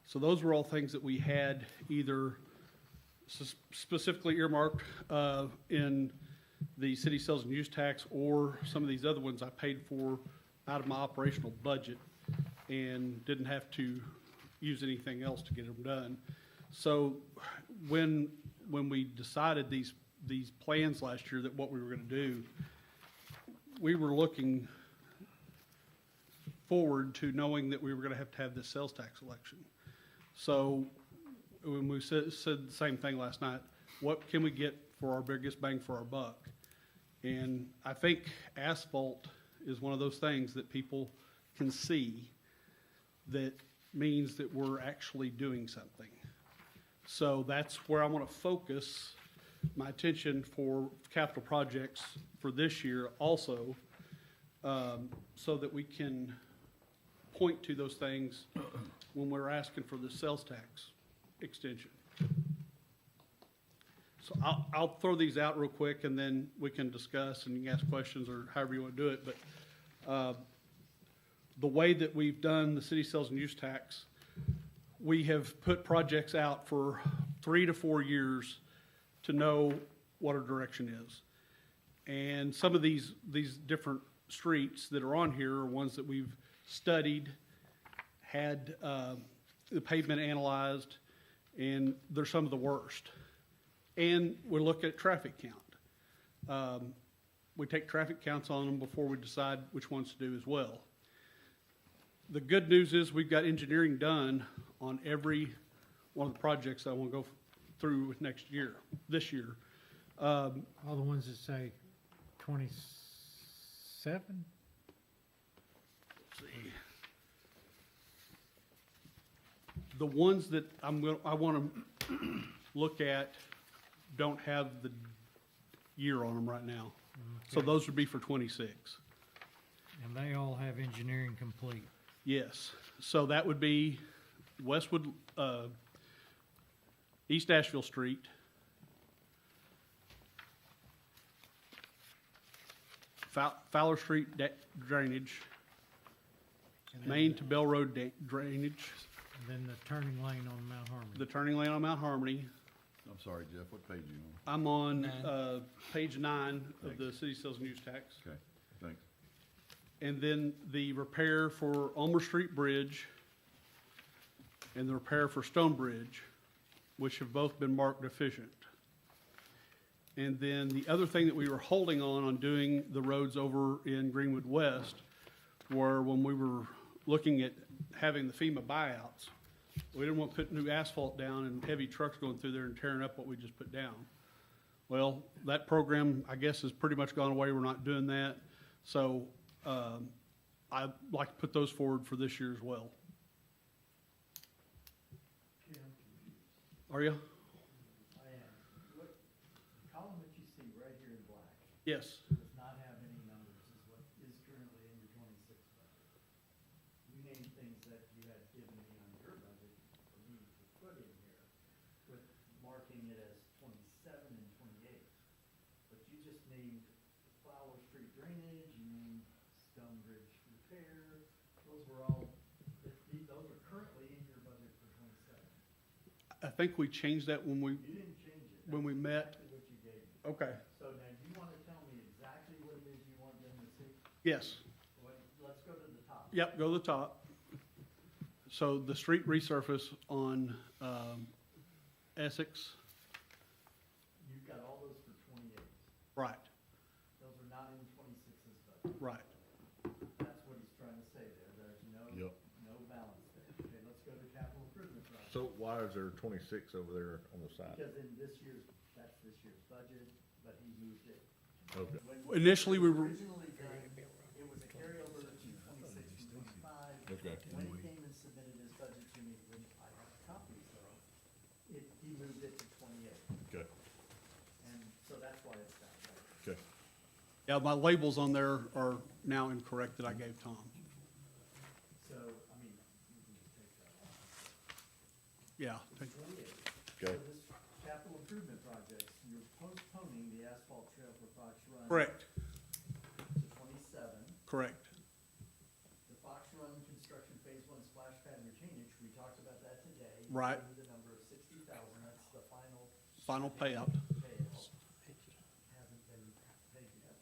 So those were all things that we had either specifically earmarked in the city sales and use tax, or some of these other ones I paid for out of my operational budget and didn't have to use anything else to get them done. So when we decided these plans last year, that what we were gonna do, we were looking forward to knowing that we were gonna have to have this sales tax election. So when we said the same thing last night, what can we get for our biggest bang for our buck? And I think asphalt is one of those things that people can see that means that we're actually doing something. So that's where I want to focus my attention for capital projects for this year also, so that we can point to those things when we're asking for the sales tax extension. So I'll throw these out real quick, and then we can discuss and you can ask questions or however you want to do it. But the way that we've done the city sales and use tax, we have put projects out for 3 to 4 years to know what our direction is. And some of these different streets that are on here are ones that we've studied, had the pavement analyzed, and they're some of the worst. And we look at traffic count. We take traffic counts on them before we decide which ones to do as well. The good news is we've got engineering done on every one of the projects I want to go through with this year. All the ones that say 27? Let's see. The ones that I want to look at don't have the year on them right now. So Okay. those would be for 26. And they all have engineering complete. Yes. So that would be Westwood, East Asheville Street, Fowler Street drainage, And then- Main to Bell Road drainage, And then the turning lane on Mount Harmon. the turning lane on Mount Harmony. I'm sorry, Jeff, what page are you I'm on Nine. page 9 of the city sales and use tax. on? Okay, thanks. And then the repair for Ulmer Street Bridge and the repair for Stone Bridge, which have both been marked deficient. And then the other thing that we were holding on doing the roads over in Greenwood West were when we were looking at having the FEMA buyouts. We didn't want to put new asphalt down and heavy trucks going through there and tearing up what we just put down. Well, that program, I guess, has pretty much gone away. We're not doing that. So I'd like to put those forward for this year as well. Are you? I am. What, the column that you see right here in black Yes. does not have any numbers, is what is currently in your 26 budget. You named things that you had given me on your budget for me to put in here, with marking it as 27 and 28. But you just named Flower Street drainage, you named Stone Bridge repair, those were all, those are currently in your budget for 27. I think we changed that when we, You didn't change it. when we That's met. exactly what you gave me. Okay. So now, do you want to tell me exactly what it is you want them to see? Yes. Let's go to the top. Yep, go to the top. So the street resurface on Essex, You've got all those for 28. right, Those are not in 26's budget. right. That's what he's trying to say there. There's no, Yep. no balance there. Okay, let's go to capital improvement projects. So why is there 26 over there on the side? Because in this year's, that's this year's budget, but he moved it. Okay. When Initially, we were, originally done, it was a carryover to 26 and 25. Okay. When he came and submitted his budget to me, which I have copies of, he moved it to 28. Okay, And so that's why it's that way. okay. yeah, my labels on there are now incorrect that I gave Tom. So, I mean, you can just take that off. Yeah, 28. Okay. So this capital improvement projects, you're postponing the asphalt trail for Fox Run. correct, To 27. correct. The Fox Run Construction Phase 1 splash pad retainage, we talked about that today. You Right. gave me the number of 60,000, that's the final. Final payout. Payout. Hasn't been paid yet.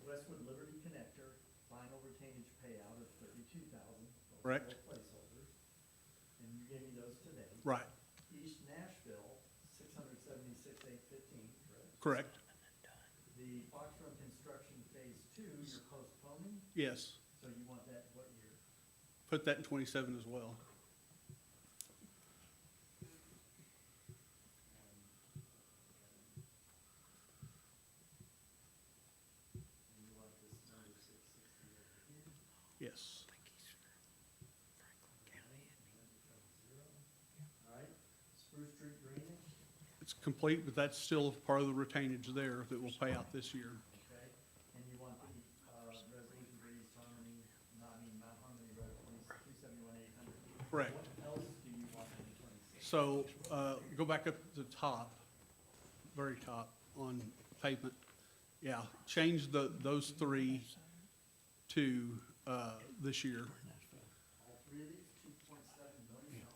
Westwood Liberty Connector, final retainage payout of 32,000. Correct. Placeholders, and you gave me those today. Right, East Nashville, 676,815, correct? correct, The Fox Run Construction Phase 2, you're postponing, yes. so you want that what year? Put that in 27 as well. And you want this number 660 over here? Yes. All right, Spruce Street drainage, It's complete, but that's still part of the retainage there that will pay out this year. okay, and you want the, resolution for East Harmony, Mount Harmony Road, 271,800. Correct. What else do you want in 26? So, go back up to the top, very top on pavement. Yeah, change those three to, this year. All three of these, 2.7 million?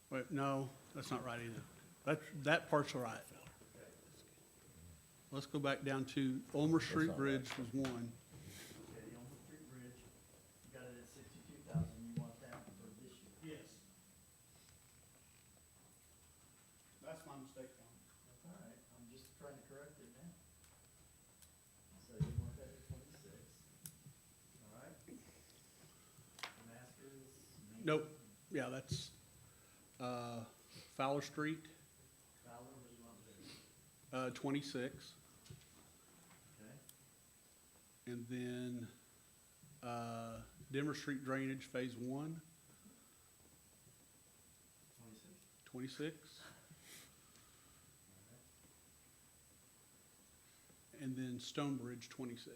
Wait, no, that's not right either. That part's all right. Let's go back down to Ulmer Street Bridge was one. Okay, the Elm Street Bridge, you got it at 62,000, you want that for this year? Yes. That's my mistake, Tom. That's all right, I'm just trying to correct it now. So you want that at 26, all right? Masters. Main- Nope, yeah, that's, Fowler Street, Fowler, what do you want there? 26. Okay, And then, Denver Street Drainage Phase 1, 26? 26. And then Stonebridge, 26.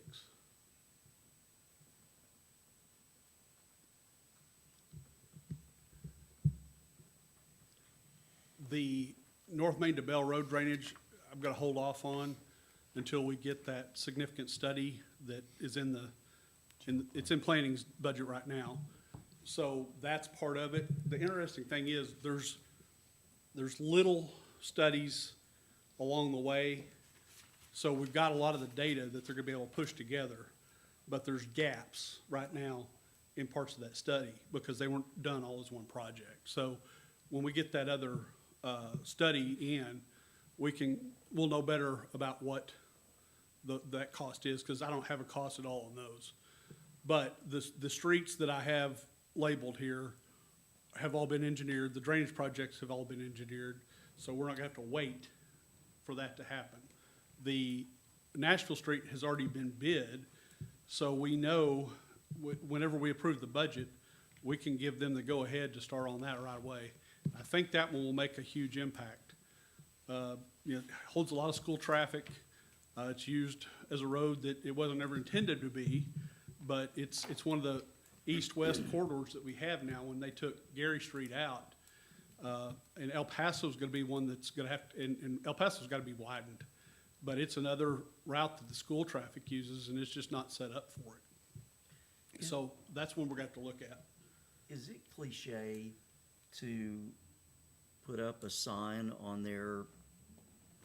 The North Main to Bell Road drainage, I'm gonna hold off on until we get that significant study that is it's in planning's budget right now. So that's part of it. The interesting thing is, there's little studies along the way. So we've got a lot of the data that they're gonna be able to push together, but there's gaps right now in parts of that study because they weren't done all as one project. So when we get that other, study in, we'll know better about what that cost is, because I don't have a cost at all on those. But the streets that I have labeled here have all been engineered, the drainage projects have all been engineered, so we're not gonna have to wait for that to happen. The Nashville Street has already been bid, so we know whenever we approve the budget, we can give them the go-ahead to start on that right away. I think that one will make a huge impact. It holds a lot of school traffic. It's used as a road that it wasn't ever intended to be, but it's one of the east-west corridors that we have now. When they took Gary Street out, and El Paso's gonna be one that's gonna have, and El Paso's gotta be widened. But it's another route that the school traffic uses, and it's just not set up for it. So that's one we're gonna have to look at. Is it cliche to put up a sign on there,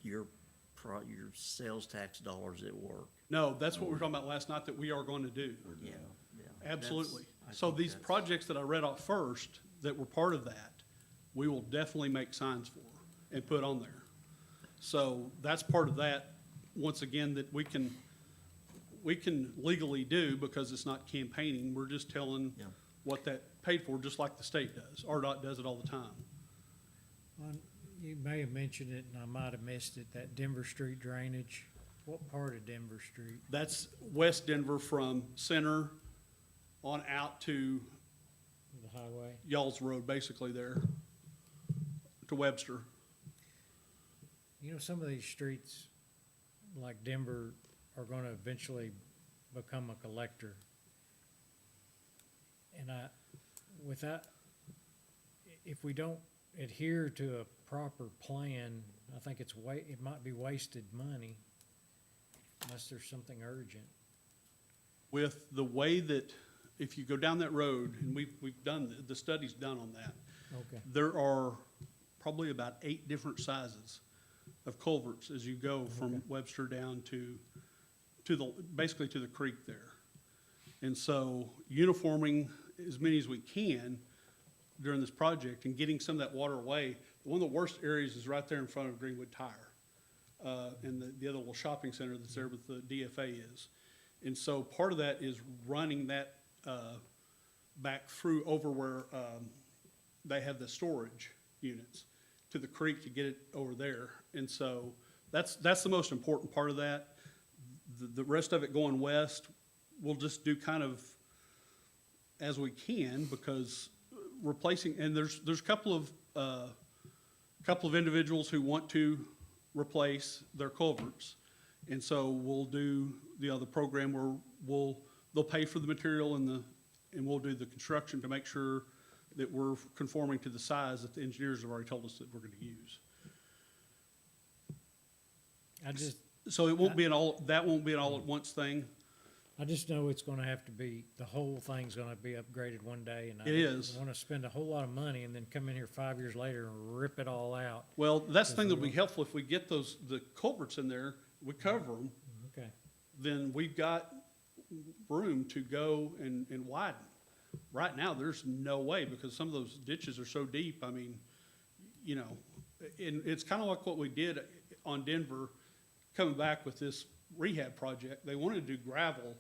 your sales tax dollars at work? No, that's what we were talking about last night, that we are going to do. Yeah, yeah. Absolutely. That's- I So think these that's- projects that I read off first, that were part of that, we will definitely make signs for and put on there. So that's part of that, once again, that we can legally do, because it's not campaigning. We're just telling Yeah. what that paid for, just like the state does. RDOT does it all the time. You may have mentioned it and I might have missed it, that Denver Street drainage. What part of Denver Street? That's West Denver from Center on out to The highway? y'all's road, basically there, to Webster. You know, some of these streets, like Denver, are gonna eventually become a collector. And if we don't adhere to a proper plan, I think it might be wasted money unless there's something urgent. With the way that, if you go down that road, and we've done, the study's done on that, Okay. there are probably about 8 different sizes of culverts as you go from Webster down to basically to the creek there. And so uniforming as many as we can during this project and getting some of that water away. One of the worst areas is right there in front of Greenwood Tire, and the other little shopping center that's there with the DFA is. And so part of that is running that back through over where they have the storage units to the creek to get it over there. And so that's the most important part of that. The rest of it going west, we'll just do kind of as we can, because replacing, and there's a couple of individuals who want to replace their culverts. And so we'll do the program where they'll pay for the material and we'll do the construction to make sure that we're conforming to the size that the engineers have already told us that we're gonna use. So it won't be that won't be an all at once thing. I just know it's gonna have to be, the whole thing's gonna be upgraded one day, and I It is. don't wanna spend a whole lot of money and then come in here 5 years later and rip it all out. Well, that's the thing that'll be helpful if we get the culverts in there, we cover them, Okay, then we've got room to go and widen. Right now, there's no way, because some of those ditches are so deep, I mean, you know, and it's kind of like what we did on Denver, coming back with this rehab project. They wanted to do gravel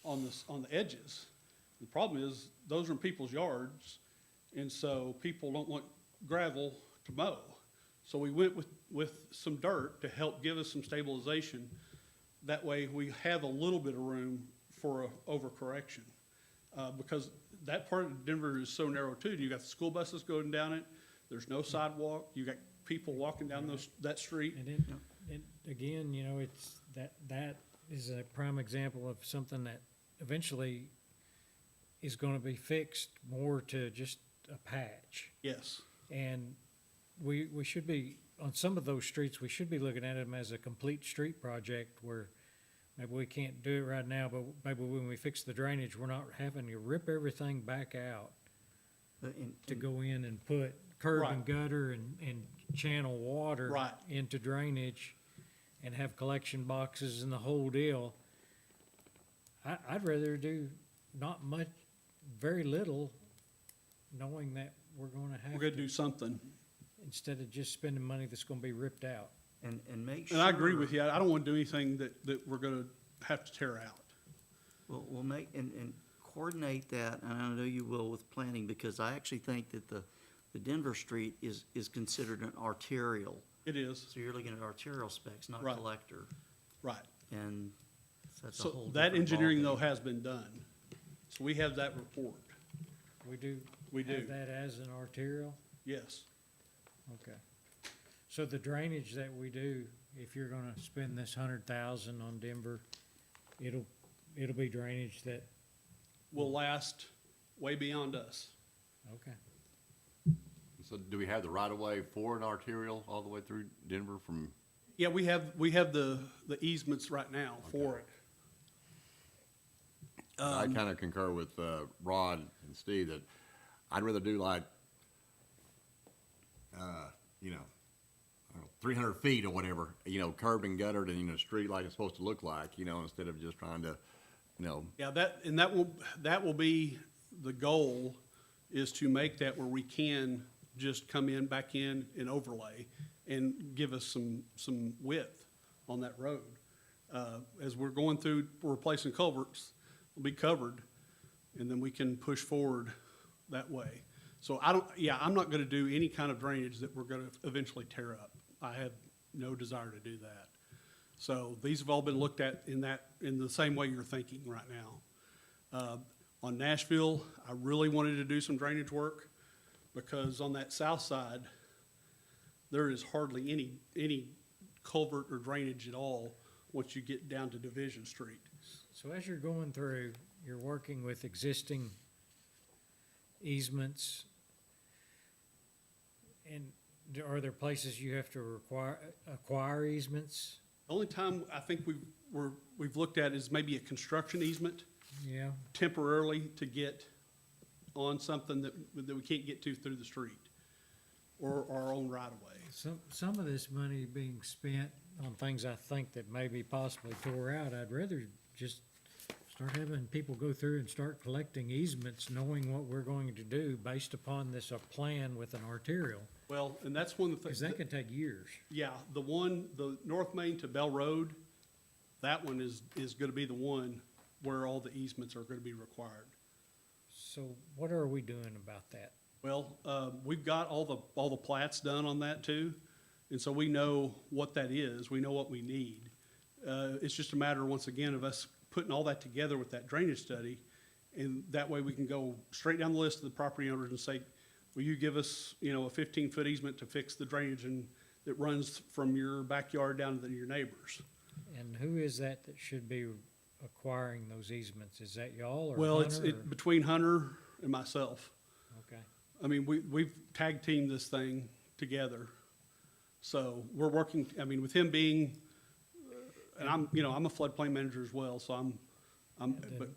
on the edges. The problem is, those are in people's yards, and so people don't want gravel to mow. So we went with some dirt to help give us some stabilization. That way, we have a little bit of room for a overcorrection. Because that part of Denver is so narrow too. You got the school buses going down it, there's no sidewalk, you got people walking down that street. and again, you know, it's, that is a prime example of something that eventually is gonna be fixed more to just a patch. Yes, And we should be, on some of those streets, we should be looking at them as a complete street project where maybe we can't do it right now, but maybe when we fix the drainage, we're not having to rip everything back out to go in and put curb and Right. gutter and channel water Right. into drainage and have collection boxes and the whole deal. I'd rather do not much, very little, knowing that we're gonna have we're gonna to, do something. instead of just spending money that's gonna be ripped out. And make sure. And I agree with you. I don't want to do anything that we're gonna have to tear out. We'll make, and coordinate that, and I know you will with planning, because I actually think that the Denver Street is considered an arterial. It is, So you're looking at arterial specs, not Right. collector, right. and that's a So whole that different engineering though ballgame. has been done. So we have that report. We do We do. have that as an arterial? Yes, Okay. So the drainage that we do, if you're gonna spend this 100,000 on Denver, it'll be drainage that, will last way beyond us. okay. So do we have the right of way for an arterial all the way through Denver from? Yeah, we have the easements right now for it. I kind of concur with Rod and Steve that I'd rather do like, you know, I don't know, 300 feet or whatever, you know, curbed and guttered and, you know, street like it's supposed to look like, you know, instead of just trying to, you know. Yeah, that will be the goal, is to make that where we can just come in, back in and overlay and give us some width on that road. As we're going through, we're replacing culverts, will be covered. and then we can push forward that way. So I'm not gonna do any kind of drainage that we're gonna eventually tear up. I have no desire to do that. So these have all been looked at in the same way you're thinking right now. On Nashville, I really wanted to do some drainage work because on that south side, there is hardly any culvert or drainage at all once you get down to Division Street. So as you're going through, you're working with existing easements, and are there places you have to acquire easements? The only time I think we've looked at is maybe a construction easement Yeah, temporarily to get on something that we can't get to through the street or our own right of way. some of this money being spent on things I think that may be possibly tore out, I'd rather just start having people go through and start collecting easements, knowing what we're going to do based upon this, a plan with an arterial, Well, and that's one of the because things. that can take years. Yeah, the North Main to Bell Road, that one is gonna be the one where all the easements are gonna be required. So what are we doing about that? Well, we've got all the plats done on that too, and so we know what that is, we know what we need. It's just a matter, once again, of us putting all that together with that drainage study, and that way we can go straight down the list of the property owners and say, will you give us, a 15-foot easement to fix the drainage that runs from your backyard down to your neighbors? And who is that should be acquiring those easements? Is that y'all or Well, it's Hunter, or- between Hunter and myself. Okay. I mean, we've tag teamed this thing together. So we're working, with him being, and I'm a floodplain manager as well, so but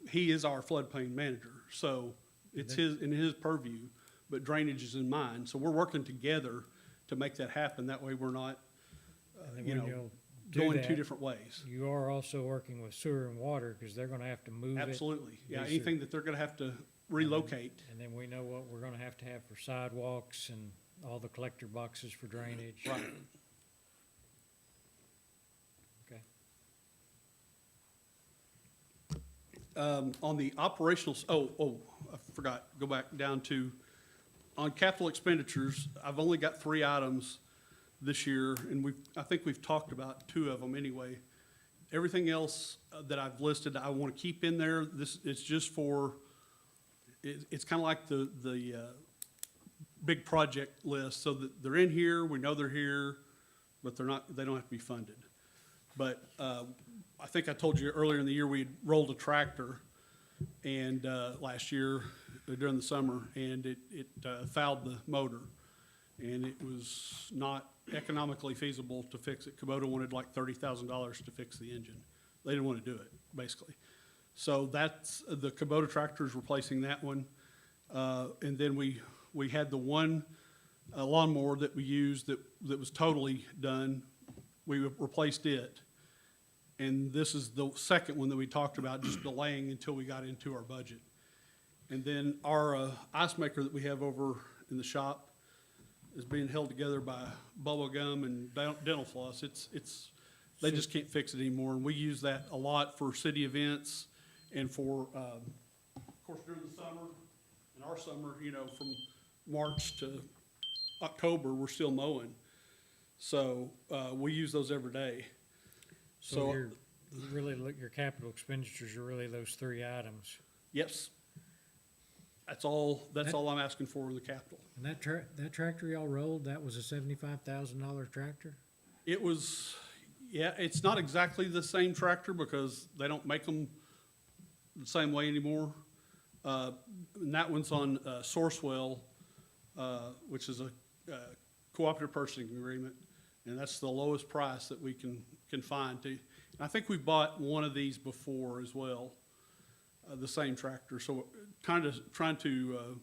he is our floodplain manager. So it's in his purview, but drainage is in mine. So we're working together to make that happen. That way we're not, And then when you'll do going that, two different ways. You are also working with sewer and water, because they're gonna have to move it. Absolutely. Yeah, These are- anything that they're gonna have to relocate. And then we know what we're gonna have for sidewalks and all the collector boxes for drainage. Right. Okay. On the operational, I forgot, go back down to, on capital expenditures, I've only got 3 items this year, and I think we've talked about 2 of them anyway. Everything else that I've listed, I want to keep in there. It's just for, it's kind of like the big project list, so that they're in here, we know they're here, but they don't have to be funded. But, I think I told you earlier in the year, we rolled a tractor and, last year during the summer, and it fouled the motor. And it was not economically feasible to fix it. Kubota wanted like $30,000 to fix the engine. They didn't want to do it, basically. So that's, the Kubota tractor is replacing that one. And then we had the one lawnmower that we used that was totally done. We replaced it. And this is the second one that we talked about, just delaying until we got into our budget. And then our ice maker that we have over in the shop is being held together by bubble gum and dental floss. They just can't fix it anymore. And we use that a lot for city events and for, of course, during the summer, in our summer, from March to October, we're still mowing. So, we use those every day. So your capital expenditures are really those 3 items. Yes. That's all I'm asking for in the capital. And that tractor y'all rolled, that was a $75,000 tractor? It was, yeah, it's not exactly the same tractor because they don't make them the same way anymore. And that one's on Sourcewell, which is a cooperative purchasing agreement. And that's the lowest price that we can find. And I think we bought one of these before as well, the same tractor. So kind of trying to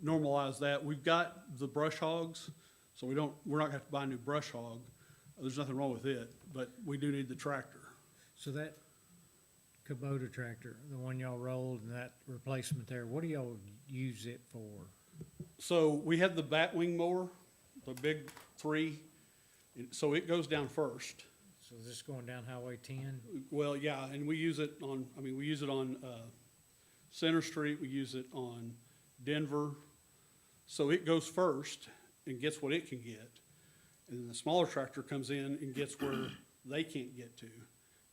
normalize that. We've got the brush hogs, so we're not gonna have to buy a new brush hog. There's nothing wrong with it, but we do need the tractor. So that Kubota tractor, the one y'all rolled and that replacement there, what do y'all use it for? So we have the batwing mower, the big 3. So it goes down first. So is this going down Highway 10? Well, yeah, and we use it on Center Street, we use it on Denver. So it goes first and gets what it can get. And then the smaller tractor comes in and gets where they can't get to.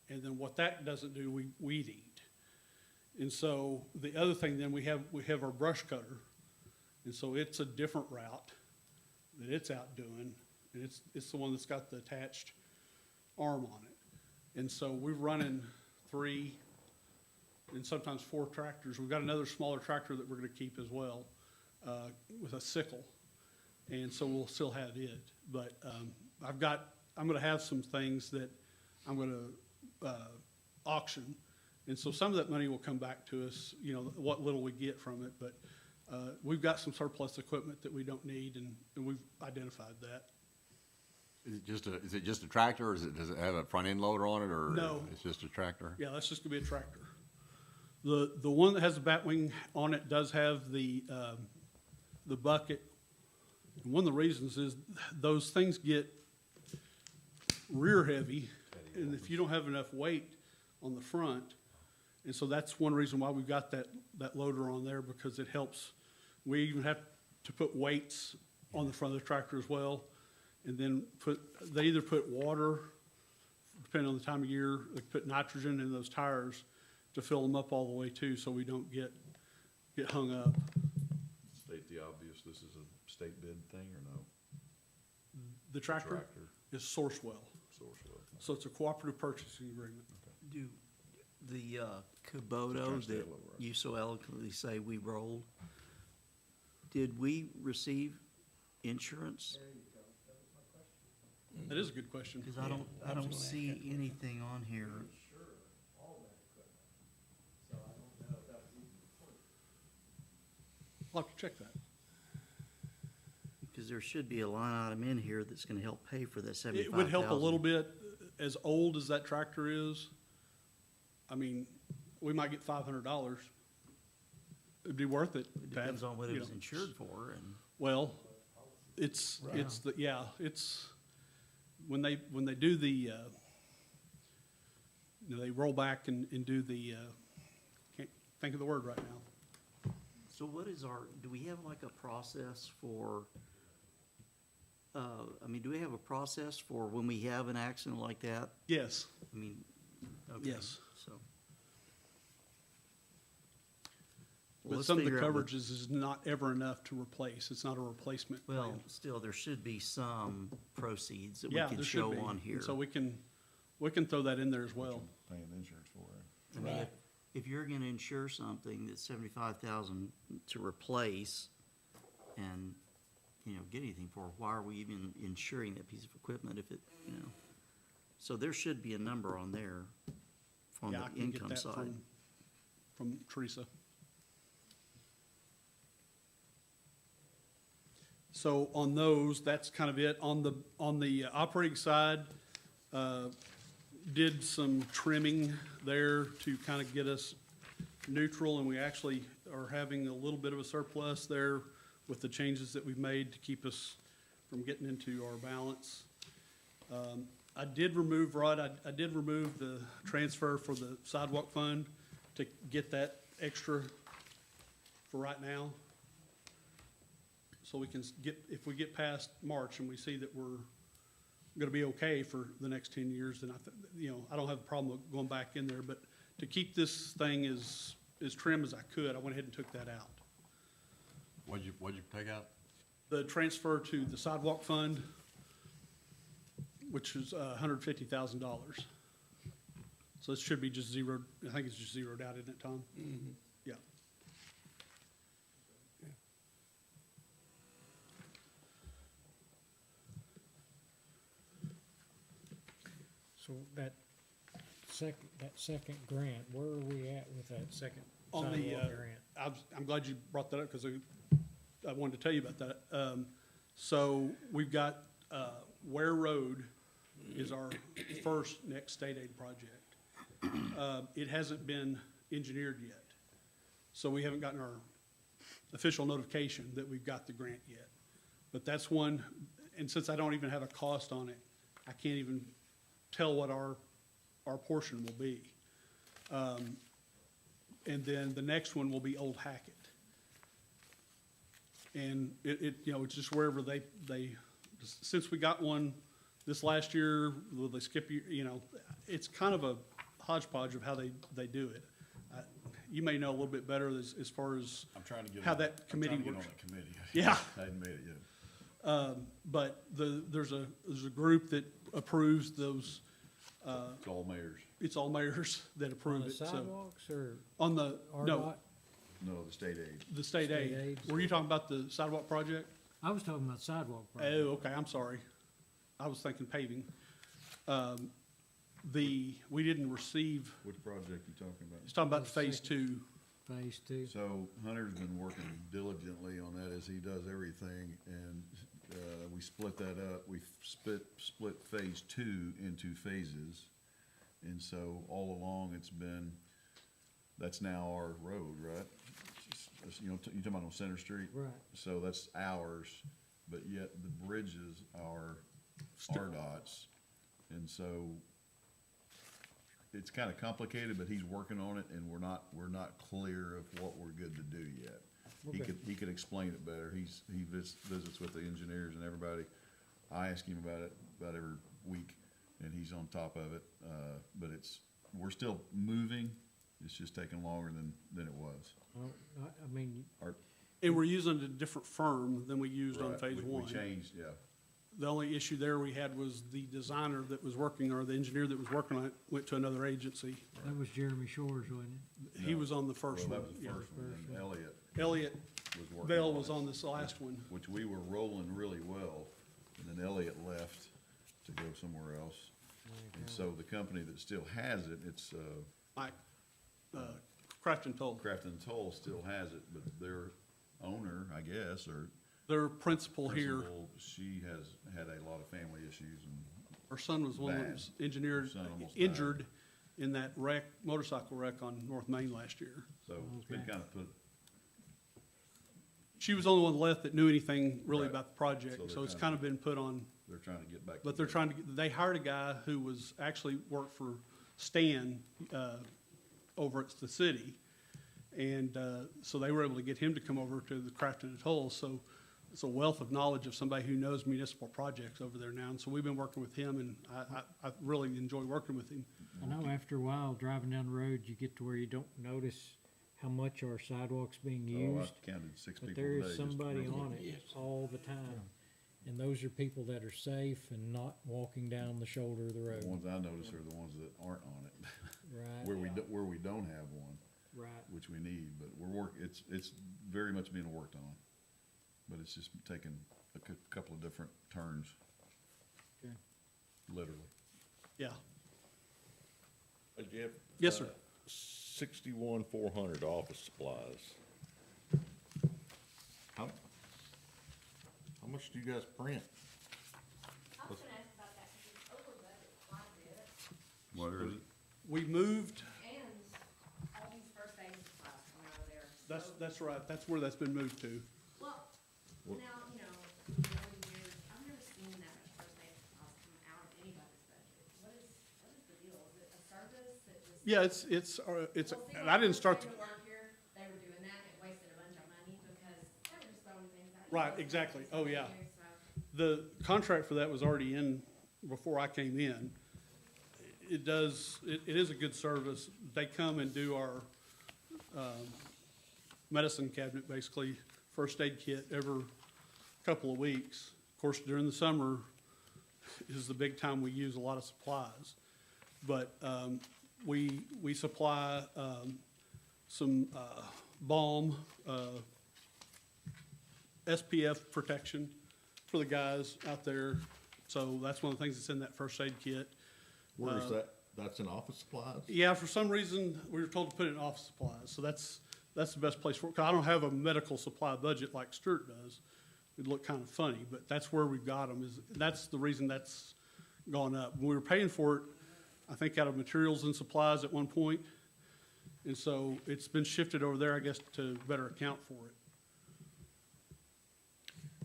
And then what that doesn't do, we weed eat. And so the other thing then, we have our brush cutter. And so it's a different route that it's out doing. And it's the one that's got the attached arm on it. And so we're running 3 and sometimes 4 tractors. We've got another smaller tractor that we're gonna keep as well, with a sickle. And so we'll still have it. But, I'm gonna have some things that I'm gonna, auction. And so some of that money will come back to us, you know, what little we get from it. But, we've got some surplus equipment that we don't need, and we've identified that. Is it just a tractor, or does it have a front end loader on it, or? No. It's just a tractor? Yeah, that's just gonna be a tractor. The one that has the batwing on it does have the bucket. And one of the reasons is those things get rear heavy, and if you don't have enough weight on the front, and so that's one reason why we've got that loader on there, because it helps. We even have to put weights on the front of the tractor as well. And then they either put water, depending on the time of year, they put nitrogen in those tires to fill them up all the way too, so we don't get hung up. State the obvious, this is a state bid thing or no? The tractor is Sourcewell, Sourcewell. so it's a cooperative purchasing agreement. Do the Kubota stay that low, right? you so eloquently say we rolled, did we receive insurance? That is a good question. Because I don't see anything on here. I'll have to check that. Because there should be a line item in here that's gonna help pay for that $75,000. It would help a little bit, as old as that tractor is. I mean, we might get $500. It'd be worth it. It to have, depends on what it you was know. insured for, and It's when they do the, you know, they roll back and do the, can't think of the word right now. so what is do we have like a process for, do we have a process for when we have an accident like that? Yes, I mean, okay, Yes. so. Well, but let's some of the figure out what- coverages is not ever enough to replace. It's not a replacement Well, plan. still, there should be some proceeds that we Yeah, can there should show be. on here. And so we can throw that in there as well. Paying insurance for it. I mean, if you're gonna insure something that's $75,000 to replace and, you know, get anything for, why are we even insuring that piece of equipment if it, you know? So there should be a number on there on Yeah, the I can get income that side. from Teresa. So on those, that's kind of it. On the operating side, did some trimming there to kind of get us neutral, and we actually are having a little bit of a surplus there with the changes that we've made to keep us from getting into our balance. I did remove, Rod, I did remove the transfer for the sidewalk fund to get that extra for right now. So we can get, if we get past March and we see that we're gonna be okay for the next 10 years, then I don't have a problem with going back in there, but to keep this thing as trim as I could, I went ahead and took that out. What'd you take out? The transfer to the sidewalk fund, which is $150,000. So it should be just zeroed, I think it's just zeroed out, isn't it, Tom? Mm-hmm. Yeah. So that second grant, where are we at with that second On the, sidewalk grant? I'm glad you brought that up, because I wanted to tell you about that. So we've got, Ware Road is our first next state aid project. It hasn't been engineered yet, so we haven't gotten our official notification that we've got the grant yet. But that's one, and since I don't even have a cost on it, I can't even tell what our portion will be. and then the next one will be Old Hackett. And it's just wherever since we got one this last year, will they skip, it's kind of a hodgepodge of how they do it. You may know a little bit better as far as I'm trying to get how on- that committee I'm trying to works. get on that committee. Yeah. I hadn't made it yet. But there's a group that approves those, It's all mayors. it's all mayors that On approve the it, so. sidewalks or On the, no, RDOT? No, the state aid. the state State aid. aid. Were you talking about the sidewalk project? I was talking about sidewalk Oh, project. okay, I'm sorry. I was thinking paving. We didn't receive, Which project you talking about? he's talking about phase two. Phase two. So Hunter's been working diligently on that as he does everything, and, we split that up. We split phase two into phases. And so all along, that's now our road, right? You're talking about on Center Street? Right. So that's ours, but yet the bridges are RDOT's. And so it's kind of complicated, but he's working on it, and we're not clear of what we're good to do yet. Okay. He could explain it better. He visits with the engineers and everybody. I ask him about it about every week, and he's on top of it. But we're still moving. It's just taking longer than it was. Well, I mean, And we're using a different firm than we used on Right, phase we one. changed, yeah. The only issue there we had was the designer that was working, or the engineer that was working on it, went to another agency. that was Jeremy Shores, wasn't it? He was on the first Well, one. that was the yeah. first one, and Elliot Elliot was working. Bell on was it, on this last one. which we were rolling really well, and then Elliot left to go somewhere else. And so the company that still has it, it's, Mike, Crafton told. Crafton Toll still has it, but their owner, I guess, or Their principal here, principal, she has had a lot of family issues, and her son was one that Bad. was engineered, Her son almost died. injured in that motorcycle wreck on North Main last year. so it's been Okay. kind of put, She was the only one left that knew anything really Right. about the project, So so they're it's kinda- kind of been put on. they're trying to get back. But they're together. trying to, they hired a guy who was, actually worked for Stan, over at the city. And, so they were able to get him to come over to the Crafton Atoll, so it's a wealth of knowledge of somebody who knows municipal projects over there now. And so we've been working with him, and I really enjoy working with him. I know after a while, driving down the road, you get to where you don't notice how much our sidewalk's being Oh, used. I've counted 6 people But there today. is just somebody recently. on it all the time. And those are people that are safe and not walking down the shoulder of the The road. ones I notice are the ones that aren't on it, Right, where we don't have one, right. which we need, but it's very much being worked on. But it's just taking a couple of different turns, Okay. literally. Yeah. Hey, Jeff? Yes, sir. 61,400 office supplies. How much do you guys print? I was gonna ask about that, because it's over budget quite a bit, What is it? We moved, and all these first aid supplies come out of there. that's right, that's where that's been moved to. Well, now, in the years, I've never seen that much first aid supplies come out of anybody's budget. What is the deal? Is it a service that just? Yeah, it's, Well, see, and I when didn't start, came to work here, they were doing that, and it wasted a bunch of money, because they were just throwing things out. Right, exactly. Oh, yeah. So, the contract for that was already in before I came in. It is a good service. They come and do our, medicine cabinet, basically, first aid kit every couple of weeks. Of course, during the summer is the big time we use a lot of supplies. But, we supply, some, balm, SPF protection for the guys out there. So that's one of the things that's in that first aid kit. Where is that? That's in office supplies? Yeah, for some reason, we were told to put it in office supplies, so that's the best place for it. 'Cause I don't have a medical supply budget like Stuart does. It'd look kind of funny, but that's where we've got them, that's the reason that's gone up. We were paying for it, I think, out of materials and supplies at one point. And so it's been shifted over there, I guess, to better account for it.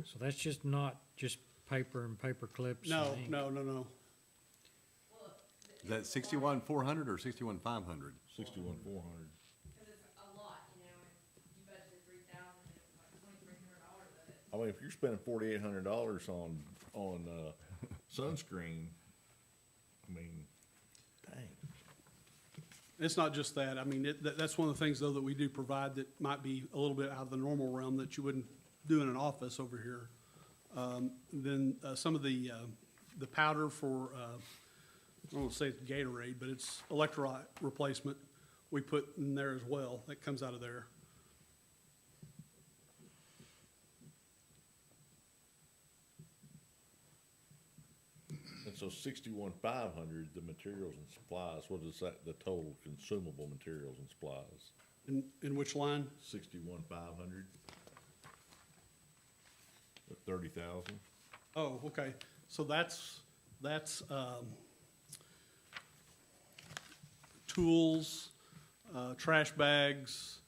So that's just not just paper and paper clips? No, and ink. no. well, Is that 61,400 or 61,500? 61,400. because it's I mean, if you're spending $4,800 on sunscreen, I mean, Dang. It's not just that. I mean, that's one of the things, though, that we do provide that might be a little bit out of the normal realm that you wouldn't do in an office over here. Then some of the powder for, I don't want to say it's Gatorade, but it's electrolyte replacement, we put in there as well. That comes out of there. and so 61,500, the materials and supplies, what is that, the total consumable materials and supplies? In which line? 61,500? 30,000? Oh, okay. So that's tools, trash bags,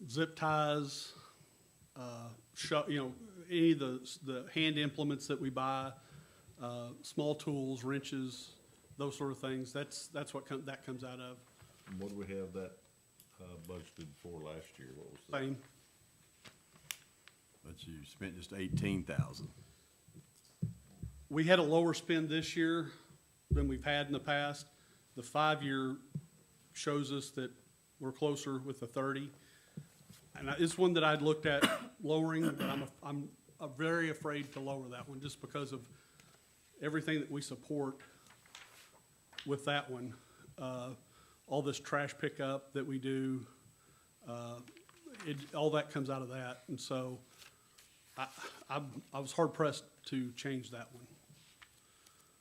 zip ties, any of the hand implements that we buy, small tools, wrenches, those sort of things. That's what that comes out of. And what do we have that budgeted for last year? What was the? Same. But you spent just 18,000. We had a lower spend this year than we've had in the past. The 5-year shows us that we're closer with the 30. And it's one that I'd looked at lowering, but I'm very afraid to lower that one just because of everything that we support with that one. All this trash pickup that we do, all that comes out of that. And so I was hard pressed to change that one.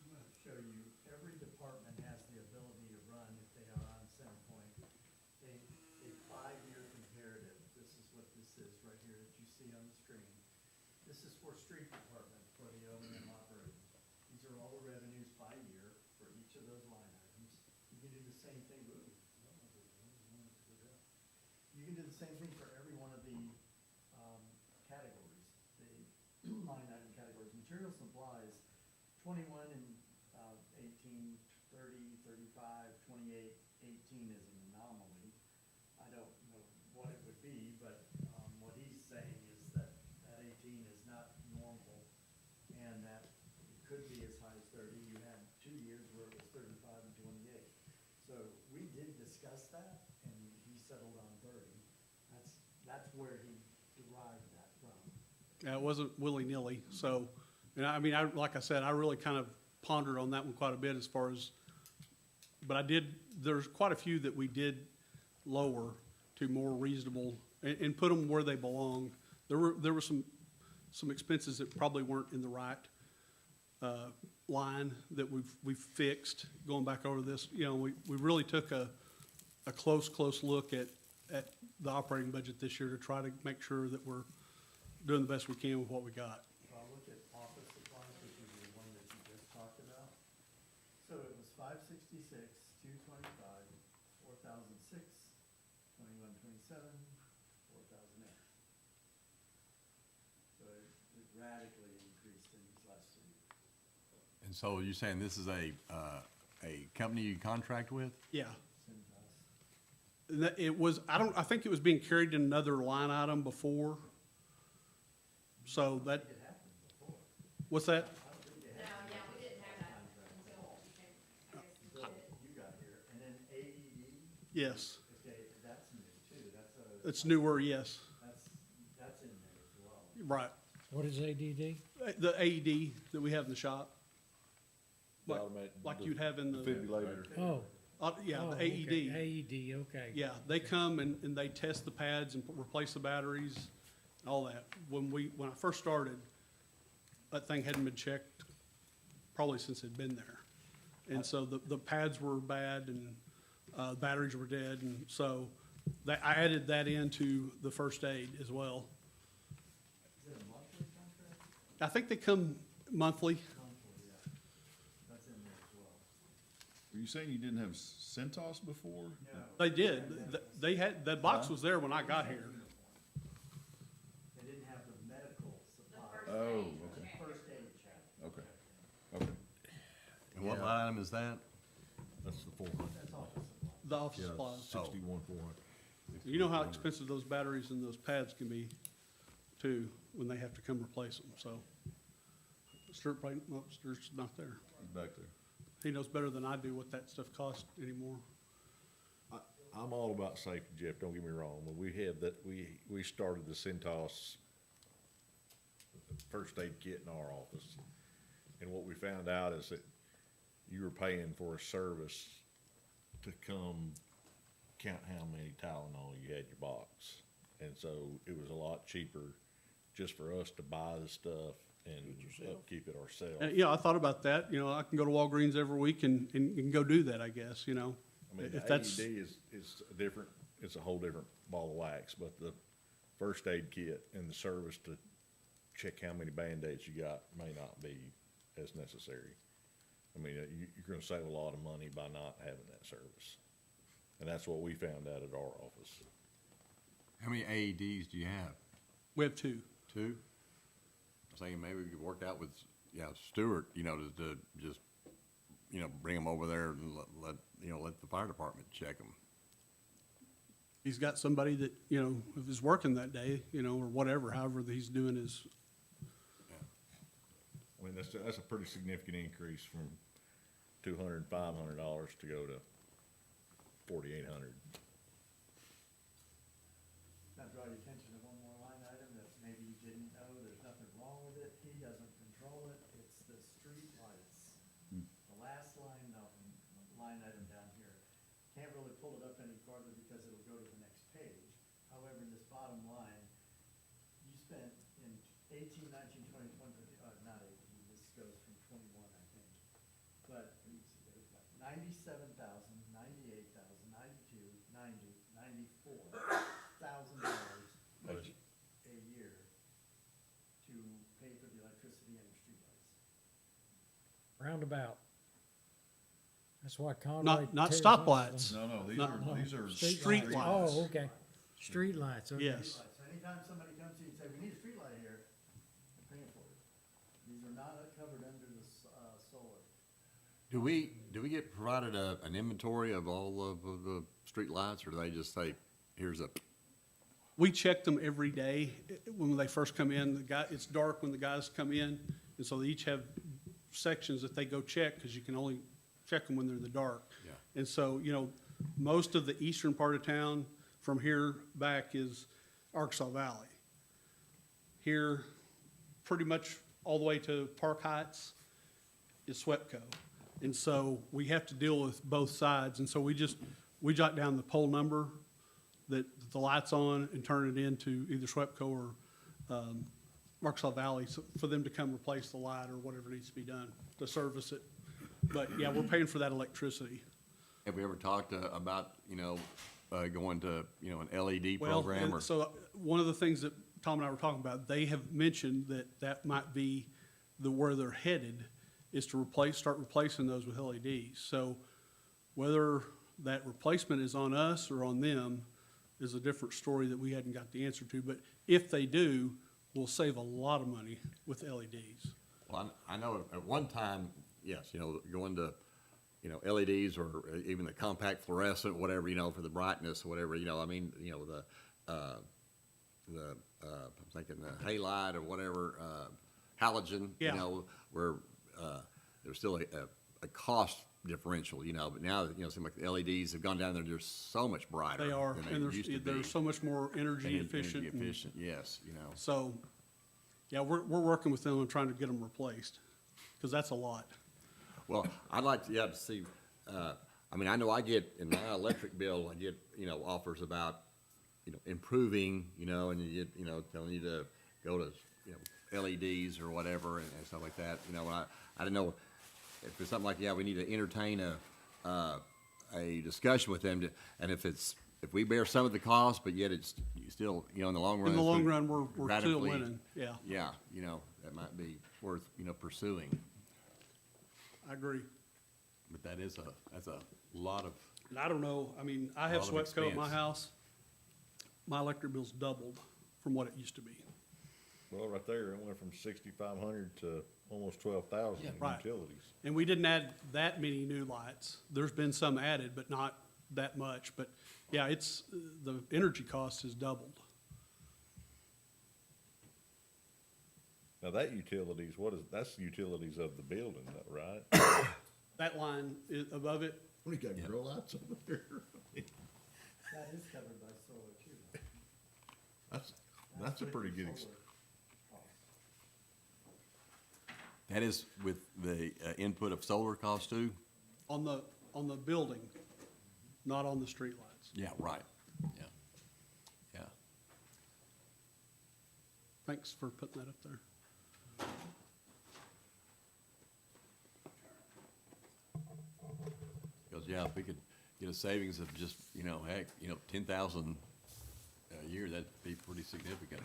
I'm going to show you, every department has the ability to run, if they are on CenterPoint, a 5-year comparative. This is what this is right here that you see on the screen. This is for street department, for the O&M operating. These are all the revenues by year for each of those line items. You can do the same thing, you can do the same thing for every one of the categories, the line item categories. Material supplies, 21 and 18, 30, 35, 28, 18 is an anomaly. I don't know what it would be, but what he's saying is that 18 is not normal and that it could be as high as 30. You had 2 years where it was 35 and 28. So we did discuss that and he settled on 30. That's where he derived that from. Yeah, it wasn't willy-nilly. So, and I mean, like I said, I really kind of pondered on that one quite a bit as far as, but there's quite a few that we did lower to more reasonable and put them where they belong. There were some expenses that probably weren't in the right line that we've fixed going back over this. You know, we really took a close look at the operating budget this year to try to make sure that we're doing the best we can with what we got. If I look at office supplies, which is the one that you just talked about, so it was 566, 225, 4,006, 2127, 4,008. So it radically increased in these last 3 years. And so you're saying this is a company you contract with? Yeah. Cintas. And it was, I think it was being carried in another line item before. So that, It happened before. what's that? I don't think it No, happened. yeah, we didn't have that until we came, I guess, we Until did. you got here. And then AED, Yes, okay, that's new too. it's newer, yes, That's in there as well. right. What is ADD? The AED that we have in the shop, The like, automatic- like the you'd have in the, Defibrillator. Oh. yeah, Oh, the okay. AED. AED, okay. Yeah, they come and they test the pads and replace the batteries, and all that. When I first started, that thing hadn't been checked probably since it'd been there. And so the pads were bad and batteries were dead, and so I added that into the first aid as well. Is it a monthly contract? I think they come monthly. Monthly, yeah. That's in there as well. Were you saying you didn't have Centos before? No. They did. They had, that box was there when I got here. They didn't have the medical supplies. Oh, okay, First aid check. okay, okay. And what line item is that? That's the 400. That's office supplies. The office Yeah, supplies. 61, 400. You know how expensive those batteries and those pads can be, too. when they have to come replace them, so. Stuart Payton, well, Stuart's not there. He's back there. He knows better than I do what that stuff costs anymore. I'm all about safety, Jeff, don't get me wrong. When we had that, we started the Centos first aid kit in our office. And what we found out is that you were paying for a service to come count how many Tylenol you had in your box. And so it was a lot cheaper just for us to buy the stuff and upkeep it ourselves. Yeah, I thought about that, I can go to Walgreens every week and go do that, I guess, I mean, the if that's. AED is a different, it's a whole different ball of wax, but the first aid kit and the service to check how many Band-Aids you got may not be as necessary. I mean, you're gonna save a lot of money by not having that service. And that's what we found out at our office. How many AEDs do you have? We have two. Two? I'm saying maybe we could work out with, Stuart, to just, bring them over there and let the fire department check them. He's got somebody that, if is working that day, or whatever, however he's doing his, I mean, that's a pretty significant increase from $200 and $500 to go to $4,800. Now draw your attention to one more line item that maybe you didn't know, there's nothing wrong with it, he doesn't control it, it's the street lights. The last line item down here, can't really pull it up any farther because it'll go to the next page. However, in this bottom line, you spent in 18, 19, 20, 20, not 18, this goes from 21, I think. But, let me see, there's like 97,000, 98,000, 92, 90, 94,000 dollars a year to pay for the electricity and the streetlights. Roundabout. That's why Conway. not tears up stoplights. No, no, these are Street street lights. Oh, okay. Street lights, okay. Yes. So anytime somebody comes to you and say, we need a streetlight here, I'm paying for it. These are not covered under the, solar. Do we get provided an inventory of all of the street lights, or do they just say, here's a, We check them every day when they first come in. It's dark when the guys come in, and so they each have sections that they go check, because you can only check them when they're in the dark. Yeah. And so, most of the eastern part of town from here back is Arkansas Valley. Here, pretty much all the way to Park Heights is SWEPCO. And so we have to deal with both sides, and so we jot down the pole number that the light's on and turn it into either SWEPCO or Arkansas Valley for them to come replace the light or whatever needs to be done to service it. But yeah, we're paying for that electricity. have we ever talked about, going to, an LED Well, program or? and so one of the things that Tom and I were talking about, they have mentioned that might be where they're headed, is to start replacing those with LEDs. So whether that replacement is on us or on them is a different story that we hadn't got the answer to. But if they do, we'll save a lot of money with LEDs. Well, I know at one time, yes, going to, LEDs or even the compact fluorescent, whatever, for the brightness, whatever, I'm thinking the halide or whatever, halogen, Yeah. where, there's still a cost differential, but now, it seems like the LEDs have gone down there, they're so much brighter They are, than and they used to be. they're so much more energy efficient. Energy efficient, yes, So, yeah, we're working with them and trying to get them replaced, because that's a lot. Well, I'd like to, to see, I know I get, in my electric bill, I get, offers about, improving, and you get, telling you to go to, LEDs or whatever and stuff like that, and I didn't know if it's something like, we need to entertain a discussion with them and if we bear some of the cost, but yet it's still, in the long run. In the it's long gonna run, we're still radically- winning, yeah, Yeah, that might be worth, pursuing. I agree. But that's a lot of, And I don't know, I have A lot of SWEPCO at my expense. house. My electric bill's doubled from what it used to be. Well, right there, it went from 6,500 to almost 12,000 in Right. utilities. And we didn't add that many new lights. There's been some added, but not that much. But yeah, the energy cost has doubled. Now, that utilities, that's the utilities of the building, though, right? That line is above it, We got grow lights over there. That is covered by solar too. That's a pretty good, Solar cost. That is with the input of solar cost too? on the building, not on the streetlights. Yeah, right, yeah, yeah. Thanks for putting that up there. Because, yeah, if we could get a savings of just, heck, 10,000 a year, that'd be pretty significant.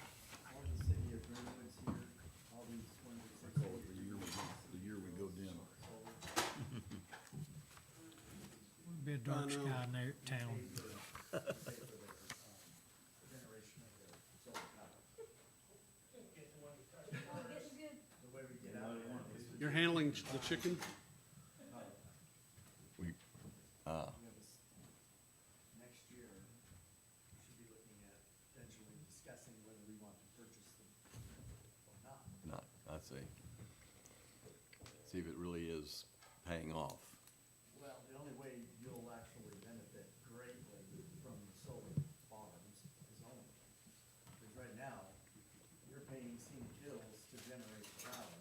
All the city of Greenwood's here, all these ones that say. Call it the year we go dim. Be a dark I know. sky in there, town. Generation of their solar power. The way we get out of it is You're handling the chicken? We, we have next year, we should be looking at potentially discussing whether we want to purchase them or not. I see. See if it really is paying off. Well, the only way you'll actually benefit greatly from solar farms is only, because right now, you're paying scenic hills to generate the power,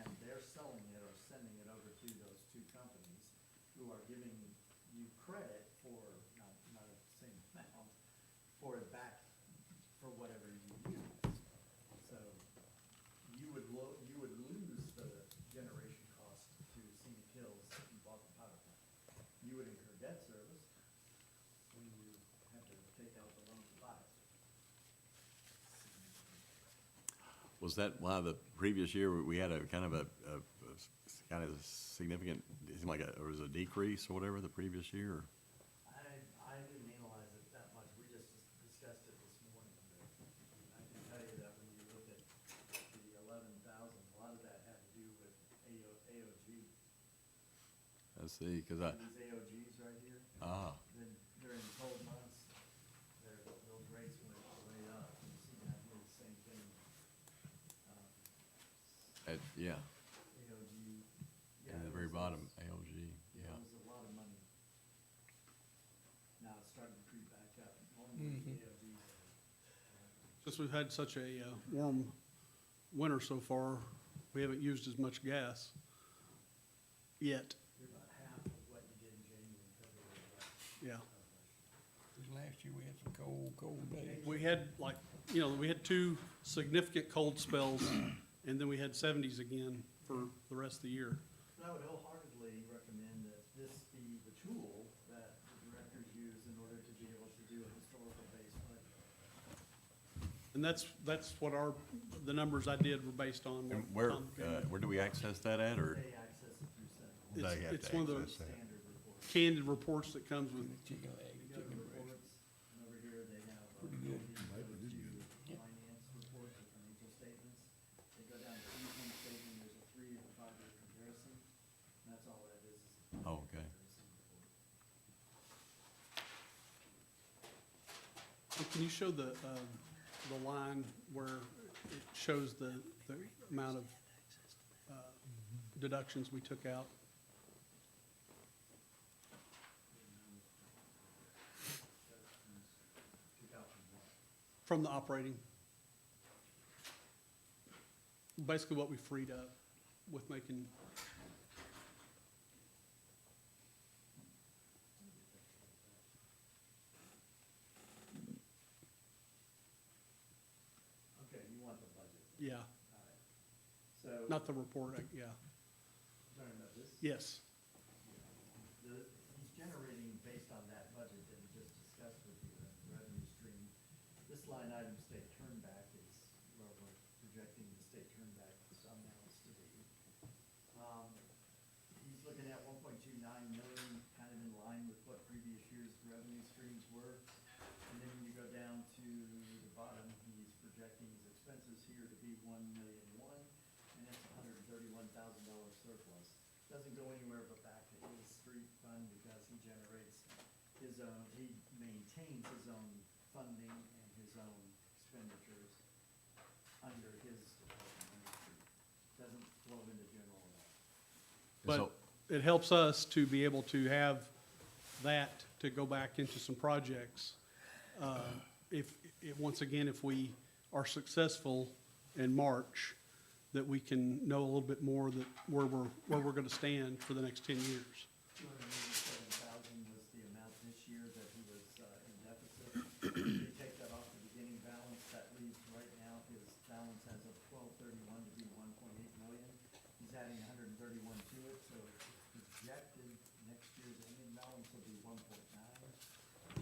and they're selling it or sending it over to those two companies who are giving you credit for, not at the same amount, for it back for whatever you use. So you would lose the generation cost to scenic hills if you bought the power plant. You would incur debt service when you have to take out the loan to buy it. Was that why the previous year we had a kind of a kind of significant, it seemed like there was a decrease or whatever the previous year? I didn't analyze it that much, we just discussed it this morning, but I can tell you that when you look at the 11,000, a lot of that had to do with AOG. I see, because These AOGs right here, then during the cold months, those rates went way up, and you see that here, the same thing. yeah, AOG. at the very bottom, ALG, Yeah, yeah. it was a lot of money. Now it's starting to creep back up. Normally, the AOGs are. Since we've had such a warm winter so far, we haven't used as much gas yet, You're about half of what you did in January and February. yeah. Cause last year we had some cold days. We had we had 2 significant cold spells, and then we had 70s again for the rest of the year. And I would wholeheartedly recommend that this be the tool that the directors use in order to be able to do a historical based budget. And that's what the numbers I did were based on. And where do we access that at, or? They access it through Senate. They have It's to one of the access that. Standard reports. candid reports that comes with, Chicken leg, You go to chicken breast. reports, and over here they have. Pretty good. Finance reports or financial statements. They go down to income statement, there's a 3 and 5 year comparison, and that's all that is. Oh, okay. Comparison report. can you show the line where it shows the amount of deductions we took out? From the operating. Basically what we freed up with making, Okay, you want the budget, yeah, all right. So. not the report, yeah, Talking about this? yes. He's generating based on that budget that we just discussed with you, the revenue stream. This line item, state turnback, is where we're projecting the state turnback sum balance to be. He's looking at 1.29 million, kind of in line with what previous year's revenue streams were. And then when you go down to the bottom, he's projecting his expenses here to be 1,000,001, and that's $131,000 surplus. Doesn't go anywhere but back to his street fund because he generates his own, he maintains his own funding and his own expenditures under his department. But So- it helps us to be able to have that to go back into some projects. Once again, if we are successful in March, that we can know a little bit more that where we're gonna stand for the next 10 years. 287,000 was the amount this year that he was in deficit. You take that off the beginning balance, that leaves right now his balance as of 12/31 to be 1.8 million. He's adding 131 to it, so projected next year's ending balance will be 1.9,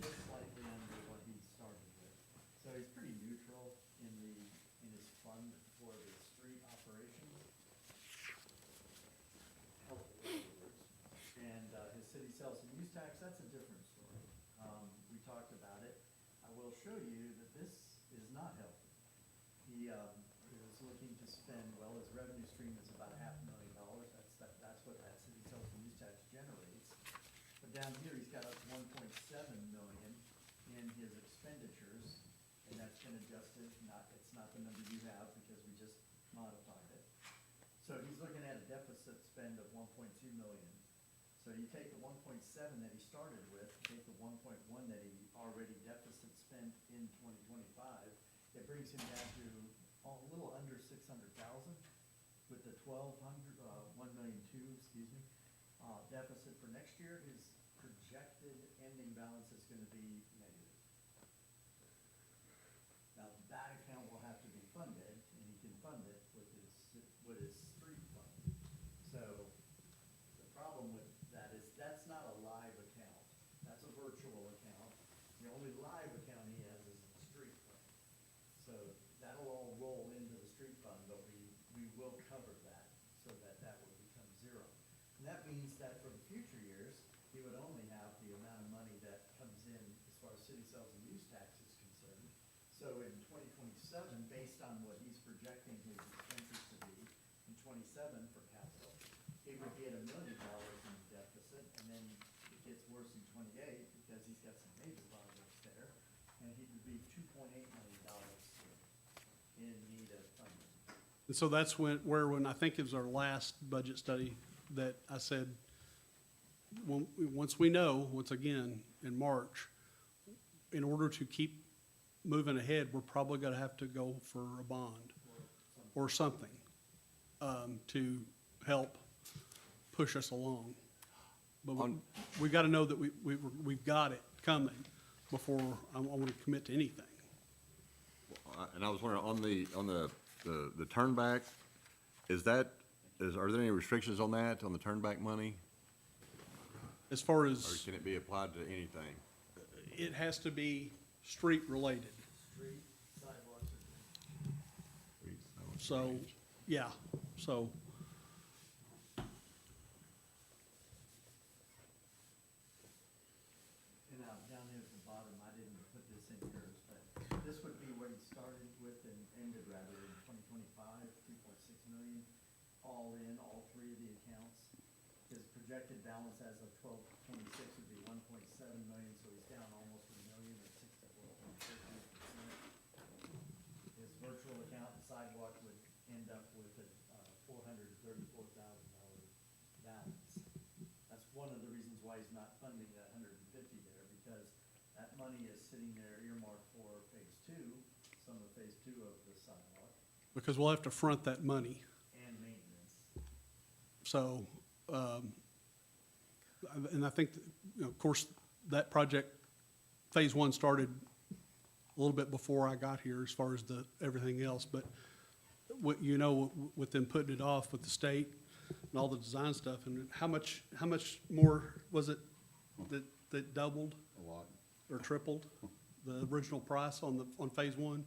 just slightly under what he started with. So he's pretty neutral in his fund for the street operations. And his city sales and use tax, that's a different story. We talked about it. I will show you that this is not healthy. He is looking to spend, well, his revenue stream is about $500,000. That's what that city sales and use tax generates. But down here, he's got up to 1.7 million in his expenditures, and that's been adjusted. It's not the number you have because we just modified it. So he's looking at a deficit spend of 1.2 million. So you take the 1.7 that he started with, take the 1.1 that he already deficit spent in 2025, it brings him down to a little under 600,000 with the 1,200,000, excuse me, deficit for next year. His projected ending balance is gonna be negative. Now, that account will have to be funded, and he can fund it with his street fund. So, the problem with that is, that's not a live account, that's a virtual account. The only live account he has is the street fund. So, that'll all roll into the street fund, but we will cover that, so that will become zero. And that means that for the future years, he would only have the amount of money that comes in as far as city sales and use tax is concerned. So in 2027, based on what he's projecting his expenses to be in 27 for capital, he would be at $1 million in deficit, and then it gets worse in 28 because he's got some major projects there, and he would be $2.8 million in need of funding. And so that's when I think it was our last budget study that I said, once we know, once again, in March, in order to keep moving ahead, we're probably gonna have to go for a bond or something, to help push us along. But we gotta know that we've got it coming before I wanna commit to anything. And I was wondering, on the turnback, are there any restrictions on that, on the turnback money? As far Or as, can it be applied to anything? it has to be street related. Street, sidewalks, So, yeah, so, and now, down here at the bottom, I didn't put this in yours, but this would be what he started with and ended rather in 2025, 2.6 million, all in, all three of the accounts. His projected balance as of 12/26 would be 1.7 million, so he's down almost $1 million or 64.50%. His virtual account and sidewalk would end up with a $434,000 balance. That's one of the reasons why he's not funding that 150 there, because that money is sitting there earmarked for phase two, some of phase two of the sidewalk because we'll have to front that money. and maintenance. So, and I think, of course, that project, phase one started a little bit before I got here as far as everything else, but with them putting it off with the state and all the design stuff, and how much more was it that doubled A lot. or tripled the original price on phase one?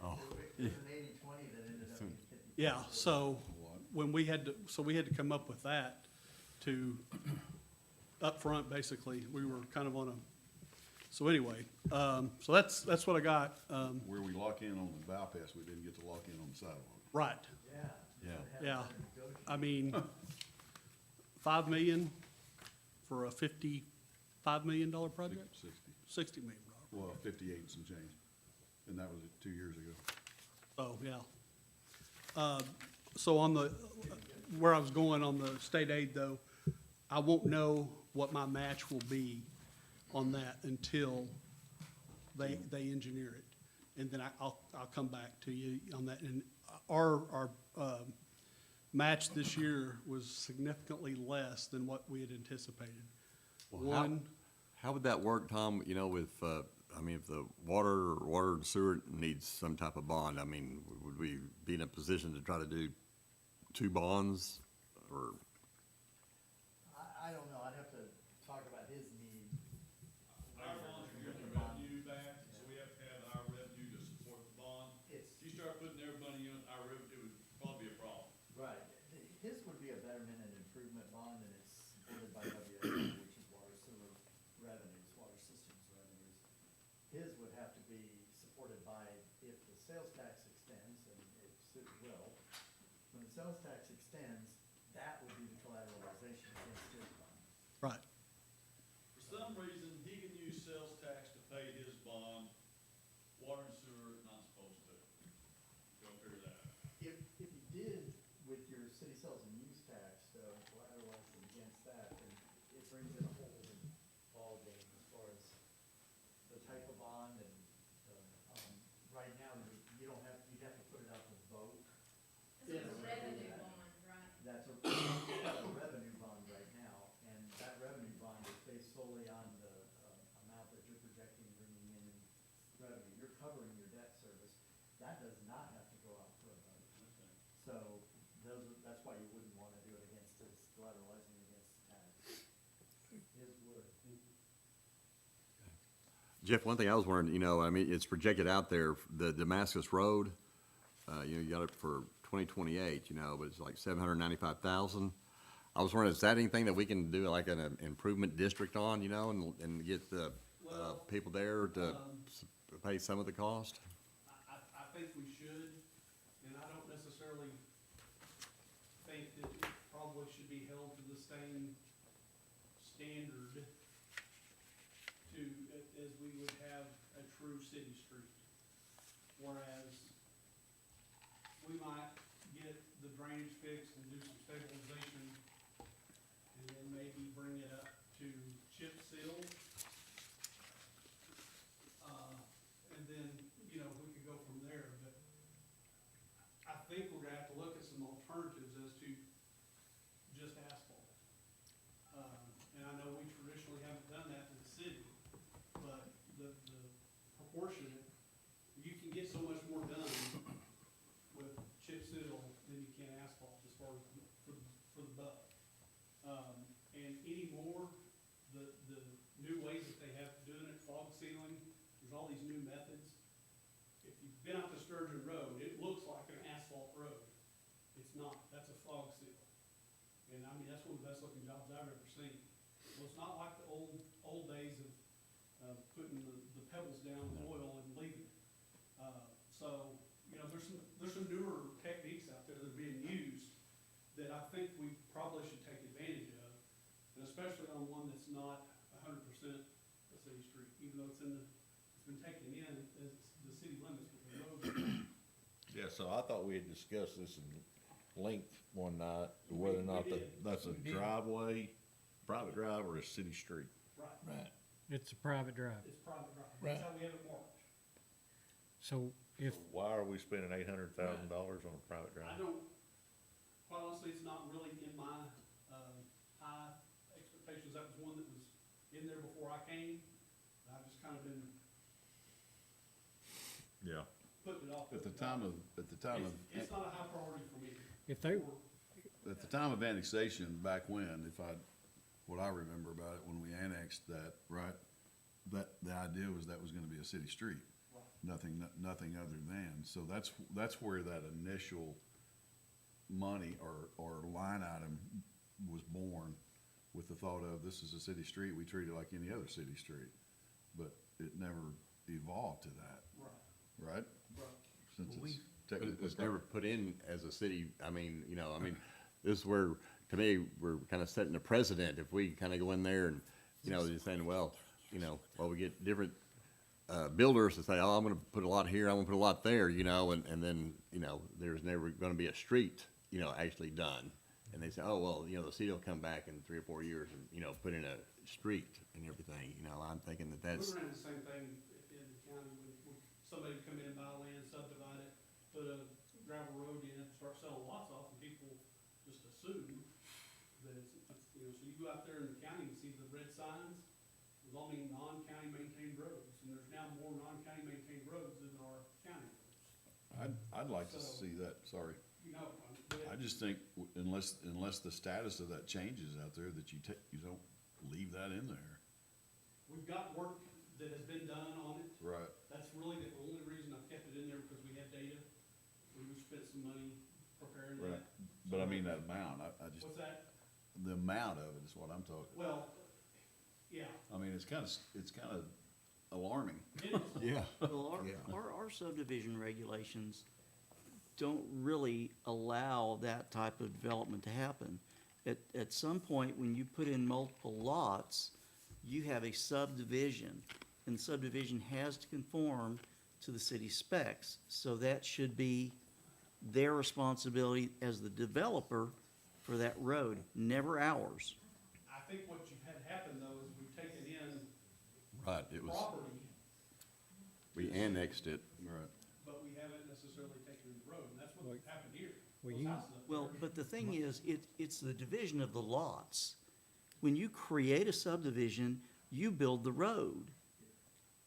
Oh. It was an 80/20 that ended up being 50. Yeah, so when we had to come up with that to upfront, basically, we were kind of on a, so anyway, so that's what I got, Where we lock in on the bypass, we didn't get to lock in on the sidewalk. right, Yeah. Yeah. yeah. I mean, 5 million for a $55 million project? 60. $60 million. Well, 58 and some change. And that was 2 years ago. Oh, yeah. So on the, where I was going on the state aid though, I won't know what my match will be on that until they engineer it. And then I'll come back to you on that. And our match this year was significantly less than what we had anticipated. Well, how would that work, Tom, you know, with, I mean, if the water and sewer needs some type of bond, I mean, would we be in a position to try to do 2 bonds, or? I don't know, I'd have to talk about his need. Our bonds are getting the revenue back, so we have to have our revenue to support the bond. It's, If you start putting their money in, our revenue would probably be a problem. right, his would be a betterment and improvement bond, and it's supported by WSO, which is water sewer revenues, water systems revenues. His would have to be supported by, if the sales tax extends, and it soon will, when the sales tax extends, that would be the collateralization against his bond. Right. For some reason, he can use sales tax to pay his bond, water and sewer not supposed to. Go figure that out. If you did with your city sales and use tax, collateralize it against that, then it brings in a whole different ballgame as far as the type of bond and, right now, you don't have, you'd have to put it out to vote. This is a revenue bond, right? That's a revenue bond right now, and that revenue bond is based solely on the, amount that you're projecting bringing in revenue. You're covering your debt service. That does not have to go out for a vote. So that's why you wouldn't wanna do it against this, collateralizing against the tax. His would. Jeff, one thing I was wondering, you know, I mean, it's projected out there, the Damascus Road, you know, you got it for 2028, you know, but it's like 795,000. I was wondering, is that anything that we can do like an improvement district on, you know, and get the people there to pay some of the cost? I think we should, and I don't necessarily think that it probably should be held to the same standard as we would have a true city street. Whereas we might get the drainage fixed and do some stabilization, and then maybe bring it up to chip seal. And then, you know, we could go from there, but I think we're gonna have to look at some alternatives as to just asphalt. And I know we traditionally haven't done that in the city, but the proportion, you can get so much more done with chip seal than you can asphalt as far as for the buck. And anymore, the new ways that they have doing it, fog sealing, there's all these new methods. If you've been out to Sturgeon Road, it looks like an asphalt road. It's not, that's a fog seal. And I mean, that's one of the best looking jobs I've ever seen. Well, it's not like the old days of putting the pebbles down with oil and leaving it. So, you know, there's some newer techniques out there that are being used that I think we probably should take advantage of, and especially on one that's not 100% a city street, even though it's been taken in as the city limits with the road. Yeah, so I thought we had discussed this in length one night, whether or not that's a driveway, private drive, or a city street. Right. It's a private drive. It's private drive. Right. That's how we have it marked. So if, Why are we spending $800,000 on a private I drive? don't, quite honestly, it's not really in my, high expectations. That was one that was in there before I came. I've just kind of been Yeah. putting it off. At the time of, It's not a high priority for me. if they, at the time of annexation, back when, what I remember about it, when we annexed that, right? That, the idea was that was gonna be a city street. Right. Nothing other than, so that's where that initial money or line item was born, with the thought of, this is a city street, we treat it like any other city street. But it never evolved to that, Right, right? right. Since Well, it's But it technically. was never put in as a city, I mean, you know, this is where, to me, we're kind of setting a precedent. If we kind of go in there and, you know, just saying, well, you know, we get different, builders to say, I'm gonna put a lot here, I'm gonna put a lot there, you know, and then, you know, there's never gonna be a street, you know, actually done. And they say, oh, well, you know, the city will come back in 3 or 4 years and, you know, put in a street and everything, you know, I'm thinking that We that's, ran the same thing in the county, when somebody would come in, buy land, subdivide it, put a gravel road in, start selling lots off, and people just assume that it's, you know, so you go out there in the county and see the red signs, those all mean non-county maintained roads, and there's now more non-county maintained roads than there are county roads. I'd like to So- see that, sorry. You know, I just think unless the status of that changes out there, that you don't leave that in there. we've got work that has been done on it. Right. That's really the only reason I've kept it in there, because we had data. We spent some money preparing Right. that. But I mean, that amount, I just, What's that? the amount of it is what I'm talking. Well, yeah, I mean, it's kinda alarming. it is. Yeah. Well, Yeah. our subdivision regulations don't really allow that type of development to happen. At some point, when you put in multiple lots, you have a subdivision, and the subdivision has to conform to the city specs. So that should be their responsibility as the developer for that road, never ours. I think what you've had happen though is we've taken in Right, it was, property, we annexed it. right. but we haven't necessarily taken in the road, and that's what Well, happened here. well, Those you- houses up Well, there. but the thing is, it's the division of the lots. When you create a subdivision, you build the road.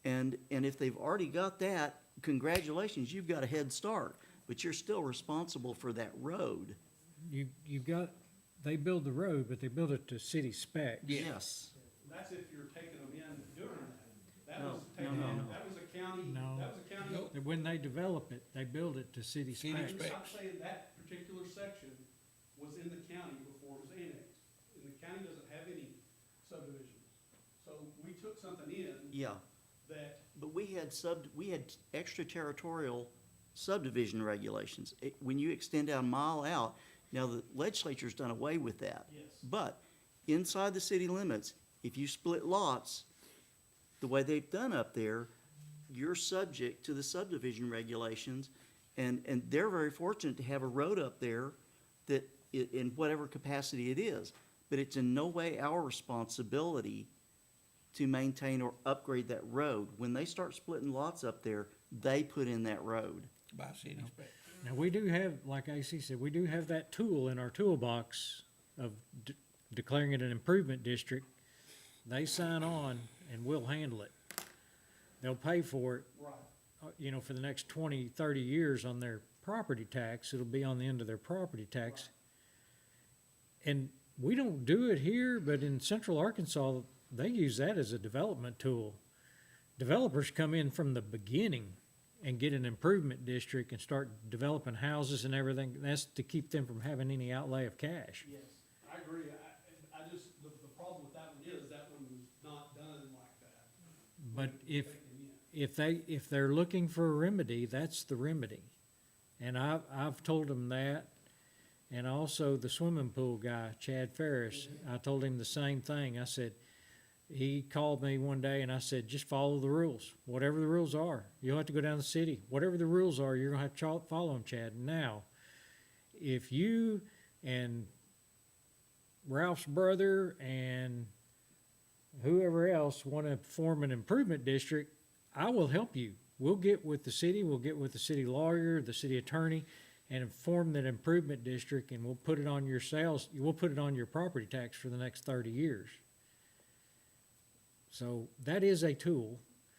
And if they've already got that, congratulations, you've got a head start, but you're still responsible for that road. You've got, they build the road, but they build it to city specs. Yes. That's if you're taking them in doing that. That No, was no, taken no, in, no. that was a county, No. that was a county. And when they develop it, they build it to city specs. I'm saying that particular section was in the county before it was annexed, and the county doesn't have any subdivisions. So we took something in Yeah, that, but we had extraterritorial subdivision regulations. When you extend out a mile out, now the legislature's done away with that. yes, But inside the city limits, if you split lots, the way they've done up there, you're subject to the subdivision regulations. And they're very fortunate to have a road up there that, in whatever capacity it is. But it's in no way our responsibility to maintain or upgrade that road. When they start splitting lots up there, they put in that road. By city spec. Now, we do have, like AC said, we do have that tool in our toolbox of declaring it an improvement district. They sign on and we'll handle it. They'll pay for it, right. for the next 20, 30 years on their property tax. It'll be on the end of their property tax. And we don't do it here, but in central Arkansas, they use that as a development tool. Developers come in from the beginning and get an improvement district and start developing houses and everything. That's to keep them from having any outlay of cash. Yes, I agree. I just, the problem with that one is that one was not done like that. But Taken in. if they're looking for a remedy, that's the remedy. And I've told them that. And also the swimming pool guy, Chad Ferris, I told him the same thing. I said, he called me one day and I said, just follow the rules, whatever the rules are. You'll have to go down to the city. Whatever the rules are, you're gonna have to follow them, Chad. Now, if you and Ralph's brother and whoever else want to form an improvement district, I will help you. We'll get with the city, we'll get with the city lawyer, the city attorney, and form that improvement district, and we'll put it on your sales, we'll put it on your property tax for the next 30 years. So that is a tool.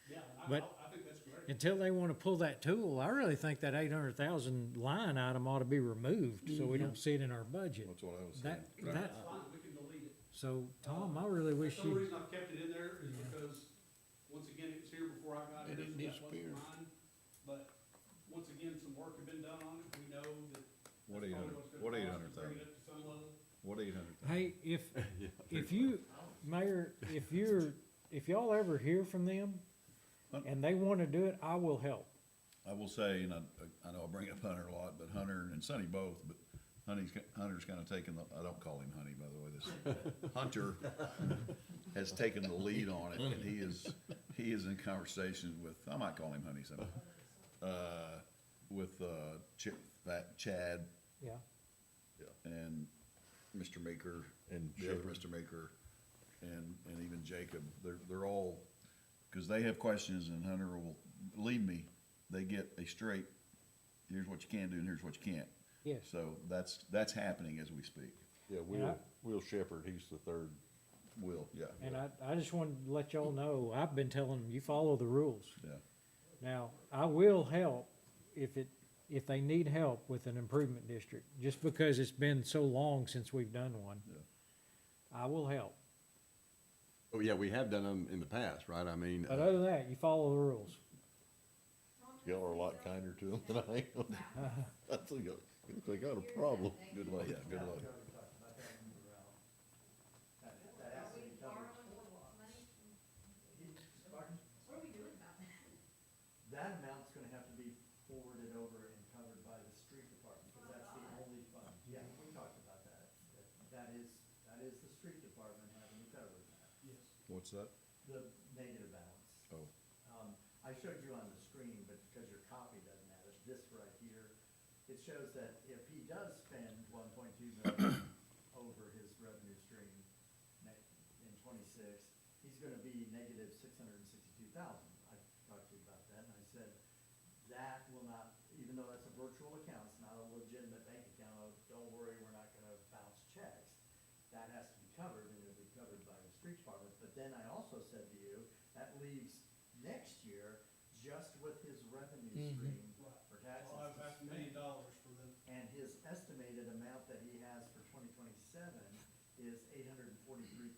Yeah, But- I think that's great. Until they want to pull that tool, I really think that 800,000 line item ought to be removed, so we don't see it in our budget. That's what I was saying. That, That's fine, we can delete it. so, Tom, I really wish The only you, reason I've kept it in there is because, once again, it was here before I got here, It so didn't that wasn't disappear. mine. But, once again, some work had been done on it, we know that. What that's 800 probably what's gonna what cost, 800,000? Bring it up to some level. What 800? hey, if you, Mayor, if y'all ever hear from them and they want to do it, I will help. I will say, and I know I bring up Hunter a lot, but Hunter and Sonny both, but Hunter's kind of taken the, I don't call him Honey, by the way, this, Hunter has taken the lead on it, and he is in conversation with, I might call him Honey sometime, with, Chad, Yeah. Yeah. and Mr. Maker, And the other Shepherd. Mr. Maker, and even Jacob, they're all, because they have questions, and Hunter will, believe me, they get a straight, here's what you can do and here's what you can't. Yes. So that's happening as we speak. Yeah, Will Shepherd, he's the third. Will, yeah. And I just wanted to let y'all know, I've been telling them, you follow the rules. Yeah. Now, I will help if they need help with an improvement district, just because it's been so long since we've done one. Yeah. I will help. Oh, yeah, we have done them in the past, right? I mean, But other than that, you follow the rules. Y'all are a lot kinder to them than I am. I think they got a problem. Good luck, yeah, good luck. We already talked about that when we were out. That has to be covered. Pardon? What are we doing about that? That amount's gonna have to be forwarded over and covered by the street department, because that's the only fund. Yeah, we talked about that. That is the street department having to cover that, What's that? the negative balance. Oh, I showed you on the screen, but because your copy doesn't have it, this right here, it shows that if he does spend 1.2 million over his revenue stream in '26, he's gonna be negative 662,000. I talked to you about that, and I said, that will not, even though that's a virtual account, it's not a legitimate bank account, don't worry, we're not gonna bounce checks. That has to be covered, and it'll be covered by the street department. But then I also said to you, that leaves next year just with his revenue stream for taxes. Well, I've to got $1 spend. million for them. And his estimated amount that he has for 2027 is 843,000.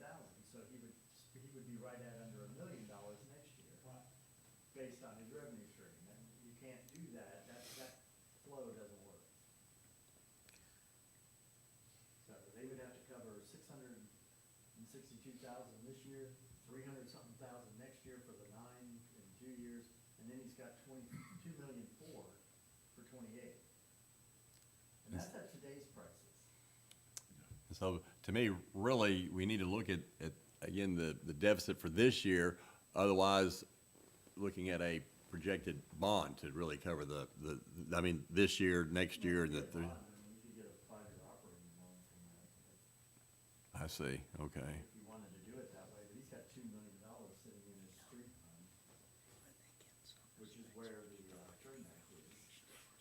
So he would be right at under $1 million next year. Right. Based on his revenue stream. And you can't do that. That flow doesn't work. So they would have to cover 662,000 this year, 300-something thousand next year for the 9 in 2 years, and then he's got 22 million for 28. And that's at today's prices. so to me, really, we need to look at again, the deficit for this year. Otherwise, looking at a projected bond to really cover I mean, this year, next year, and You could get a bond, and you could get a 5-year operating loan from that, I see, okay. if you wanted to do it that way, but he's got $2 million sitting in his street fund, which is where the turnback is.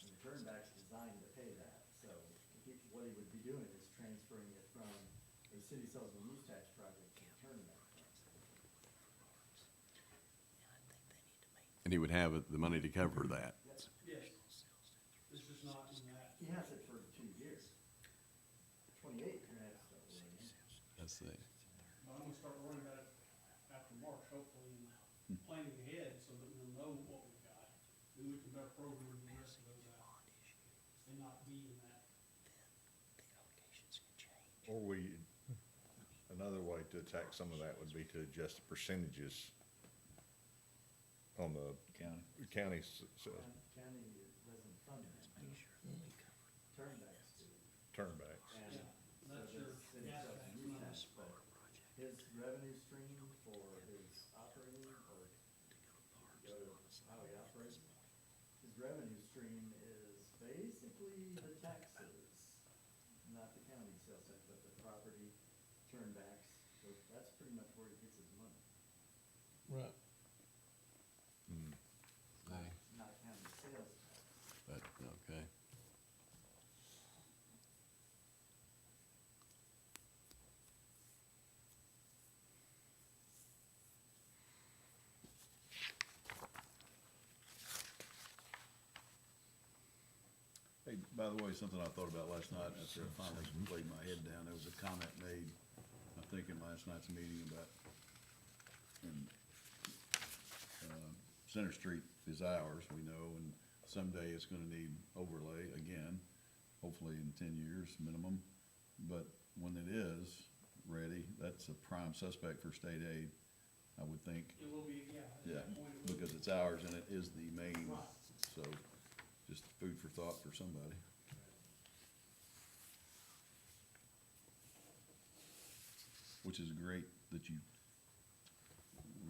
And the turnback's designed to pay that, so what he would be doing is transferring it from a city sales and use tax project to the turnback fund. And he would have the money to cover that. Yes. This is not in that. He has it for 2 years. 28, you're gonna have to start worrying. Let's see. But I'm gonna start worrying about it after March, hopefully, and planning ahead so that we'll know what we've got. Then we can better program the rest of those out and not be in that. Or another way to attack some of that would be to adjust the percentages on the county. county, County doesn't fund that. Turnbacks do. turnbacks. And Yeah, so that's does your city gas sales tax and use money. tax, but his revenue stream for his operating or go to highway operating, his revenue stream is basically the taxes, not the county sales tax, but the property turnbacks. So that's pretty much where he gets his money, Right. not county sales tax. But, okay. Hey, by the way, something I thought about last night after I finally laid my head down, there was a comment made, I think in last night's meeting about, Center Street is ours, we know, and someday it's gonna need overlay again, hopefully in 10 years minimum. But when it is ready, that's a prime suspect for state aid, I would think. It will be, yeah. At Yeah, that point, it will because be. it's ours and it is the main, so just food for thought for somebody. Which is great that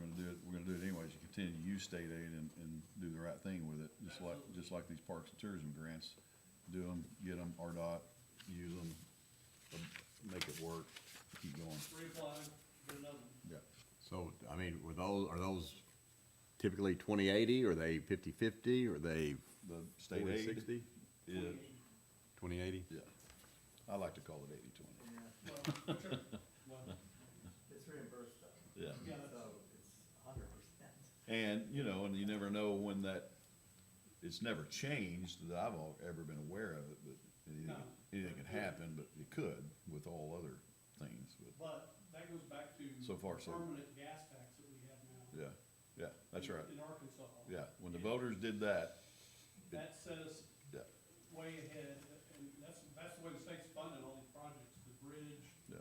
we're gonna do it anyways, you continue to use state aid and do the right thing with it, just like these parks and tourism grants. Do them, get them, RDOT, use them, make it work, keep going. Reapply, get another one. Yeah. So, I mean, are those typically 20/80, or are they 50/50, or are they The state aid 40/60? is, 20/80? yeah, I like to call it 80/20. Yeah, Well, sure. Well, it's reimbursed though, Yeah. yeah, that's, so it's 100%. And, you know, and you never know when that, it's never changed that I've ever been aware of it, but No. anything can happen, but it could with all other things, but, but that goes back to So far, the so- permanent gas tax that we have now. yeah, that's right. In Arkansas. Yeah, when the voters did that, That set us yeah, way ahead, and that's the way the state's funding all these projects, the bridge, yeah,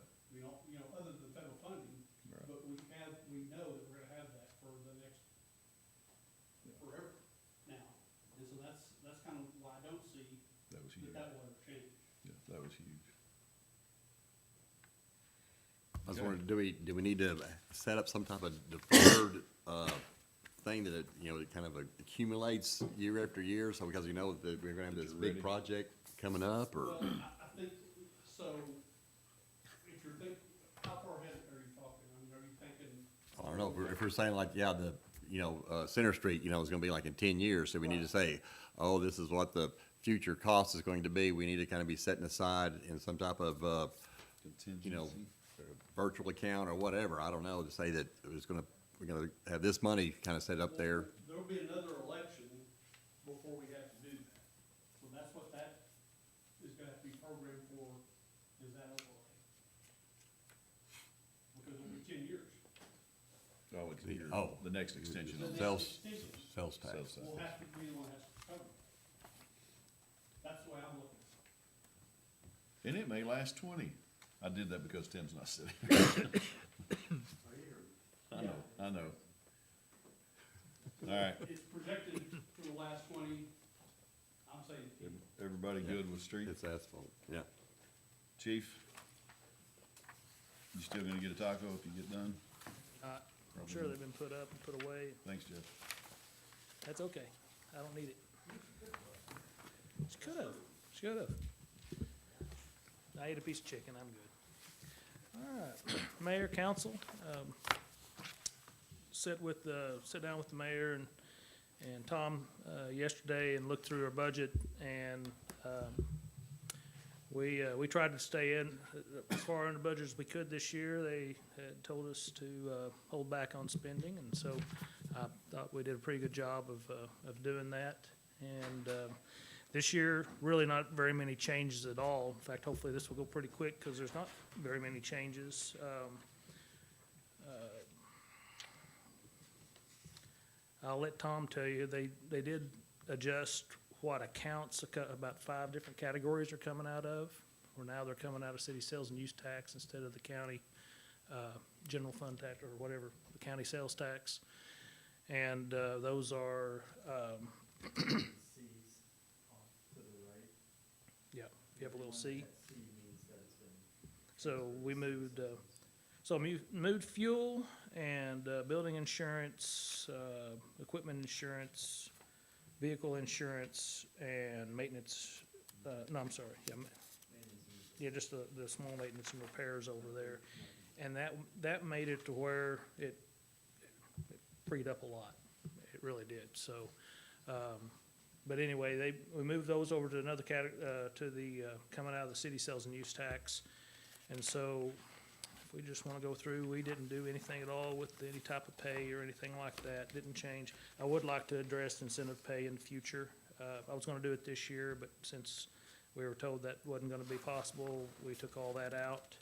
other than federal funding. Right. But we know that we're gonna have that for the next, forever now. And so that's kind of why I don't see that was huge. that will ever change. Yeah, that was huge. I was Okay. wondering, do we need to set up some type of deferred, thing that, it kind of accumulates year after year, so because that we're gonna have this you're big ready. project coming up, or? Well, I think, so, if you're how far ahead are you talking? I mean, are you thinking? I don't know, if we're saying like, yeah, Center Street, is gonna be like in 10 years, so we need to say, oh, this is what the future cost is going to be, we need to kind of be setting aside in some type of, Contingency. virtual account or whatever, I don't know, to say that we're gonna have this money kind of set up there. There'll be another election before we have to do that. So that's what that is gonna have to be programmed for, is that overlay. Because it'll be 10 years. Oh, it's here, Oh. the next extension. The of next Sales, extension sales tax. Sales tax. will have to be the one that has to cover it. That's the way I'm looking. And it may last 20. I did that because Tim's not sitting here. I know. All right, It's projected for the last 20, I'm saying, everybody good with street? It's asphalt, yeah. Chief? You still gonna get a taco if you get done? I'm sure they've been put up and put away. Thanks, Jeff. That's okay. I don't need it. Should have. I ate a piece of chicken. I'm good. All right, Mayor, Council, sit down with the mayor and Tom, yesterday and looked through our budget, and, we tried to stay in as far under budget as we could this year. They had told us to, hold back on spending, and so I thought we did a pretty good job of doing that. And, this year, really not very many changes at all. In fact, hopefully this will go pretty quick because there's not very many changes. I'll let Tom tell you, they did adjust what accounts, about 5 different categories are coming out of. Where now they're coming out of city sales and use tax instead of the county general fund tax or whatever, the county sales tax. And those are, C's off to the right. yeah, you have a little C. That C means that it's been. So we moved, moved fuel and building insurance, equipment insurance, vehicle insurance, and maintenance, no, I'm sorry, yeah, just the small maintenance and repairs over there. And that made it to where it freed up a lot. It really did, so, but anyway, we moved those over to another to the, coming out of the city sales and use tax. And so, if we just wanna go through, we didn't do anything at all with any type of pay or anything like that, didn't change. I would like to address incentive pay in the future. I was gonna do it this year, but since we were told that wasn't gonna be possible, we took all that out.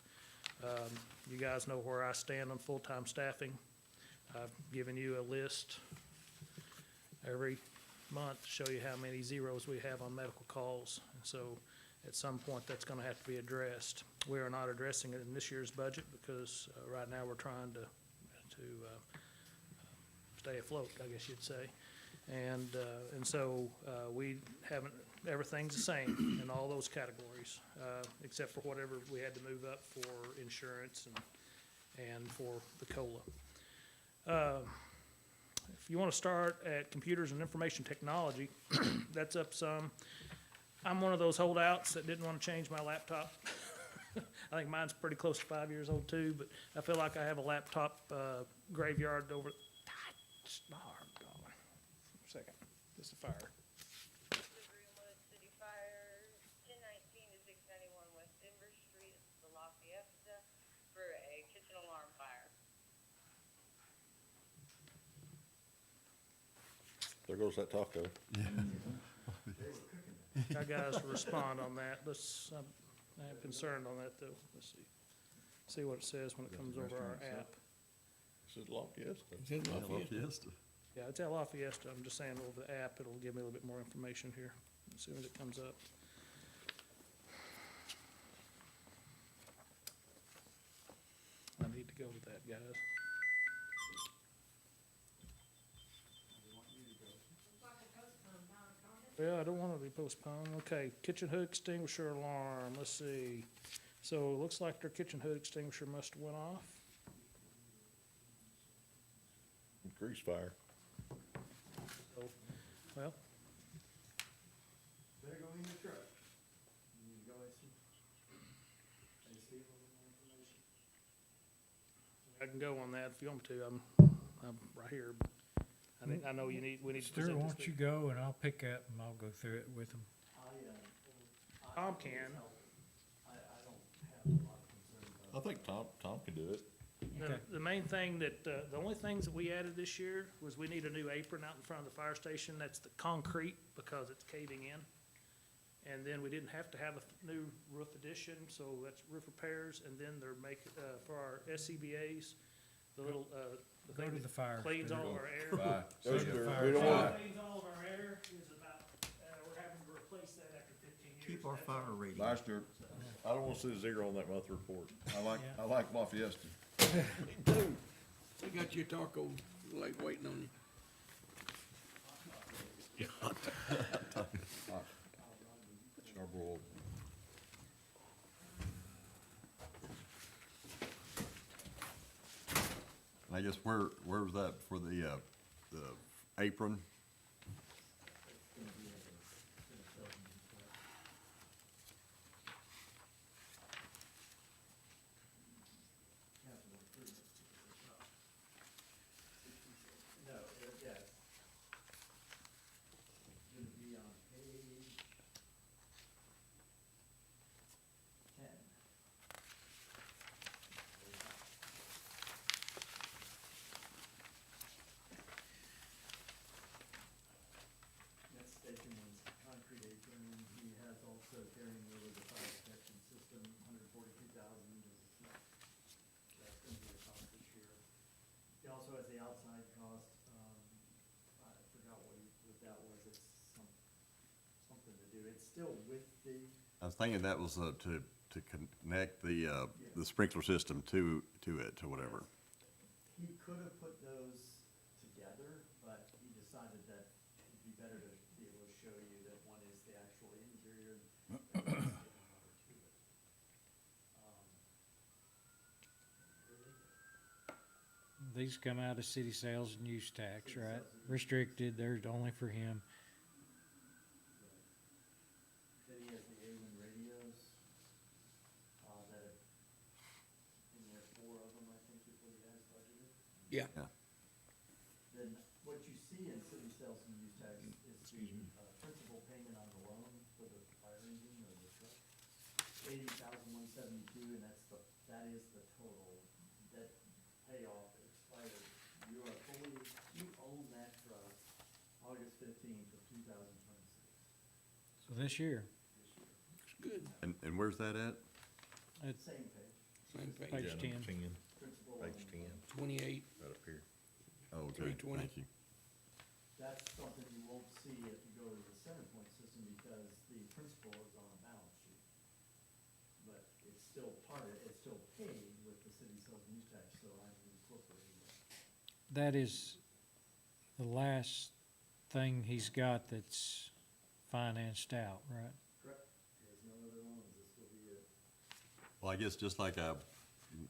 You guys know where I stand on full-time staffing. I've given you a list every month to show you how many zeros we have on medical calls. And so at some point, that's gonna have to be addressed. We are not addressing it in this year's budget because right now we're trying to stay afloat, I guess you'd say. And so we haven't, everything's the same in all those categories, except for whatever we had to move up for insurance and for the COLA. If you want to start at computers and information technology, that's up some. I'm one of those holdouts that didn't want to change my laptop. I think mine's pretty close to 5 years old too, but I feel like I have a laptop graveyard over. Second, it's the fire. Greenwood City Fire, 1019 to 691 West Denver Street, it's the La Fiesta for a kitchen alarm fire. There goes that taco. I got us to respond on that. I am concerned on that though. Let's see what it says when it comes over our app. This is La Fiesta. Is it Lafayette? Fiesta. Yeah, it's at La Fiesta. I'm just saying over the app, it'll give me a little bit more information here as soon as it comes up. I need to go with that, guys. Well, I don't want it to be postponed. Okay, kitchen hood extinguisher alarm, let's see. So it looks like their kitchen hood extinguisher must have went off. Grease fire. So, well, Better go in your truck. You go and see. I see a little more information. I can go on that if you want me to. I'm right here. I know we need to Stuart, present why this. don't you go and I'll pick up and I'll go through it with them. Tom can. I don't have a lot of concern about. I think Tom can do it. Okay. The main thing that, the only things that we added this year was we need a new apron out in front of the fire station. That's the concrete because it's caving in. And then we didn't have to have a new roof addition, so that's roof repairs. And then they're making, for our SCBA's, the little, the Go thing to that the fire. cleans all of our air. Bye. Those See ya. are- we don't want, Cleans all of our air is about, we're having to replace that after 15 years. Keep our That's fire all. rating. Bye, Stuart. I don't wanna see a zero on that monthly report. I like La Fiesta. They got your taco, like, waiting on you. Charbroiled. And I guess where was that for the apron? No, yes. It's gonna be on page 10. That's station one's concrete apron. He has also carrying over the fire protection system, 142,000 is, that's gonna be the cost this year. He also has the outside cost, I forgot what that was, it's something to do, it's still with the, I was thinking that was to connect the sprinkler system to it, to whatever. he could have put those together, but he decided that it'd be better to be able to show you that one is the actual interior and one is sticking over to it. These come out of city sales and use tax, right? Restricted, they're only for him. Then he has the A1 radios, that have, and there are 4 of them, I think, is what he has budgeted. Yeah. Then what you see in city sales and use tax is the, principal payment on the loan for the fire engine or the truck. 80,172, and that is the total debt payoff expired. You are fully, you own that truck August 15th of 2026. So this year, Looks good. And where's that at? it's Same page, Same page. page 10. principal Page loan. 10, 28. right up here. Oh, okay, 320. thank you. That's something you won't see if you go to the center point system because the principal is on a balance sheet. But it's still it's still paid with the city sales and use tax, so I'm incorporating that. That is the last thing he's got that's financed out, right? Correct. There's no other loans, this will be it. Well, I guess just like I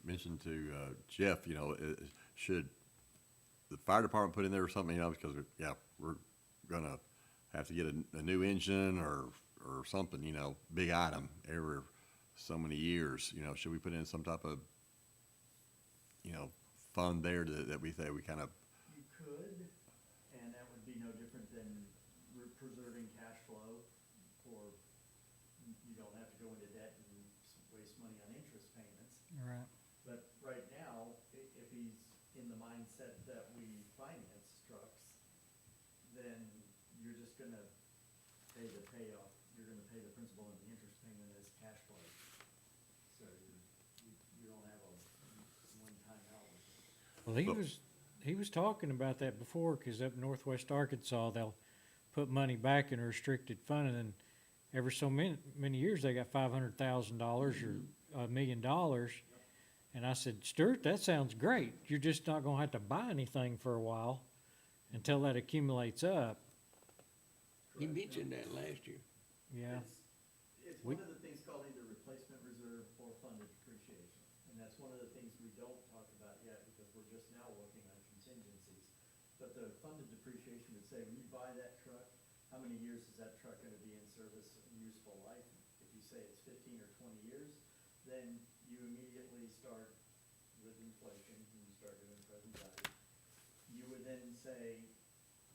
mentioned to Jeff, should the fire department put in there or something, because, we're gonna have to get a new engine or or something, you know, big item every so many years, you know, should we put in some type of, you know, fund there that we say we kind of, You could, and that would be no different than preserving cash flow for, you don't have to go into debt and waste money on interest payments. Right. But right now, if he's in the mindset that we finance trucks, then you're just gonna pay the payoff, you're gonna pay the principal and the interest payment as cash flow. So you don't have a one-time outlay. Well, he was talking about that before, cause up northwest Arkansas, they'll put money back in a restricted fund, and then every so many years, they got $500,000 or $1 million. And I said, Stuart, that sounds great. You're just not gonna have to buy anything for a while until that accumulates up. He mentioned that last year. Yeah. It's one of the things called either replacement reserve or funded depreciation. And that's one of the things we don't talk about yet because we're just now working on contingencies. But the funded depreciation would say, when you buy that truck, how many years is that truck gonna be in service and useful life? If you say it's 15 or 20 years, then you immediately start with inflation and you start doing present value. You would then say,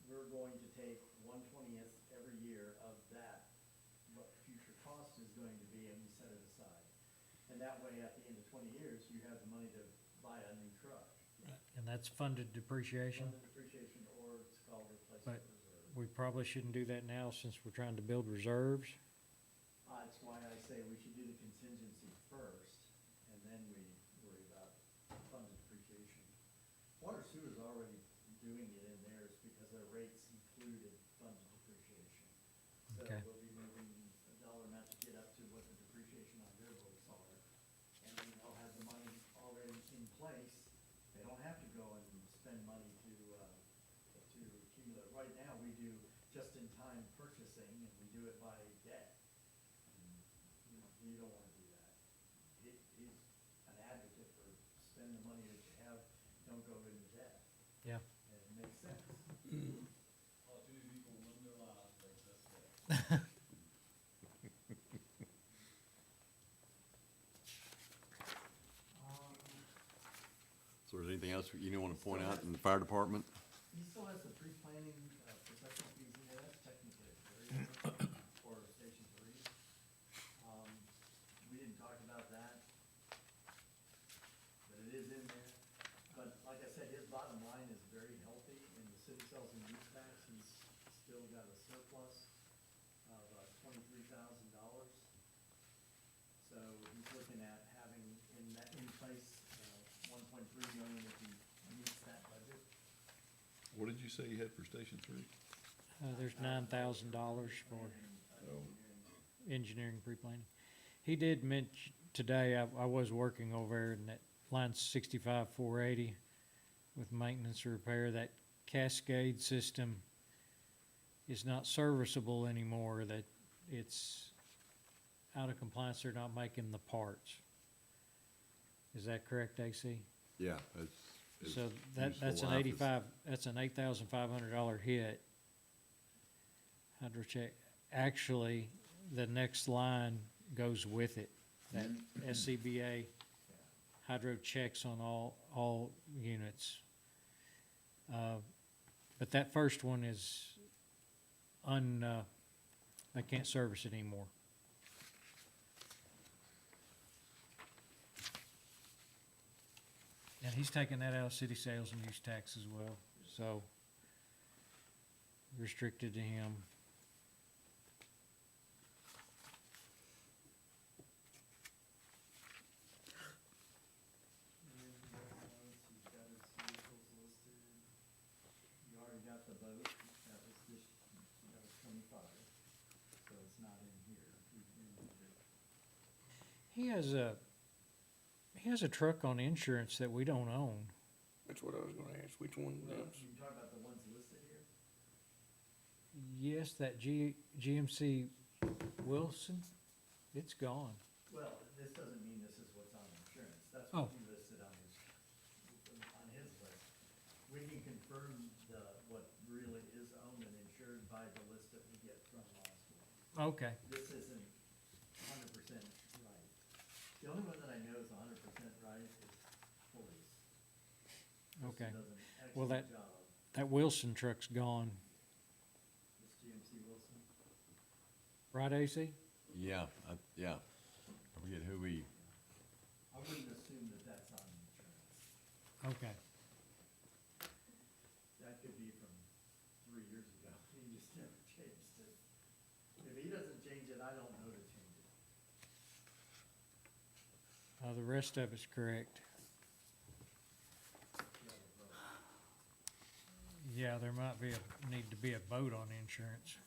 we're going to take 1/20th every year of that, what future cost is going to be, and we set it aside. And that way, at the end of 20 years, you have the money to buy a new truck. And that's funded depreciation, Funded depreciation, or it's called but replacement reserve. we probably shouldn't do that now since we're trying to build reserves. That's why I say we should do the contingency first, and then we worry about funded depreciation. Water sewer is already doing it in theirs because their rates included funded depreciation. So Okay. we'll be moving a dollar amount to get up to what the depreciation on their books are. And then they'll have the money already in place. They don't have to go and spend money to accumulate. Right now, we do just-in-time purchasing, and we do it by debt. And, you don't wanna do that. He's an advocate for spend the money that you have, don't go into debt. Yeah. And it makes sense. All too many people live their lives, like that's that. so is there anything else you want to point out in the fire department? He still has the pre-planning, professional fees in there, that's technically a very different for Station 3. We didn't talk about that, but it is in there. But like I said, his bottom line is very healthy, and the city sells and use tax, he's still got a surplus of $23,000. So he's looking at having in place, 1.3 million if he meets that budget. What did you say you had for Station 3? There's $9,000 for Oh, engineering pre-planning. He did mention today, I was working over there in that line 65-480 with maintenance and repair. That cascade system is not serviceable anymore, that it's out of compliance. They're not making the parts. Is that correct, AC? Yeah, it's So that's useful an life is- that's an $8,500 hit. Hydrocheck, actually, the next line goes with it, that SCBA hydro checks on all units. But that first one is they can't service it anymore. And he's taking that out of city sales and use tax as well, so restricted to him. He's got his vehicles listed. You already got the boat, that was 25, so it's not in here. He has a truck on insurance that we don't own. that's what I was gonna ask, which one Well, is? you talk about the ones listed here? Yes, that GMC Wilson, it's gone. Well, this doesn't mean this is what's on insurance, that's Oh. what he listed on his list. We can confirm what really is owned and insured by the list that we get from law school. Okay, This isn't 100% right. The only one that I know is 100% right is police. okay. Does an Well, excellent job. That Wilson truck's gone, This GMC Wilson. right, AC? Yeah, yeah. I forget who we, I wouldn't assume that that's on insurance. Okay. That could be from 3 years ago. He just never changed it. If he doesn't change it, I don't know to change it. The rest of it's correct. Yeah, there might be need to be a vote on insurance.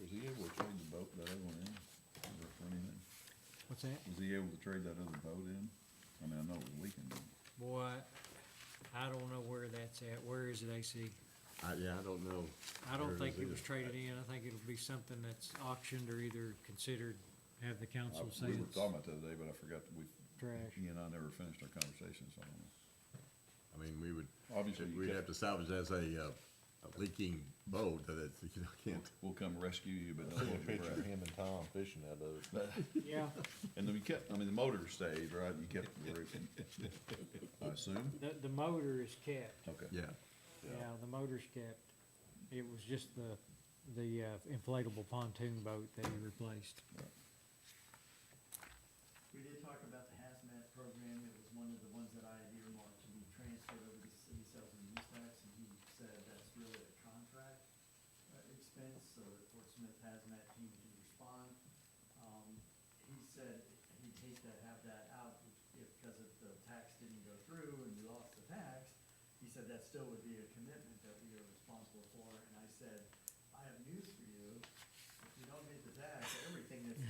Was he able to trade the boat, that other one in, or anything? What's that? Was he able to trade that other boat in? I mean, I know it was leaking, but Boy, I don't know where that's at. Where is it, AC? yeah, I don't know. I don't Where think is it was traded in. I think it'll be something that's auctioned or either considered, have the council say we were it's talking about that the other day, but I forgot that trash. he and I never finished our conversation, so I don't know. I mean, we would, Obviously, you we'd can't- have to salvage as a leaking boat that it's, can't. We'll come rescue you, but I don't see a hold your picture of breath. him and Tom fishing out of it. Yeah, And then we kept, I mean, the motor stayed, right? You kept the roof, I assume? the motor is kept. Okay. Yeah. Yeah, the motor's kept. It was just the inflatable pontoon boat that he replaced. We did talk about the hazmat program. It was one of the ones that I had earmarked to be transferred over to city sales and use tax, and he said that's really a contract expense, so the Portsmouth hazmat team can respond. He said he'd hate to have that out because if the tax didn't go through and we lost the tax, he said that still would be a commitment that we are responsible for, and I said, I have news for you. If you don't get the tax, everything that's in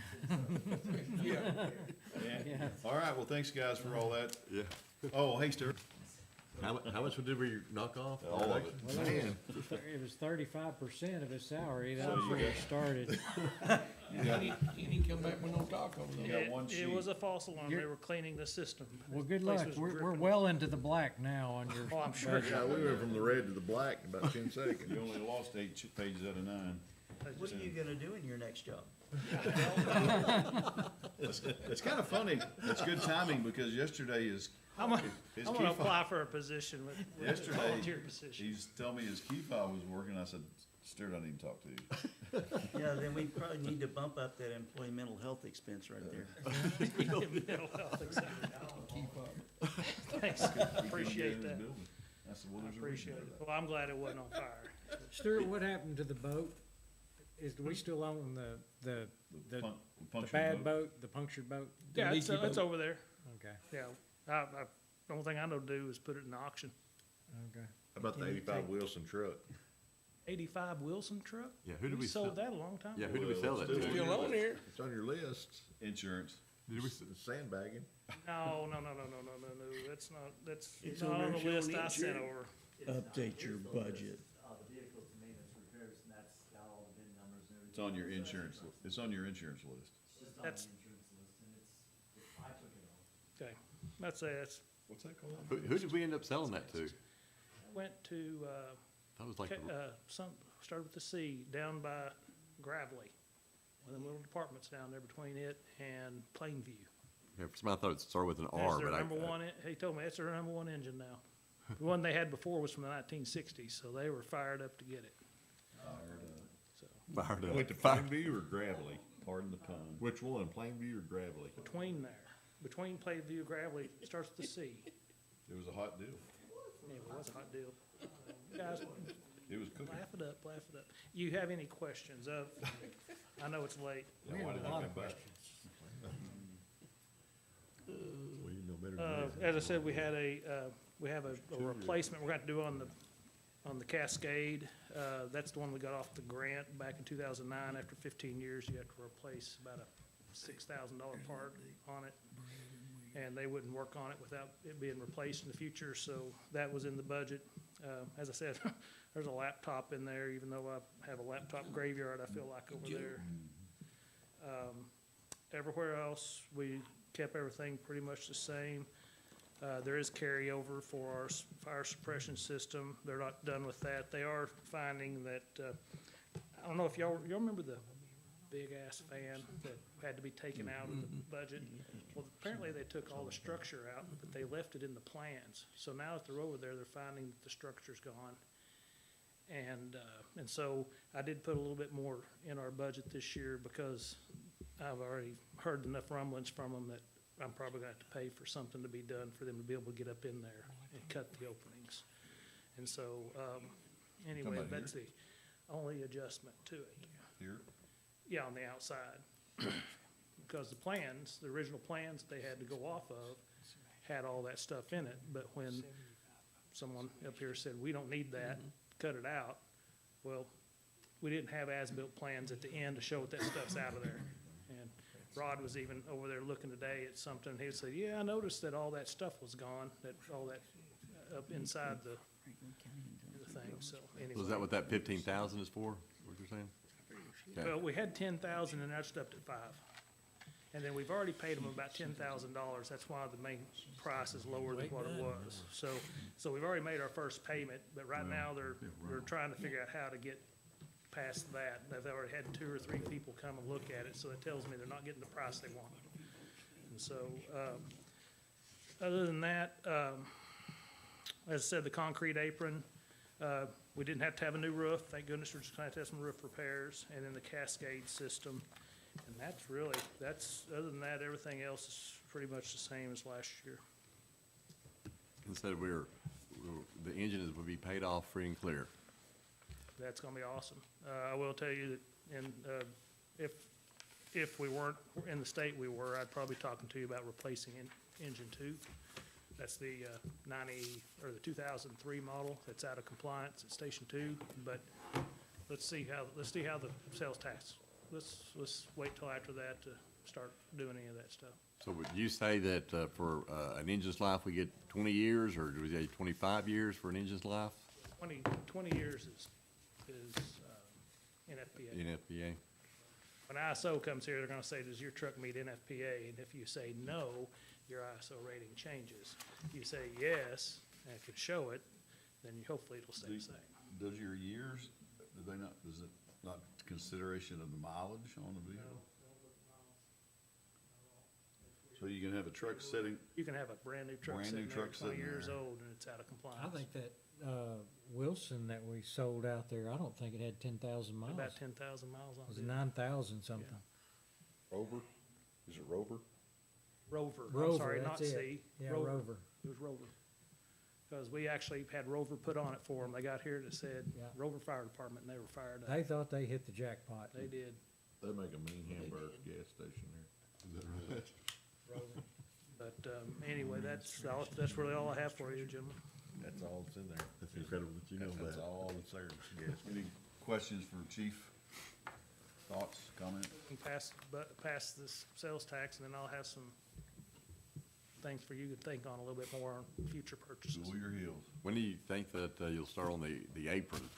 Yeah. All right, well, thanks, guys, for all that. Yeah. Oh, hey, Stuart. How much did we knock off? All of it. Well, it was 35% of his salary. That was where it started. He didn't come back with no taco though. You got one It sheet. was a false alarm. They You're- were cleaning the system. Well, good Place luck. was We're dripping. well into the black now on your. Oh, I'm sure. budget. Yeah, we went from the red to the black in about 10 seconds. You only lost 8 pages out of 9. What are you gonna do in your next job? It's kind of funny. It's good timing because yesterday is, I'm gonna his I'm key gonna fob, apply for a position with a yesterday, volunteer position. he's telling me his key fob was working. I said, Stuart, I need to talk to you. Yeah, then we probably need to bump up that employee mental health expense right there. Mental health exam. Thanks, appreciate that. I said, well, I there's a reason appreciate for it. that. Well, I'm glad it wasn't on fire. Stuart, what happened to the boat? Do we still own the Punctured bad boat, the punctured boat? Yeah, it's leaky boat? over there. Okay, Yeah, the only thing I know to do is put it in auction. okay. How about the 85 Wilson truck? 85 Wilson truck? Yeah, who did we sell? Sold that a long time Yeah, ago. who did we sell that Well, to? Still on here. It's on your list. Insurance. Did we, Sandbagging. No, that's not, that's It's not on on there the list showing I sent insurance. over. It's not. Update your It's the list, budget. The vehicles maintenance repairs, and that's got all the VIN numbers and everything. It's on your insurance, it's on your insurance list. It's just on the That's- insurance list, and I took it off. Okay, that's, What's that called? who did we end up selling that to? went to, That was like, started with the C, down by Gravely. One of them little apartments down there between it and Plainview. yeah, for some I thought it started with an There's R, their but number one, he told me it's their number one engine now. The one they had before was from the 1960s, so they were fired up to get it, so. fired up. Went to Plainview or Gravelly? Pardon the pun. Which one, Plainview or Gravelly? Between there, between Plainview, Gravely, it starts with the C. It was a hot deal. Yeah, it was a hot deal. Guys, It was cooking. laugh it up, laugh it up. You have any questions of, I know it's late. We have a lot of questions. Well, you know better than that. As I said, we have a replacement we're going to do on the Cascade. That's the one we got off the grant back in 2009. After 15 years, you have to replace about a $6,000 part on it. And they wouldn't work on it without it being replaced in the future, so that was in the budget. As I said, there's a laptop in there, even though I have a laptop graveyard, I feel like over there. Everywhere else, we kept everything pretty much the same. There is carryover for our fire suppression system. They're not done with that. They are finding that, I don't know if y'all remember the big-ass fan that had to be taken out of the budget? Well, apparently they took all the structure out, but they left it in the plans. So now that they're over there, they're finding that the structure's gone. And so I did put a little bit more in our budget this year because I've already heard enough rumblings from them that I'm probably gonna have to pay for something to be done for them to be able to get up in there and cut the openings. And so, anyway, about that's the only adjustment to it. Here? Yeah, on the outside. Because the plans, the original plans they had to go off of had all that stuff in it, but when someone up here said, we don't need that, cut it out, well, we didn't have as-built plans at the end to show that stuff's out of there. And Rod was even over there looking today at something, he said, yeah, I noticed that all that stuff was gone, that, all that up inside the thing, so anyway. So is that what that 15,000 is for, what you're saying? Okay. Well, we had 10,000 and that's up to 5. And then we've already paid them about $10,000. That's why the main price is lower than what it was. So we've already made our first payment, but right now they're trying to figure out how to get past that. They've already had 2 or 3 people come and look at it, so that tells me they're not getting the price they want. And so, other than that, as I said, the concrete apron, we didn't have to have a new roof. Thank goodness we're just gonna have to have some roof repairs, and then the cascade system. And other than that, everything else is pretty much the same as last year. Instead, the engine will be paid off free and clear. That's gonna be awesome. I will tell you that, if we weren't in the state we were, I'd probably talking to you about replacing engine 2. That's the 2003 model that's out of compliance at Station 2, but let's see how the sales tax. Let's wait till after that to start doing any of that stuff. So would you say that for an engine's life, we get 20 years, or do we say 25 years for an engine's life 20 years is NFPA. in FBA? When ISO comes here, they're gonna say, does your truck meet NFPA? And if you say no, your ISO rating changes. If you say yes, and can show it, then hopefully it'll stay the same. Does your years, is it not consideration of the mileage on the vehicle? So you can have a truck sitting, You can have a brand-new truck Brand new sitting there, truck 20 sitting years there. old, and it's out of compliance. I think that, Wilson that we sold out there, I don't think it had 10,000 miles. About 10,000 miles on It was it. 9,000 something. Rover? Is it Rover? Rover, I'm Rover, sorry, not that's it. C. Yeah, Rover. It was Rover. Because we actually had Rover put on it for them. They got here that said Yeah. Rover Fire Department, and they were fired up. They thought they hit the jackpot. They did. They make a mean hamburger gas station there. But, anyway, that's really all I have for you, gentlemen. That's all that's in there. That's incredible that you know that. That's all that's there, yes. any questions for Chief? Thoughts, comments? We can pass this sales tax, and then I'll have some things for you to think on a little bit more on future purchases. Cool your heels. When do you think that you'll start on the apron?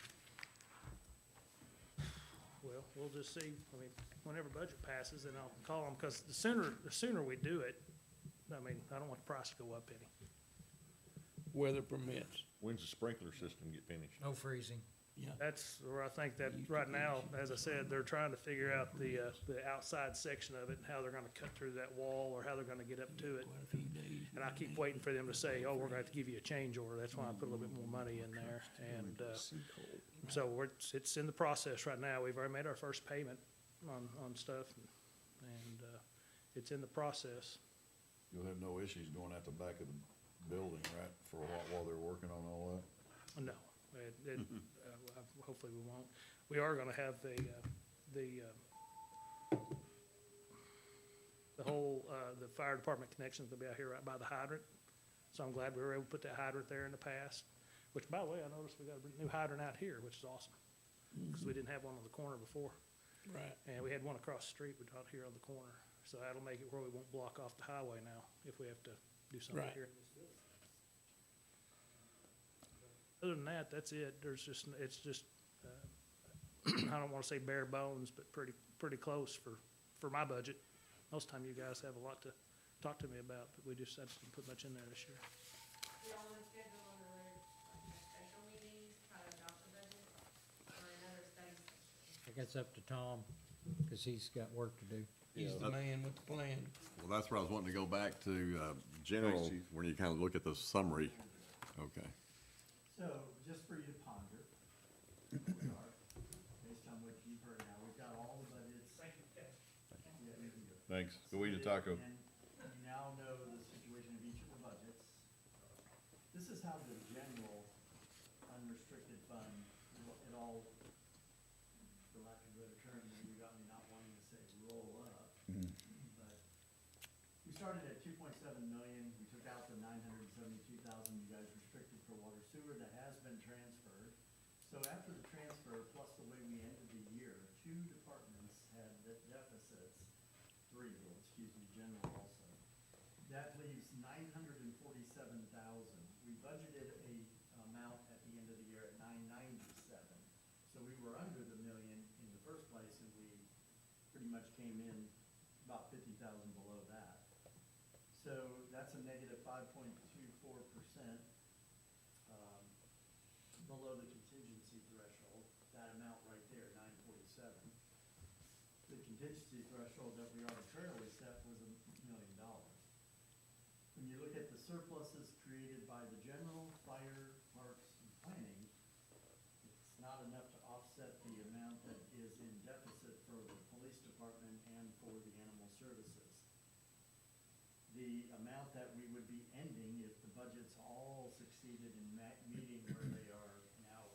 Well, we'll just see. I mean, whenever budget passes, then I'll call them, because the sooner we do it, I mean, I don't want the price to go up any. Weather permits. When's the sprinkler system get finished? No freezing. That's where I think that right now, as I said, they're trying to figure out the outside section of it and how they're gonna cut through that wall or how they're gonna get up to it. Quite a few days. And I keep waiting for them to say, oh, we're gonna have to give you a change order. That's why I put a little bit more money in there. And, so it's in the process right now. We've already made our first payment on stuff and it's in the process. You'll have no issues going out the back of the building, right, for a while they're working on all that? No, hopefully we won't. We are gonna have the fire department connections will be out here right by the hydrant. So I'm glad we were able to put that hydrant there in the past, which, by the way, I noticed we got a new hydrant out here, which is awesome. Because we didn't have one on the corner before. Right. And we had one across the street, but not here on the corner. So that'll make it where we won't block off the highway now if we have to do something Right. here in this building. Other than that, that's it. It's just, I don't wanna say bare bones, but pretty close for my budget. Most time you guys have a lot to talked to me about, but we just, I just didn't put much in there this year. We all want to schedule another, like, a special meeting, try to adopt the budget, or another study session. I guess up to Tom, cause he's got work to do. He's the man with the plan. Well, that's where I was wanting to go back to, general, Chief. when you kind of look at the summary. Okay. So, just for you to ponder, we are, based on what you've heard now, we've got all the budgets. Thank you, Ken. Yeah, you can go. Thanks. Go eat a taco. And you now know the situation of each of the budgets. This is how the general unrestricted fund, it all, for lack of a better term, you got me not wanting to say roll up. But we started at 2.7 million, we took out the 972,000 you guys restricted for water sewer, that has been transferred. So after the transfer, plus the way we ended the year, two departments had deficits, three, well, excuse me, general also. That leaves 947,000. We budgeted a amount at the end of the year at 997. So we were under the million in the first place, and we pretty much came in about 50,000 below that. So that's a negative 5.24%, below the contingency threshold, that amount right there, 947. The contingency threshold that we arbitrarily set was $1 million. When you look at the surpluses created by the general, fire, parks, and planning, it's not enough to offset the amount that is in deficit for the police department and for the animal services. The amount that we would be ending if the budgets all succeeded in meeting where they are now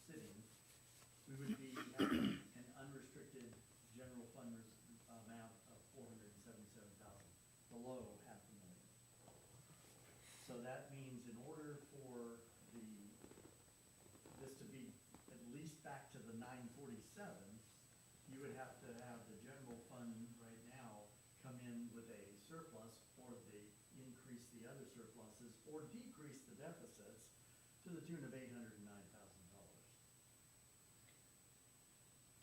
sitting, we would be having an unrestricted general fund amount of 477,000, below $500,000. So that means in order for this to be at least back to the 947, you would have to have the general fund right now come in with a surplus, or increase the other surpluses, or decrease the deficits to the tune of $809,000.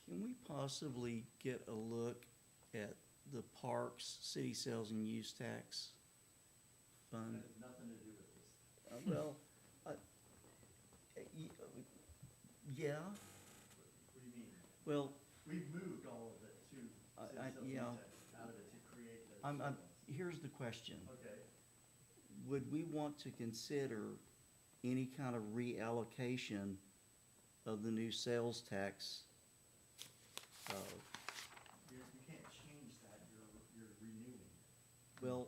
Can we possibly get a look at the parks, city sales and use tax That fund? has nothing to do with this. Well, yeah, What do you mean? well, We've moved all of it to city yeah. sales and tax out of it to create the I'm, surplus. here's the question. Okay. Would we want to consider any kind of reallocation of the new sales tax? You can't change that, you're renewing. Well,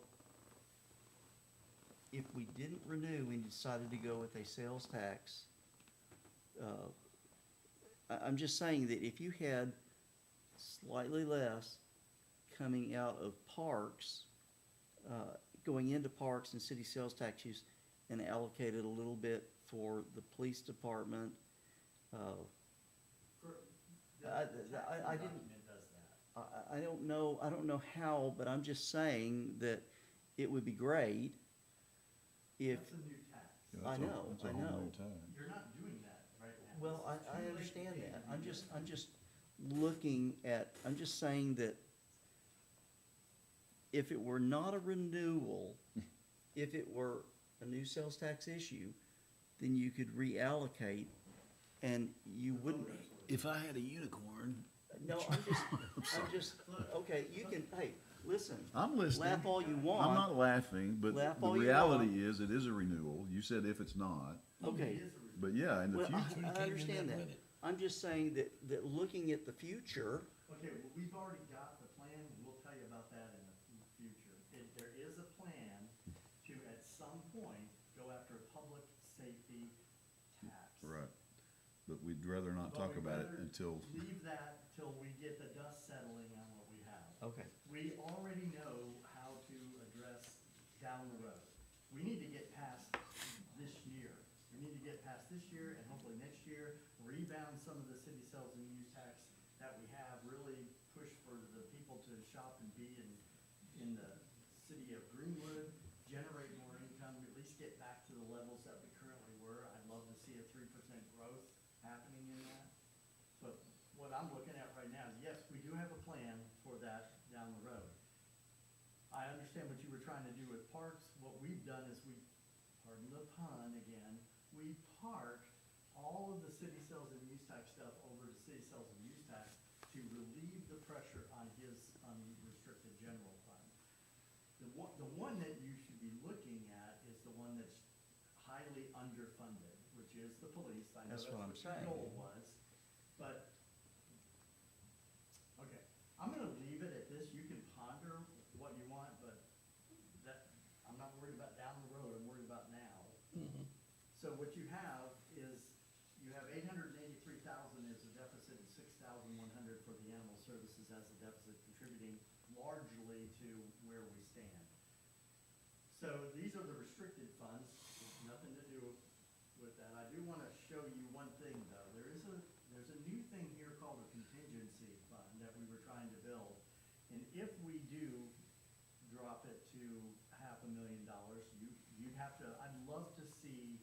if we didn't renew and decided to go with a sales tax, I'm just saying that if you had slightly less coming out of parks, going into parks and city sales tax use, and allocated a little bit for the police department, The I tax didn't- document does that. I don't know how, but I'm just saying that it would be great if, That's a new tax. I know, That's a I whole know. new time. You're not doing that right now. Well, This is I too late to understand pay that. to I'm do just, it. I'm just looking at, I'm just saying that if it were not a renewal, if it were a new sales tax issue, then you could reallocate and you wouldn't. If I had a unicorn, No, I'm just, okay, you can, hey, listen. I'm listening. Laugh all you want. I'm not laughing, but Laugh the all you reality is it is a renewal. You said if it's not, Okay. but yeah, in the Well, future. I understand that. I'm just saying that looking at the future, Okay, well, we've already got the plan, we'll tell you about that in the future. There is a plan to, at some point, go after a public safety tax. Right. But we'd rather not But talk we'd about it rather until, Leave that till we get the dust settling on what we have. okay. We already know how to address down the road. We need to get past this year. We need to get past this year and hopefully next year, rebound some of the city sales and use tax that we have, really push for the people to shop and be in the city of Greenwood, generate more income, at least get back to the levels that we currently were. I'd love to see a 3% growth happening in that. But what I'm looking at right now is, yes, we do have a plan for that down the road. I understand understand what you were trying to do with parks. What we've done is we, pardon the pun again, we park all of the city sales and use tax stuff over to city sales and use tax to relieve the pressure on his unrestricted general fund. The one that you should be looking at is the one that's highly underfunded, which is the police. I know That's what I'm your saying. goal was, but, okay, I'm gonna leave it at this. You can ponder what you want, but that, I'm not worried about down the road, I'm worried about now. So what you have is, you have 883,000 as a deficit and 6,100 for the animal services as a deficit, contributing largely to where we stand. So these are the restricted funds, nothing to do with that. I do want to show you one thing, though. There's a new thing here called a contingency fund that we were trying to build. And if we do drop it to $500,000, you'd have to, I'd love to see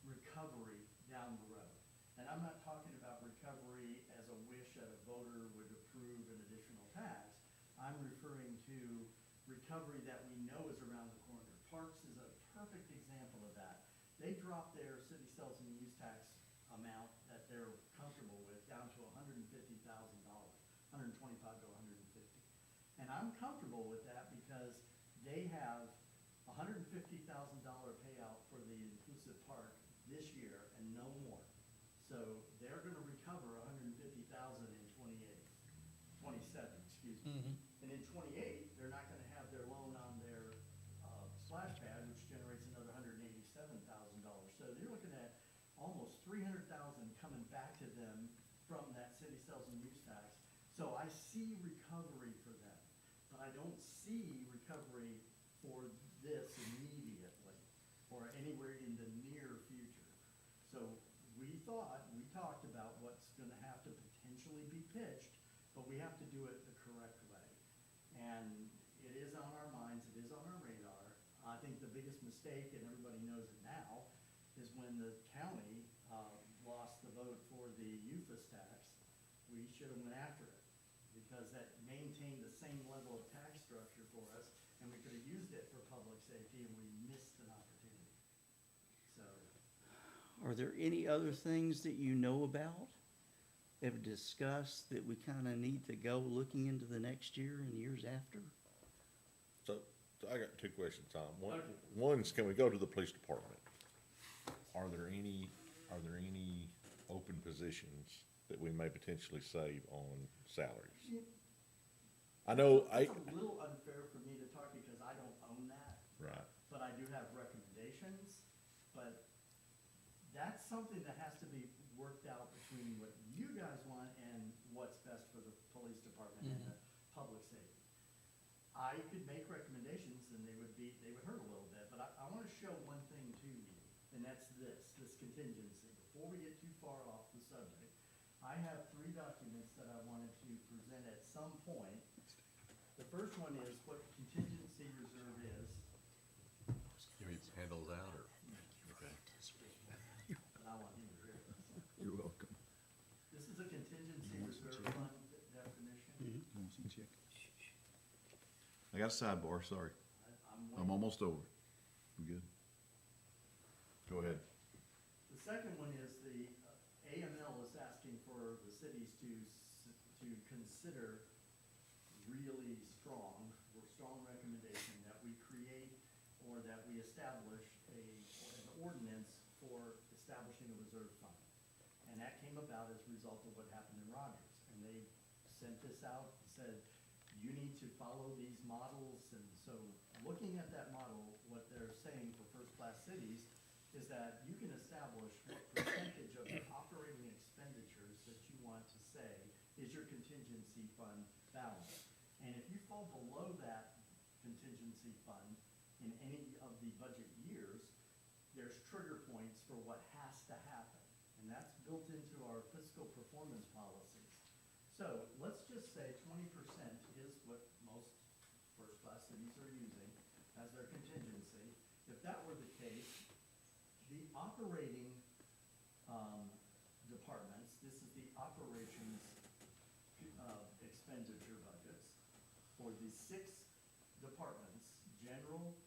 recovery down the road. And I'm not talking about recovery as a wish that a voter would approve an additional tax. I'm referring to recovery that we know is around the corner. Parks is a perfect example of that. They dropped their city sales and use tax amount that they're comfortable with down to $150,000, 125 to 150. And I'm comfortable with that because they have $150,000 payout for the inclusive park this year and no more. So they're gonna recover $150,000 in 27, excuse me. And in 28, they're not gonna have their loan on their splash pad, which generates another $187,000. So you're looking at almost $300,000 coming back to them from that city sales and use tax. So I see recovery for them, but I don't see recovery for this immediately or anywhere in the near future. So we talked about what's gonna have to potentially be pitched, but we have to do it the correct way. And it is on our minds, it is on our radar. I think the biggest mistake, and everybody knows it now, is when the county lost the vote for the UFAS tax. We should have went after it, because that maintained the same level of tax structure for us, and we could have used it for public safety, and we missed an opportunity. So, Are there any other things that you know about, have discussed, that we kind of need to go looking into the next year and years after? So I got two questions, Tom. One's, can we go to the police department? Are there any open positions that we may potentially save on salaries? I know it's a little unfair for me to talk because I don't own that. Right. But I do have recommendations, but that's something that has to be worked out between what you guys want and what's best for the police department and the public safety. I could make recommendations and they would hurt a little bit, but I wanna show one thing to you, and that's this contingency. Before we get too far off the subject, I have 3 documents that I wanted to present at some point. The first one is what contingency reserve is. You mean handles out or? Okay. But I want him to hear this. You're welcome. This is a contingency reserve fund definition. I got a sidebar, sorry. I'm waiting. almost over. I'm good. Go ahead. The second one is the AML is asking for the cities to consider really strong recommendation that we create or that we establish an ordinance for establishing a reserve fund. And that came about as a result of what happened in Rogers. And they sent this out and said, you need to follow these models. And so looking at that model, what they're saying for first-class cities is that you can establish what percentage of the operating expenditures that you want to say is your contingency fund balance. And if you fall below that contingency fund in any of the budget years, there's trigger points for what has to happen. And that's built into our fiscal performance policies. So let's just say 20% is what most first-class cities are using as their contingency. If that were the case, the operating departments, this is the operations expenditure budgets for the 6 departments general,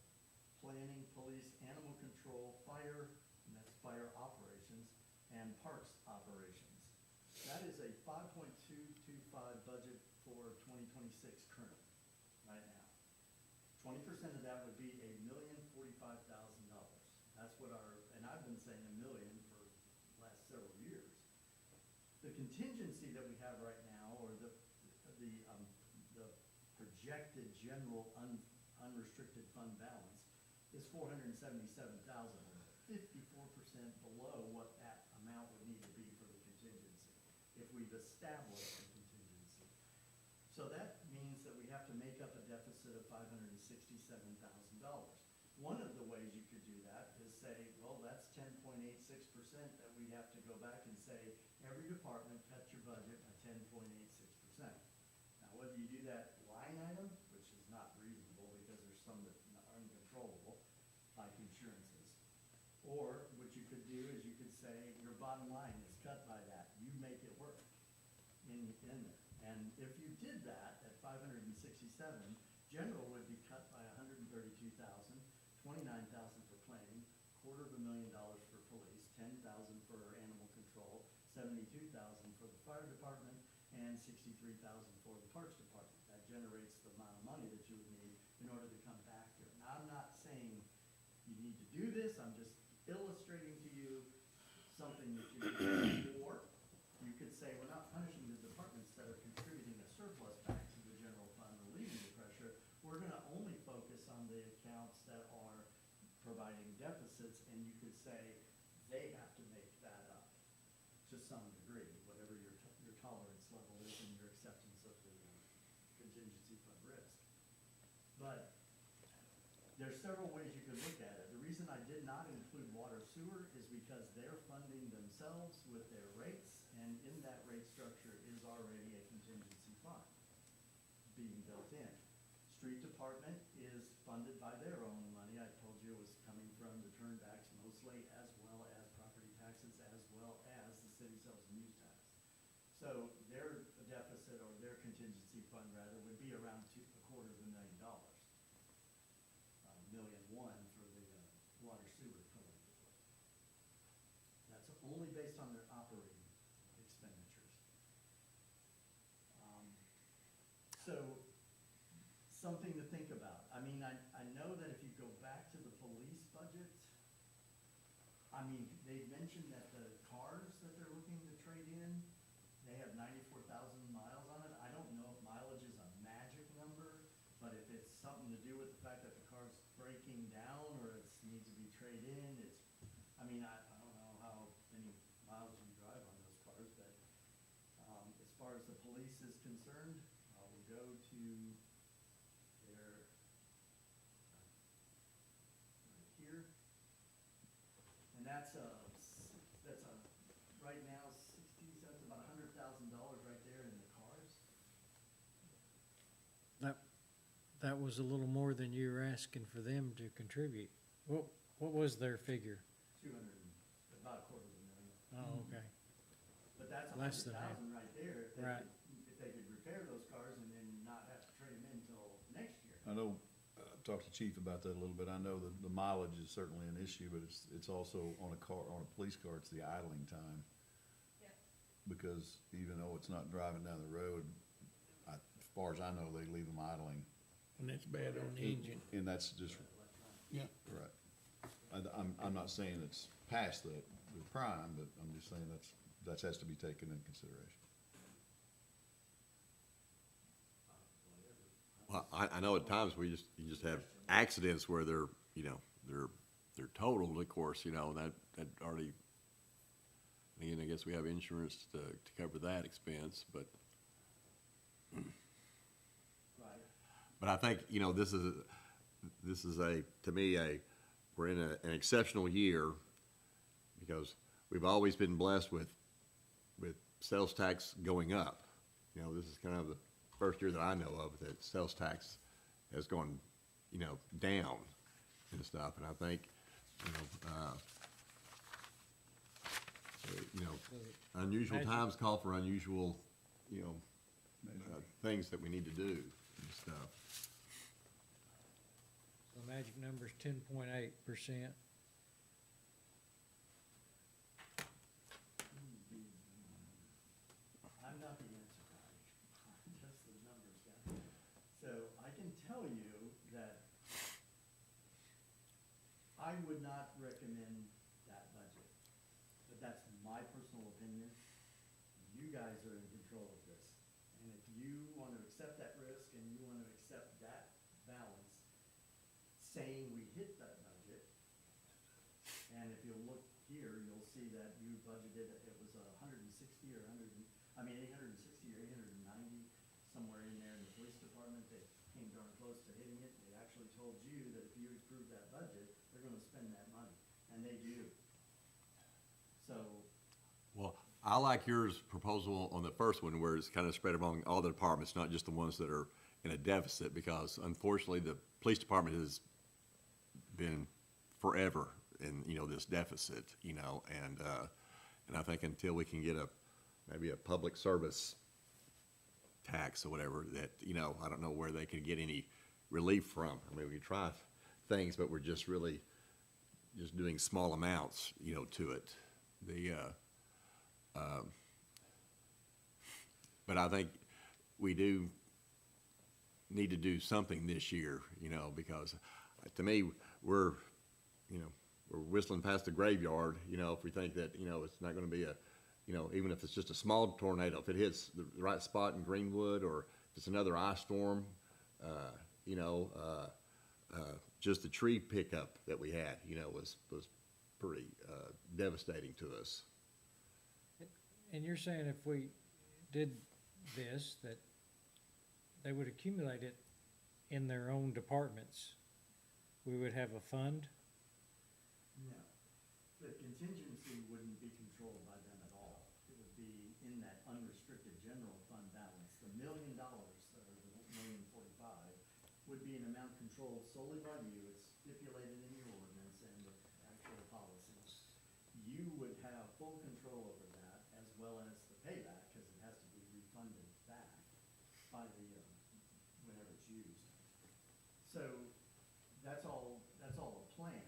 planning, police, animal control, fire, and that's fire operations, and parks operations. That is a 5.225 budget for 2026 current, right now. 20% of that would be $1,045,000. That's what and I've been saying $1 million for the last several years. The contingency that we have right now, or the projected general unrestricted fund balance is $477,000, 54% below what that amount would need to be for the contingency, if we've established a contingency. So that means that we have to make up a deficit of $567,000. One of the ways you could do that is say, well, that's 10.86% that we have to go back and say, every department cut your budget by 10.86%. Now, whether you do that line item, which is not reasonable because there's some that are uncontrollable, like insurances, or what you could do is you could say, your bottom line is cut by that. You make it work in there. And if you did that at 567, general would be cut by 132,000, 29,000 for planning, $250,000 for police, 10,000 for animal control, 72,000 for the fire department, and 63,000 for the parks department. That generates the amount of money that you would need in order to come back here. Now, I'm not saying you need to do this, I'm just illustrating to you something that you can do. Or you could say, we're not punishing the departments that are contributing a surplus back to the general fund, relieving the pressure. We're gonna only focus on the accounts that are providing deficits, and you could say, they have to make that up to some degree, whatever your tolerance level is and your acceptance of the contingency fund risk. But there's several ways you can look at it. The reason I did not include water sewer is because they're funding themselves with their rates, and in that rate structure is already a contingency fund being built in. Street department is funded by their own money. I told you it was coming from the turnbacks mostly, as well as property taxes, as well as the city sales and use tax. So their deficit, or their contingency fund rather, would be around $250,000. $1,000,001 for the water sewer collectively. That's only based on their operating expenditures. So something to think about. I mean, I know that if you go back to the police budget, I mean, they mentioned that the cars that they're looking to trade in, they have 94,000 miles on it. I don't know if mileage is a magic number, but if it's something to do with the fact that the car's breaking down or it needs to be traded in, I mean, I don't know how many miles you drive on those cars, but as far as the police is concerned, we'll go to their, right here. And that's right now, that's about $100,000 right there in the cars. That was a little more than you were asking for them to contribute. What was their figure? About $250,000. Oh, okay. But that's Less than $100,000 right there. Right. If they could repair those cars and then not have to trade them in until next year. I know, I talked to Chief about that a little bit. I know that the mileage is certainly an issue, but it's also on a police car, it's the idling time. Yep. Because even though it's not driving down the road, as far as I know, they leave them idling. And that's bad on the engine. And that's just, Yeah. right. I'm not saying it's past the prime, but I'm just saying that has to be taken into consideration. Well, I know at times you just have accidents where they're totaled, of course, that already, again, I guess we have insurance to cover that expense, but. Right. But I think, this is to me, we're in an exceptional year because we've always been blessed with sales tax going up. This is kind of the first year that I know of that sales tax has gone, down and stuff. And I think, unusual times call for unusual, things that we need to do and stuff. So the magic number's 10.8%. I'm not the answer guy, I'm just the numbers guy. So I can tell you that I would not recommend that budget, but that's my personal opinion. You guys are in control of this, and if you want to accept that risk and you want to accept that balance, saying we hit that budget, and if you'll look here, you'll see that you budgeted, it was 160 or 860 or 890, somewhere in there in the police department. They came darn close to hitting it. They actually told you that if you approve that budget, they're gonna spend that money, and they do. So, Well, I like yours proposal on the first one where it's kind of spread among all the departments, not just the ones that are in a deficit, because unfortunately, the police department has been forever in, this deficit, and I think until we can get maybe a public service tax or whatever that, I don't know where they can get any relief from. I mean, we can try things, but we're just really just doing small amounts, to it. But I think we do need to do something this year, because to me, we're whistling past the graveyard, if we think that, it's not gonna be even if it's just a small tornado, if it hits the right spot in Greenwood, or if it's another ice storm, just the tree pickup that we had, was pretty devastating to us. And you're saying if we did this, that they would accumulate it in their own departments? We would have a fund? no, the contingency wouldn't be controlled by them at all. It would be in that unrestricted general fund balance. The $1 million, or the $1,045,000, would be an amount controlled solely by you. It's stipulated in your ordinance and the actual policies. You would have full control over that, as well as the payback, because it has to be refunded back by the, whenever it's used. So that's all a plan.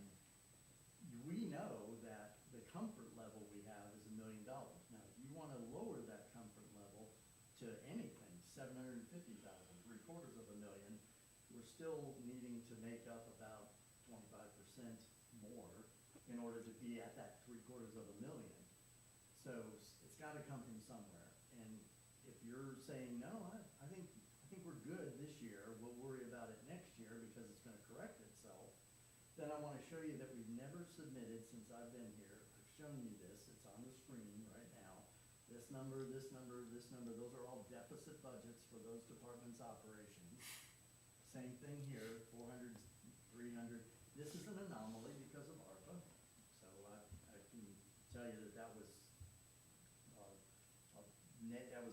We know that the comfort level we have is $1 million. Now, if you want to lower that comfort level to anything, 750,000, $750,000, we're still needing to make up about 25% more in order to be at that $750,000. So it's got to come from somewhere. And if you're saying, no, I think we're good this year, we'll worry about it next year because it's going to correct itself, then I want to show you that we've never submitted since I've been here. I've shown you this. It's on the screen right now. This number, this number, this number, those are all deficit budgets for those departments' operations. Same thing here, 400, 300. This is an anomaly because of ARPA. So I can tell you that was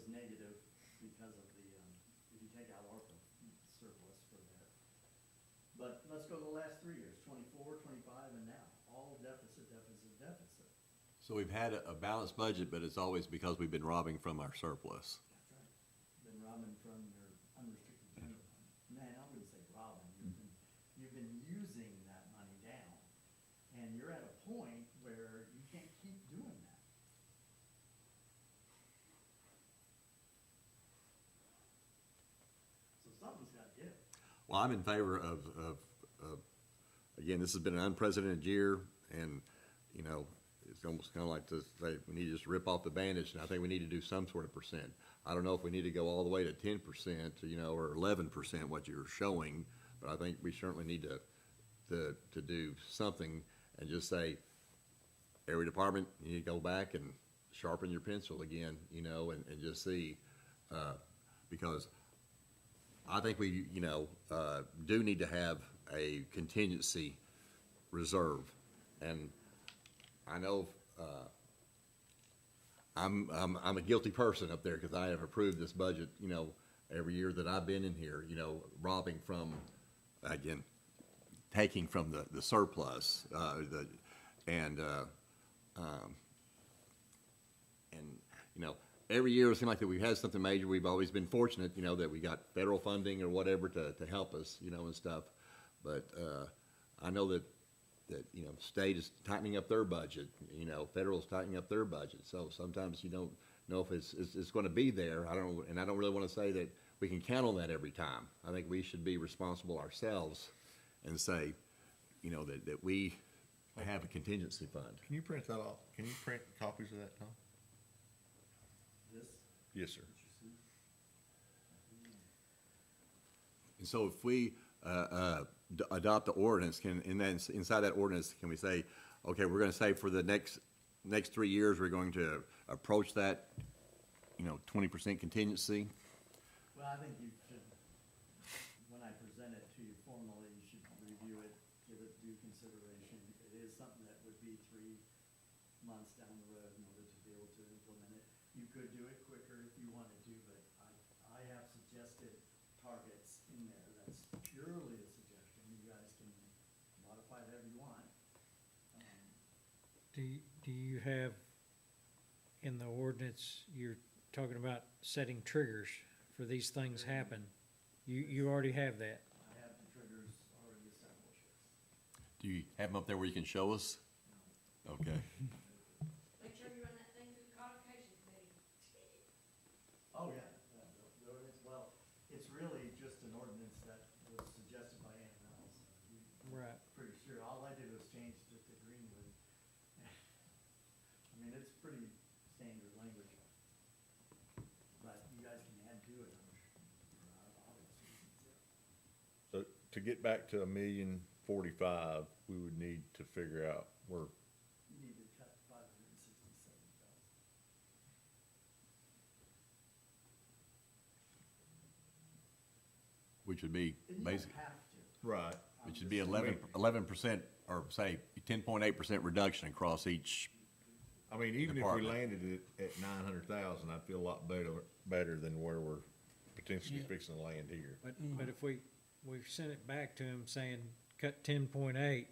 negative because of the, if you take out ARPA surplus for that. But let's go to the last 3 years, 24, 25, and now, all deficit, deficit, deficit. So we've had a balanced budget, but it's always because we've been robbing from our surplus. That's right. Been robbing from your unrestricted general fund. Man, I wouldn't say robbing, you've been using that money down. And you're at a point where you can't keep doing that. So something's gotta give. Well, I'm in favor of, again, this has been an unprecedented year, and, it's almost kind of like to say, we need to just rip off the bandage, and I think we need to do some sort of percent. I don't know if we need to go all the way to 10%, or 11%, what you're showing, but I think we certainly need to do something and just say, every department, you need to go back and sharpen your pencil again, and just see, because I think we, do need to have a contingency reserve. And I know, I'm a guilty person up there because I have approved this budget, every year that I've been in here, robbing from, again, taking from the surplus, every year it seems like that we've had something major. We've always been fortunate, that we got federal funding or whatever to help us, and stuff. But, I know that, you know, state is tightening up their budget, you know, federal's tightening up their budget. So sometimes you don't know if it's gonna be there. I don't really wanna say that we can count on that every time. I think we should be responsible ourselves and say, you know, that we have a contingency fund. Can you print that off? Can you print copies of that, Tom? This, Yes, sir. And so if we adopt the ordinance, and then inside that ordinance, can we say, okay, we're gonna say for the next 3 years, we're going to approach that, you know, 20% contingency? well, I think you should, when I present it to you formally, you should review it, give it due consideration. It is something that would be 3 months down the road in order to be able to implement it. You could do it quicker if you wanted to, but I have suggested targets in there. That's purely a suggestion. You guys can modify it however you want. Do you have in the ordinance, you're talking about setting triggers for these things happen? You already have that? I have the triggers already established. Do you have them up there where you can show us? Okay. Make sure you run that thing through the codification committee. Oh, yeah, the ordinance, well, it's really just an ordinance that was suggested by Ann Reynolds. Right. Pretty sure, all I did was change it to Greenwood. I mean, it's pretty standard language. But you guys can add to it, I'm sure, for obvious reasons. So to get back to 1,045,000, we would need to figure out where, You need to cut 567,000. Which would be And you don't basically, have to. right, which would be 11%, or say 10.8% reduction across each. I mean, even if we Department. landed it at 900,000, I'd feel a lot better than where we're potentially fixing to land here. But if we sent it back to him saying, cut 10.8,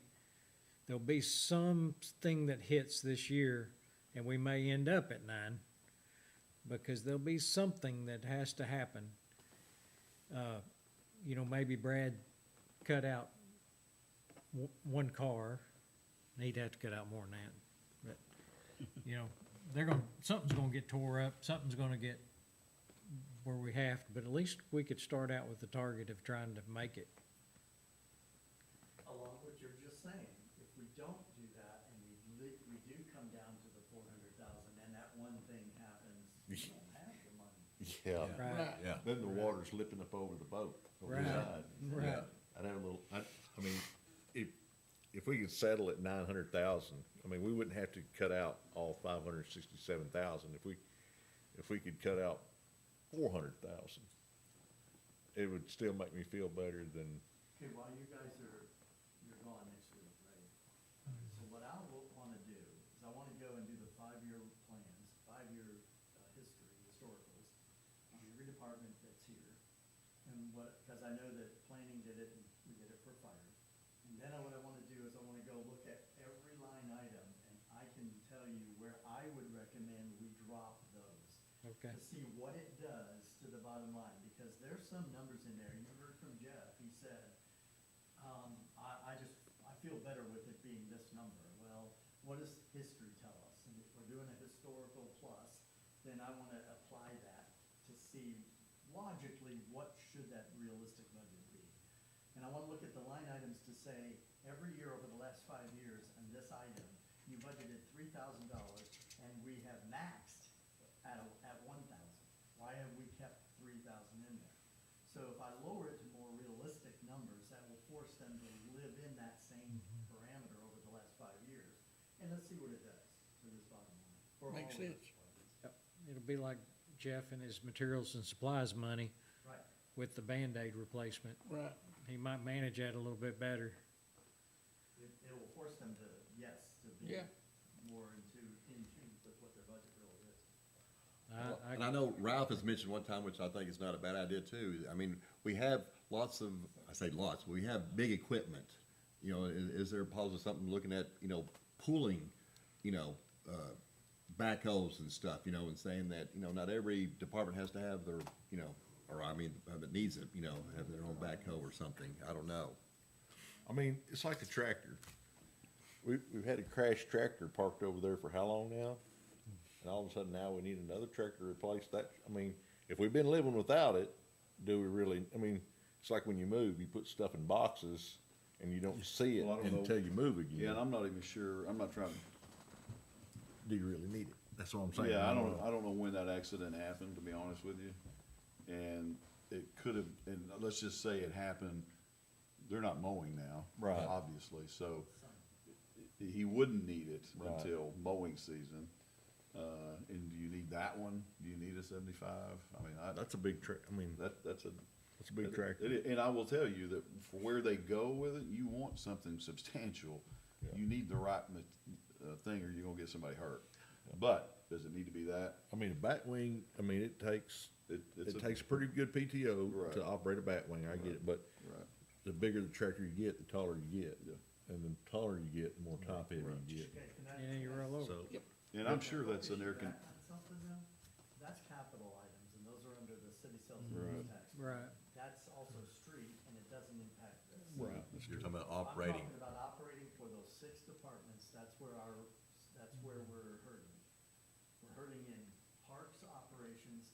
there'll be something that hits this year, and we may end up at 9, because there'll be something that has to happen. You know, maybe Brad cut out one car, and he'd have to cut out more than that. But, you know, something's gonna get tore up, something's gonna get where we have to, but at least we could start out with the target of trying to make it. Along with what you're just saying, if we don't do that and we do come down to the 400,000 and that one thing happens, we don't have the money. Yeah. Right. Yeah. Then the water's lipping up over the boat. over the Right. side. Right. I'd have a little, I mean, if we could settle at 900,000, I mean, we wouldn't have to cut out all 567,000. If we could cut out 400,000, it would still make me feel better than, Okay, while you guys you're gone next week, right? So what I wanna do is I wanna go and do the 5-year plans, 5-year historicals on every department that's here. And cause I know that planning did it and we did it for fire. And then what I wanna do is I wanna go look at every line item and I can tell you where I would recommend we drop those. Okay. To see what it does to the bottom line, because there's some numbers in there, you heard from Jeff, he said, I feel better with it being this number. Well, what does history tell us? And if we're doing a historical plus, then I wanna apply that to see logically, what should that realistic budget be? And I wanna look at the line items to say, every year over the last 5 years, on this item, you budgeted $3,000, and we have maxed at 1,000. Why have we kept 3,000 in there? So if I lower it to more realistic numbers, that will force them to live in that same parameter over the last 5 years. And let's see what it does to this bottom line. for all Makes of those sense. departments. It'll be like Jeff and his materials and supplies money Right. with the Band-Aid replacement. Right. He might manage that a little bit better. It will force them to, to be Yeah. more in tune with what their budget really is. And I know Ralph has mentioned one time, which I think is not a bad idea too. I mean, we have lots of, I say lots, we have big equipment. You know, is there a possible something looking at, you know, pooling, you know, backhoes and stuff, you know, and saying that, you know, not every department has to have their, you know, or I mean, that needs it, you know, have their own backhoe or something. I don't know. I mean, it's like a tractor. We've had a crashed tractor parked over there for how long now? And all of a sudden now we need another tractor to replace that. I mean, if we've been living without it, do we really, I mean, it's like when you move, you put stuff in boxes and you don't see it Well, I don't know. until you move again. Yeah, and I'm not even sure, I'm not trying to. Do you really need it? That's what I'm saying. Yeah, I don't know when that accident happened, to be honest with you. And it could have, and let's just say it happened, they're not mowing now. Right. Obviously, so he wouldn't need it Right. until mowing season. And do you need that one? Do you need a 75? I mean, That's a big I mean, that's a. that's a big tractor. And I will tell you that for where they go with it, you want something substantial. Yeah. You need the right thing, or you're gonna get somebody hurt. But does it need to be that? I mean, a bat wing, I mean, it takes It's a pretty good PTO Right. to operate a bat wing, I get it, but Right. the bigger the tractor you get, the taller you get. Yeah. And the taller you get, the more top heavy Right. you get. Okay, can I? Yeah, you're all over. So, And I'm sure that's an air con, Something though, that's capital items, and those are under the city sales and Right. use tax. Right. That's also street, and it doesn't impact this. right, You're talking about I'm operating. talking about operating for those 6 departments, that's where we're hurting. We're hurting in parks operations,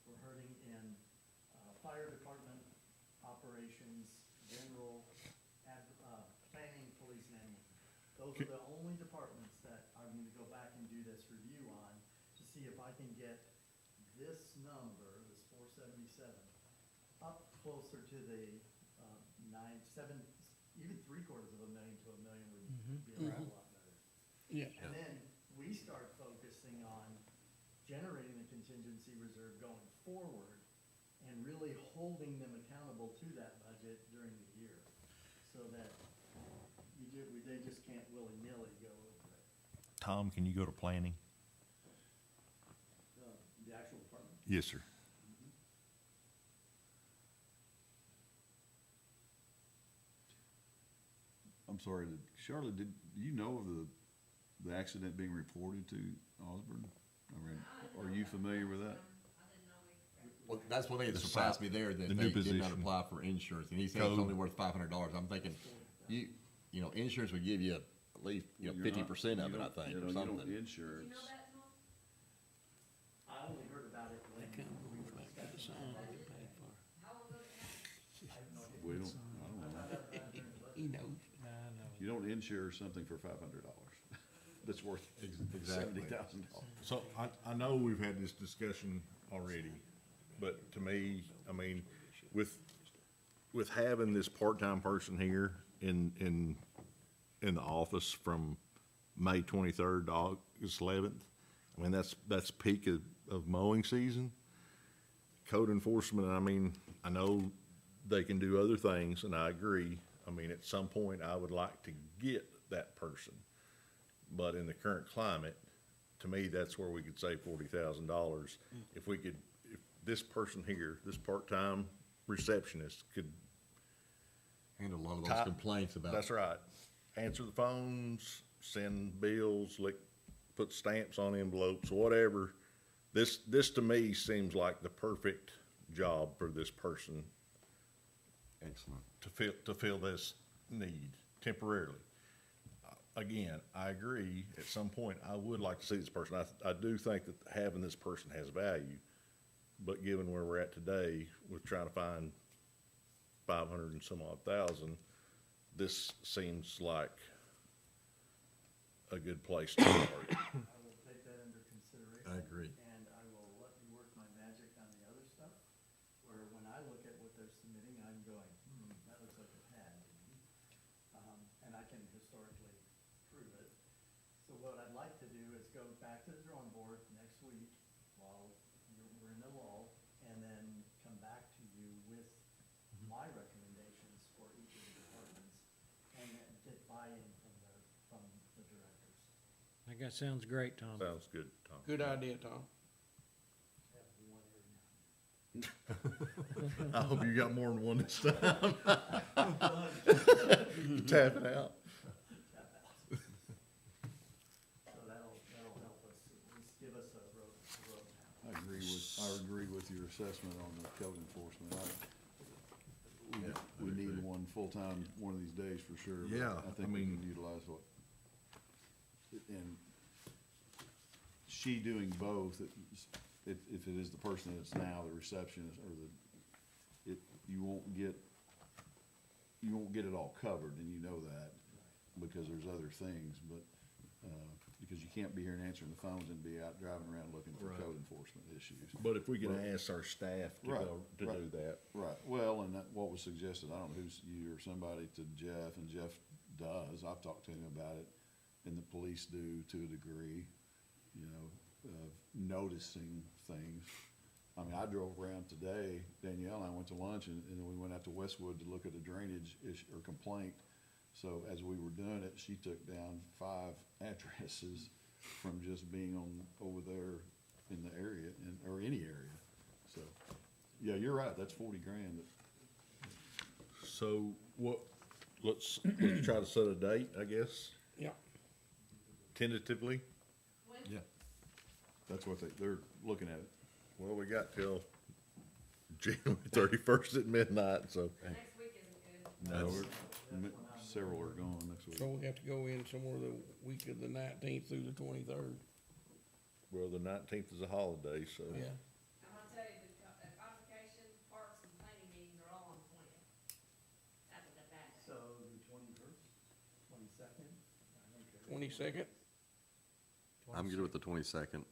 we're hurting in, fire department operations, general, planning, police, and ambulance. Those are the only departments that I'm gonna go back and do this review on to see if I can get this number, this 477, up closer to the, 7, even 750,000 to $1 million would be a lot better. Yeah. And then we start focusing on generating the contingency reserve going forward and really holding them accountable to that budget during the year. So that they just can't willy-nilly go over it. Tom, can you go to planning? The actual department? Yes, sir. I'm sorry, Charlotte, do you know of the accident being reported to Osborne? I mean, are you familiar with that? Well, that's one thing that surprised me there, that the they new did not position. apply for insurance, and he said it's Code. only worth $500. I'm thinking, you know, insurance would give you at least, You're not- 50% of you it, I don't- think, you or know, you don't something. insurance. You know that, Tom? I only heard about it when we were discussing. How long ago did it happen? We don't, I don't know. He knows. I know. You don't insure something for $500 that's worth Exactly. $70,000. So I know we've had this discussion already, but to me, I mean, with having this part-time person here in the office from May 23rd to August 11th, I mean, that's peak of mowing season. Code enforcement, I mean, I know they can do other things, and I agree. I mean, at some point, I would like to get that person. But in the current climate, to me, that's where we could save $40,000. If this person here, this part-time receptionist could. Handle a lot of those Top- complaints about. That's right. Answer the phones, send bills, put stamps on envelopes, whatever. This to me seems like the perfect job for this person Excellent. to fill this need temporarily. Again, I agree, at some point, I would like to see this person. I do think that having this person has value, but given where we're at today, with trying to find 500 and some odd thousand, this seems like a good place to start. I will take that under consideration. I agree. And I will let you work my magic on the other stuff, where when I look at what they're submitting, I'm going, that looks like a pad to me. And I can historically prove it. So what I'd like to do is go back to the drawing board next week while we're in the lull, and then come back to you with my recommendations for each of the departments, and then get buy-in from the directors. I think that sounds great, Tom. Sounds good, Tom. Good idea, Tom. Have one every now and then. I hope you got more than one this time. Tap it out. So that'll help us, at least give us a roadmap. I agree with your assessment on the code enforcement. Yeah, we need one full-time one of these days for sure. but Yeah, I think I we mean- can utilize what, and she doing both, if it is the person that's now the receptionist or you won't get it all covered, and you know that, because there's other things, but, because you can't be here and answering the phones and be out driving around looking for Right. code enforcement issues. But if we could Right. ask our staff to Right, go, to right. do that. Right, well, and what was suggested, I don't know who's you or somebody, to Jeff, and Jeff does, I've talked to him about it, and the police do to a degree, you know, of noticing things. I mean, I drove around today, Danielle and I went to lunch, and then we went out to Westwood to look at a drainage issue, or complaint. So as we were doing it, she took down 5 addresses from just being over there in the area, or any area, so. Yeah, you're right, that's 40 grand. So let's try to set a date, I guess, Yeah. tentatively. Yeah. That's what they're looking at it. Well, we got till January 31st at midnight, so. Next week isn't good. No, several are gone next week. So we have to go in somewhere the week of the 19th through the 23rd. Well, the 19th is a holiday, so. Yeah. I'm gonna tell you, the convocation, parks, and planning meetings are all on the 20th. That's a bad day. So the 21st, 22nd? 22nd? I'm good with the 22nd.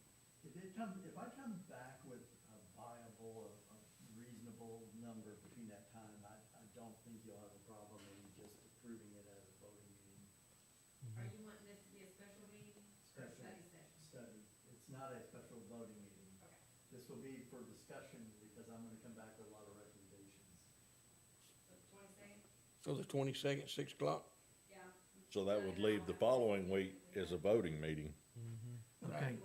If I come back with a viable, a reasonable number between that time, I don't think you'll have a problem in just approving it as a voting meeting. Are you wanting this to be a special meeting or a study session? Study. It's not a special voting meeting. Okay. This will be for discussion because I'm gonna come back with a lot of recommendations. So the 22nd? So the 22nd, 6 o'clock? Yeah. So that would leave the following week as a voting meeting. Okay,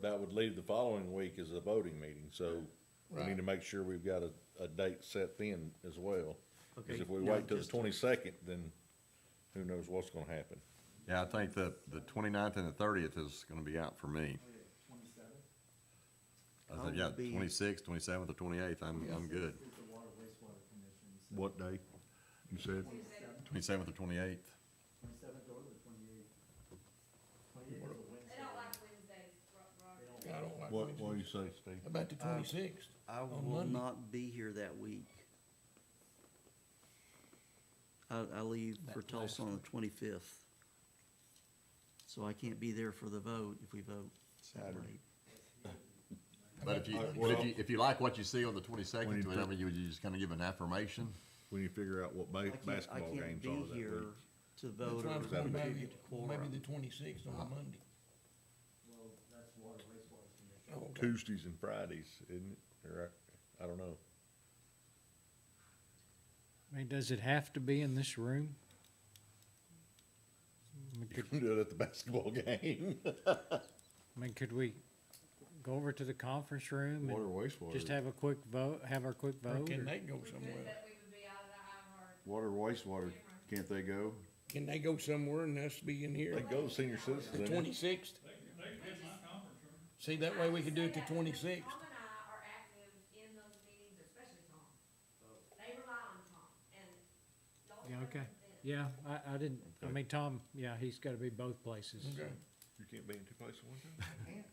That would leave the following week as a voting meeting, so we need to make sure we've got a date set then as well. Okay, Because if we now wait till the just- 22nd, then who knows what's gonna happen. Yeah, I think the 29th and the 30th is gonna be out for me. 27th? I I said, yeah, will be- 26th, 27th, or 28th, I'm good. It's the Water Wastewater Commission. So What day? You said? 27th or 28th. 27th or the 28th. 28th is a Wednesday. They don't like Wednesdays, Robert. I don't like What do you Wednesdays. say, Steve? How about the 26th? I On will Monday. not be here that week. I leave for Tulsa on the 25th. So I can't be there for the vote if we vote that Saturday. late. But if you like what you see on the 22nd, whatever, you would just kind of give an affirmation? When you figure out what basketball games are I that can't be here week. to That's vote why or I'm saying maybe, contribute to quorum. maybe the 26th on a Monday. Well, that's Water Wastewater Commission. Oh, okay. Tuesdays and Fridays, isn't it? Or I don't know. I mean, does it have to be in this room? I mean, You can do it at the basketball game. could we go over to the conference room Water, and wastewater. just have a quick vote, have our quick Or vote? can or- they go We could, somewhere? that we would be out of the iHeart. Water, wastewater, can't they go? Can they go somewhere and us be in here? They go to senior The citizens. 26th? They can hit my conference room. See, that way we could do it the 26th. Tom and I are active in those meetings, especially Tom. They rely on Tom, and y'all. Yeah, okay. represent. Yeah, I didn't, I mean, Tom, yeah, he's gotta be both places. Okay. You can't be in two places at one time?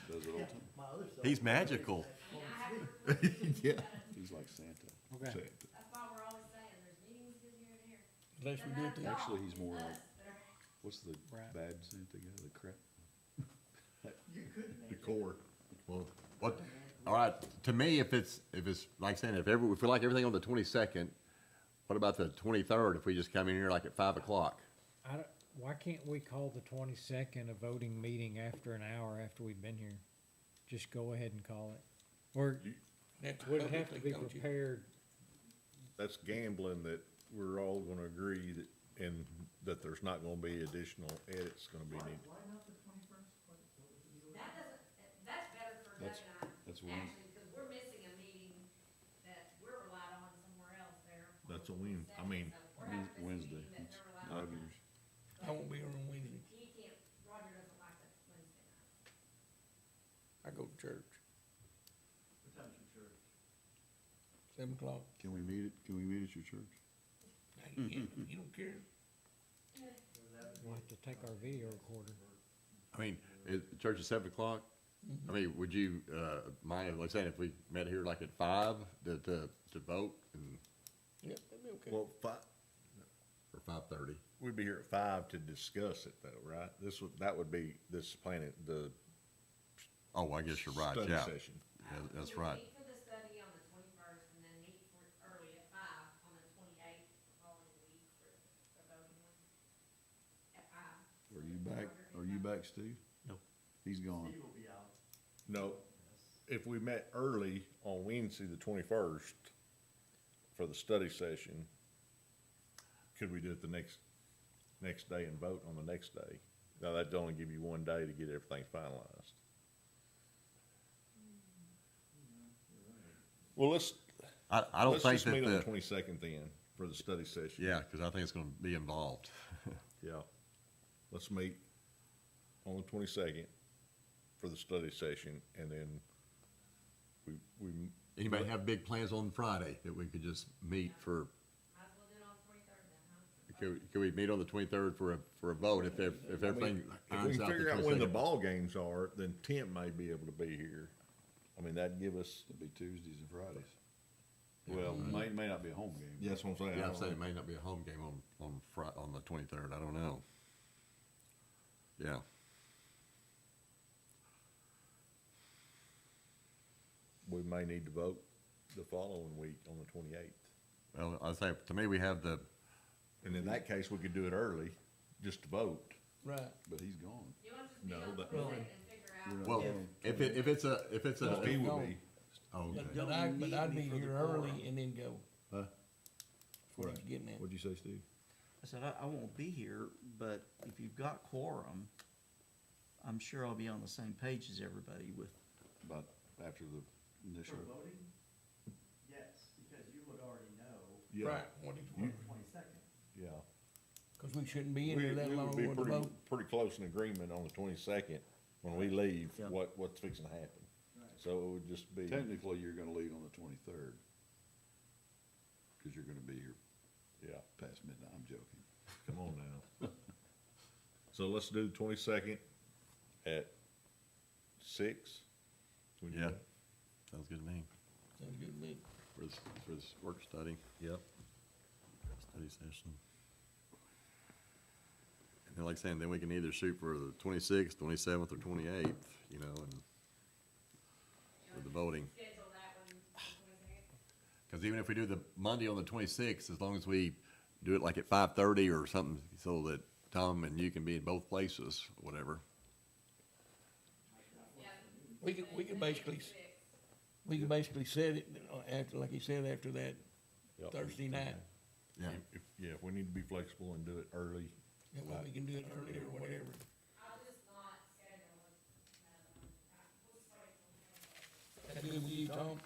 Does it all the time? My other cell He's phone magical. I mean, I have to report to you. Yeah. He's like Santa. Okay. That's why we're always saying, there's meetings in here and here. Unless we do it the, Actually, he's more It's like, us that are- what's the Right. bad Santa guy, the crap? You could The make core. Well, what, all right, to me, if it's like saying, if we like everything on the 22nd, what about the 23rd, if we just come in here like at 5 o'clock? Why can't we call the 22nd a voting meeting after an hour after we've been here? Just go ahead and call it. Or that's would it have to publicly, be don't you? prepared? That's gambling that we're all gonna agree that, and that there's not gonna be additional edits gonna be needed. Why not the 21st? That doesn't, that's better for Doug That's- and I, that's one. actually, because we're missing a meeting that we're relied on somewhere else there. That's a win. I mean, So we're having this Wednesday. meeting that It's they're relied on. Rogers. I won't be here on Wednesday. He can't, Roger doesn't like that Wednesday night. I go to church. What time's your church? 7 o'clock. Can we meet at your church? You don't care? We'll have to take our video recorder. I mean, is the church at 7 o'clock? I mean, would you, mind, like saying if we met here like at 5 to vote and, Yeah, that'd be okay. Well, or 5:30? we'd be here at 5 to discuss it though, right? That would be this planning, the Oh, I guess you're right, study yeah. session. Yeah, that's We right. meet for the study on the 21st, and then meet for early at 5 on the 28th, the following week for the voting one, at 5. Are you back, Steve? No. He's gone. Steve will be out. No, if we met early on Wednesday, the 21st, for the study session, could we do it the next day and vote on the next day? Now, that'd only give you one day to get everything finalized. Well, I don't let's think just meet that on the the, 22nd then, for the study session. yeah, because I think it's gonna be involved. Yeah. Let's meet on the 22nd for the study session, and then we. Anybody have big plans on Friday that we could just meet for, Might as well do it on the 23rd then, huh? could we meet on the 23rd for a vote if everything If we irons can out the figure out when the 22nd? ball games are, then Tim may be able to be here. I mean, that'd give us, It'll be Tuesdays and Fridays. Well, may not be a home game. that's what I'm saying. Yeah, I I'm don't saying it know. may not be a home game on the 23rd, I don't know. Yeah. We may need to vote the following week on the 28th. Well, I say, to me, we have the, And in that case, we could do it early, just to vote. Right. But he's gone. You want to just meet No, on the that- 22nd and figure out. well, if it's a, No, he would be. oh, okay. But I'd be here early and then go. Huh? What are you getting at? What'd you say, Steve? I said, I won't be here, but if you've got quorum, I'm sure I'll be on the same page as everybody with, About after the initial. For voting? Yes, because you would already know Yeah, Right, what did on you, the 22nd. yeah. cause we shouldn't be in We here that would long be with the vote. pretty close in agreement on the 22nd, when we leave, Yeah. what's fixing to happen. So it would just be. Technically, you're gonna leave on the 23rd. Cause you're gonna be here Yeah, past midnight. I'm joking. come on now. So let's do the 22nd at 6. We do Yeah. that? Sounds good to me, Sounds good to me. for this work study, Yep. study session. And then like saying, then we can either shoot for the 26th, 27th, or 28th, you know, and for the voting. Schedule that one on the 22nd. Because even if we do the Monday on the 26th, as long as we do it like at 5:30 or something, so that Tom and you can be in both places, whatever. Yeah. We could basically, set it after, like you said, after that Yep. Thursday night. Yeah. If we need to be flexible and do it early, That way we can do it early or whatever. I'll just not schedule it. We'll just wait till. That's good with you, Tom?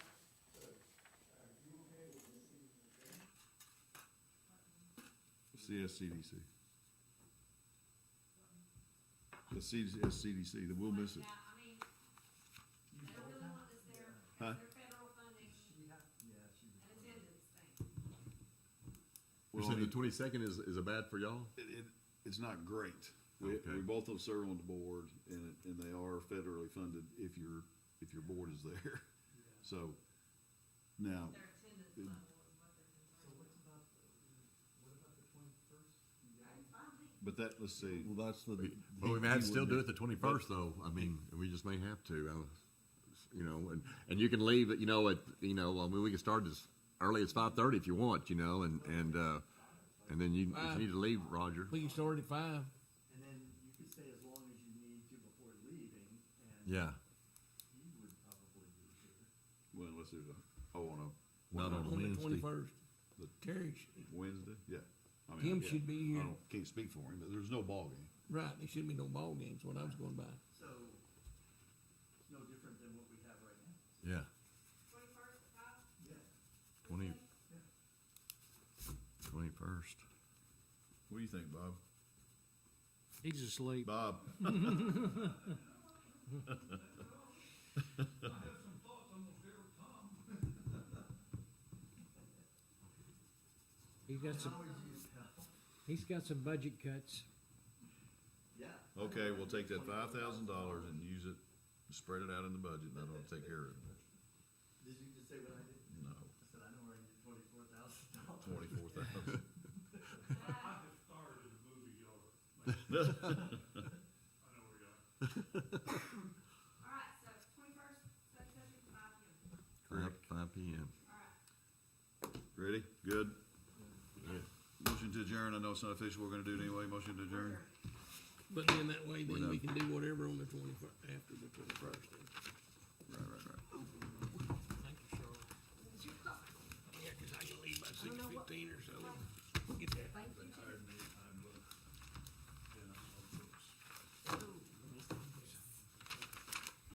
CSCDC. The CDC, that we'll miss it. Yeah, I mean, they don't really want us there. Huh? They're federal funding and attendance thing. You said the 22nd is a bad for y'all? It's not great. We Okay. both of us serve on the board, and they are federally funded if your board is there. So, now, Their attendance It- level is what they're concerned So what about the 21st? but that, let's see. well, that's the. But we may have to still do it the 21st, though. I mean, we just may have to, you know, and you can leave it, you know, I mean, we can start as early as 5:30 if you want, you know, and then if you need to leave, Roger. We can start at 5. And then you could stay as long as you need to before leaving, and Yeah, he would probably be here. Well, unless there's on not on On the Wednesday. 21st. The- Terry, a Wednesday, yeah. I mean, Tim yeah, should be I here. can't speak for him, but there's no ball game. Right, there shouldn't be no ball games, what I was going by. So it's no different than what we have right now. Yeah, 21st at 5? Yeah. 21st. What do you think, Bob? he's asleep. Bob? I have some thoughts on those there, Tom. he's got some budget cuts. Yeah. Okay, we'll take that $5,000 and use it, spread it out in the budget, and that'll take care of it. Did you just say what I did? No, I said, I know where I can get $24,000. 24,000. I have starred in the movie y'all are making. I know where you're at. All right, so 21st, study session, 5 p.m. Five PM. All right. Ready? Good? Motion to adjourn. I know it's not official. We're gonna do it anyway. Motion to adjourn. But then that way, We're then we done. can do whatever on the 21st, after the 21st. Right. Thank you, Charlotte. Yeah, 'cause I can leave by 6:15 or so. Get that. Thank you.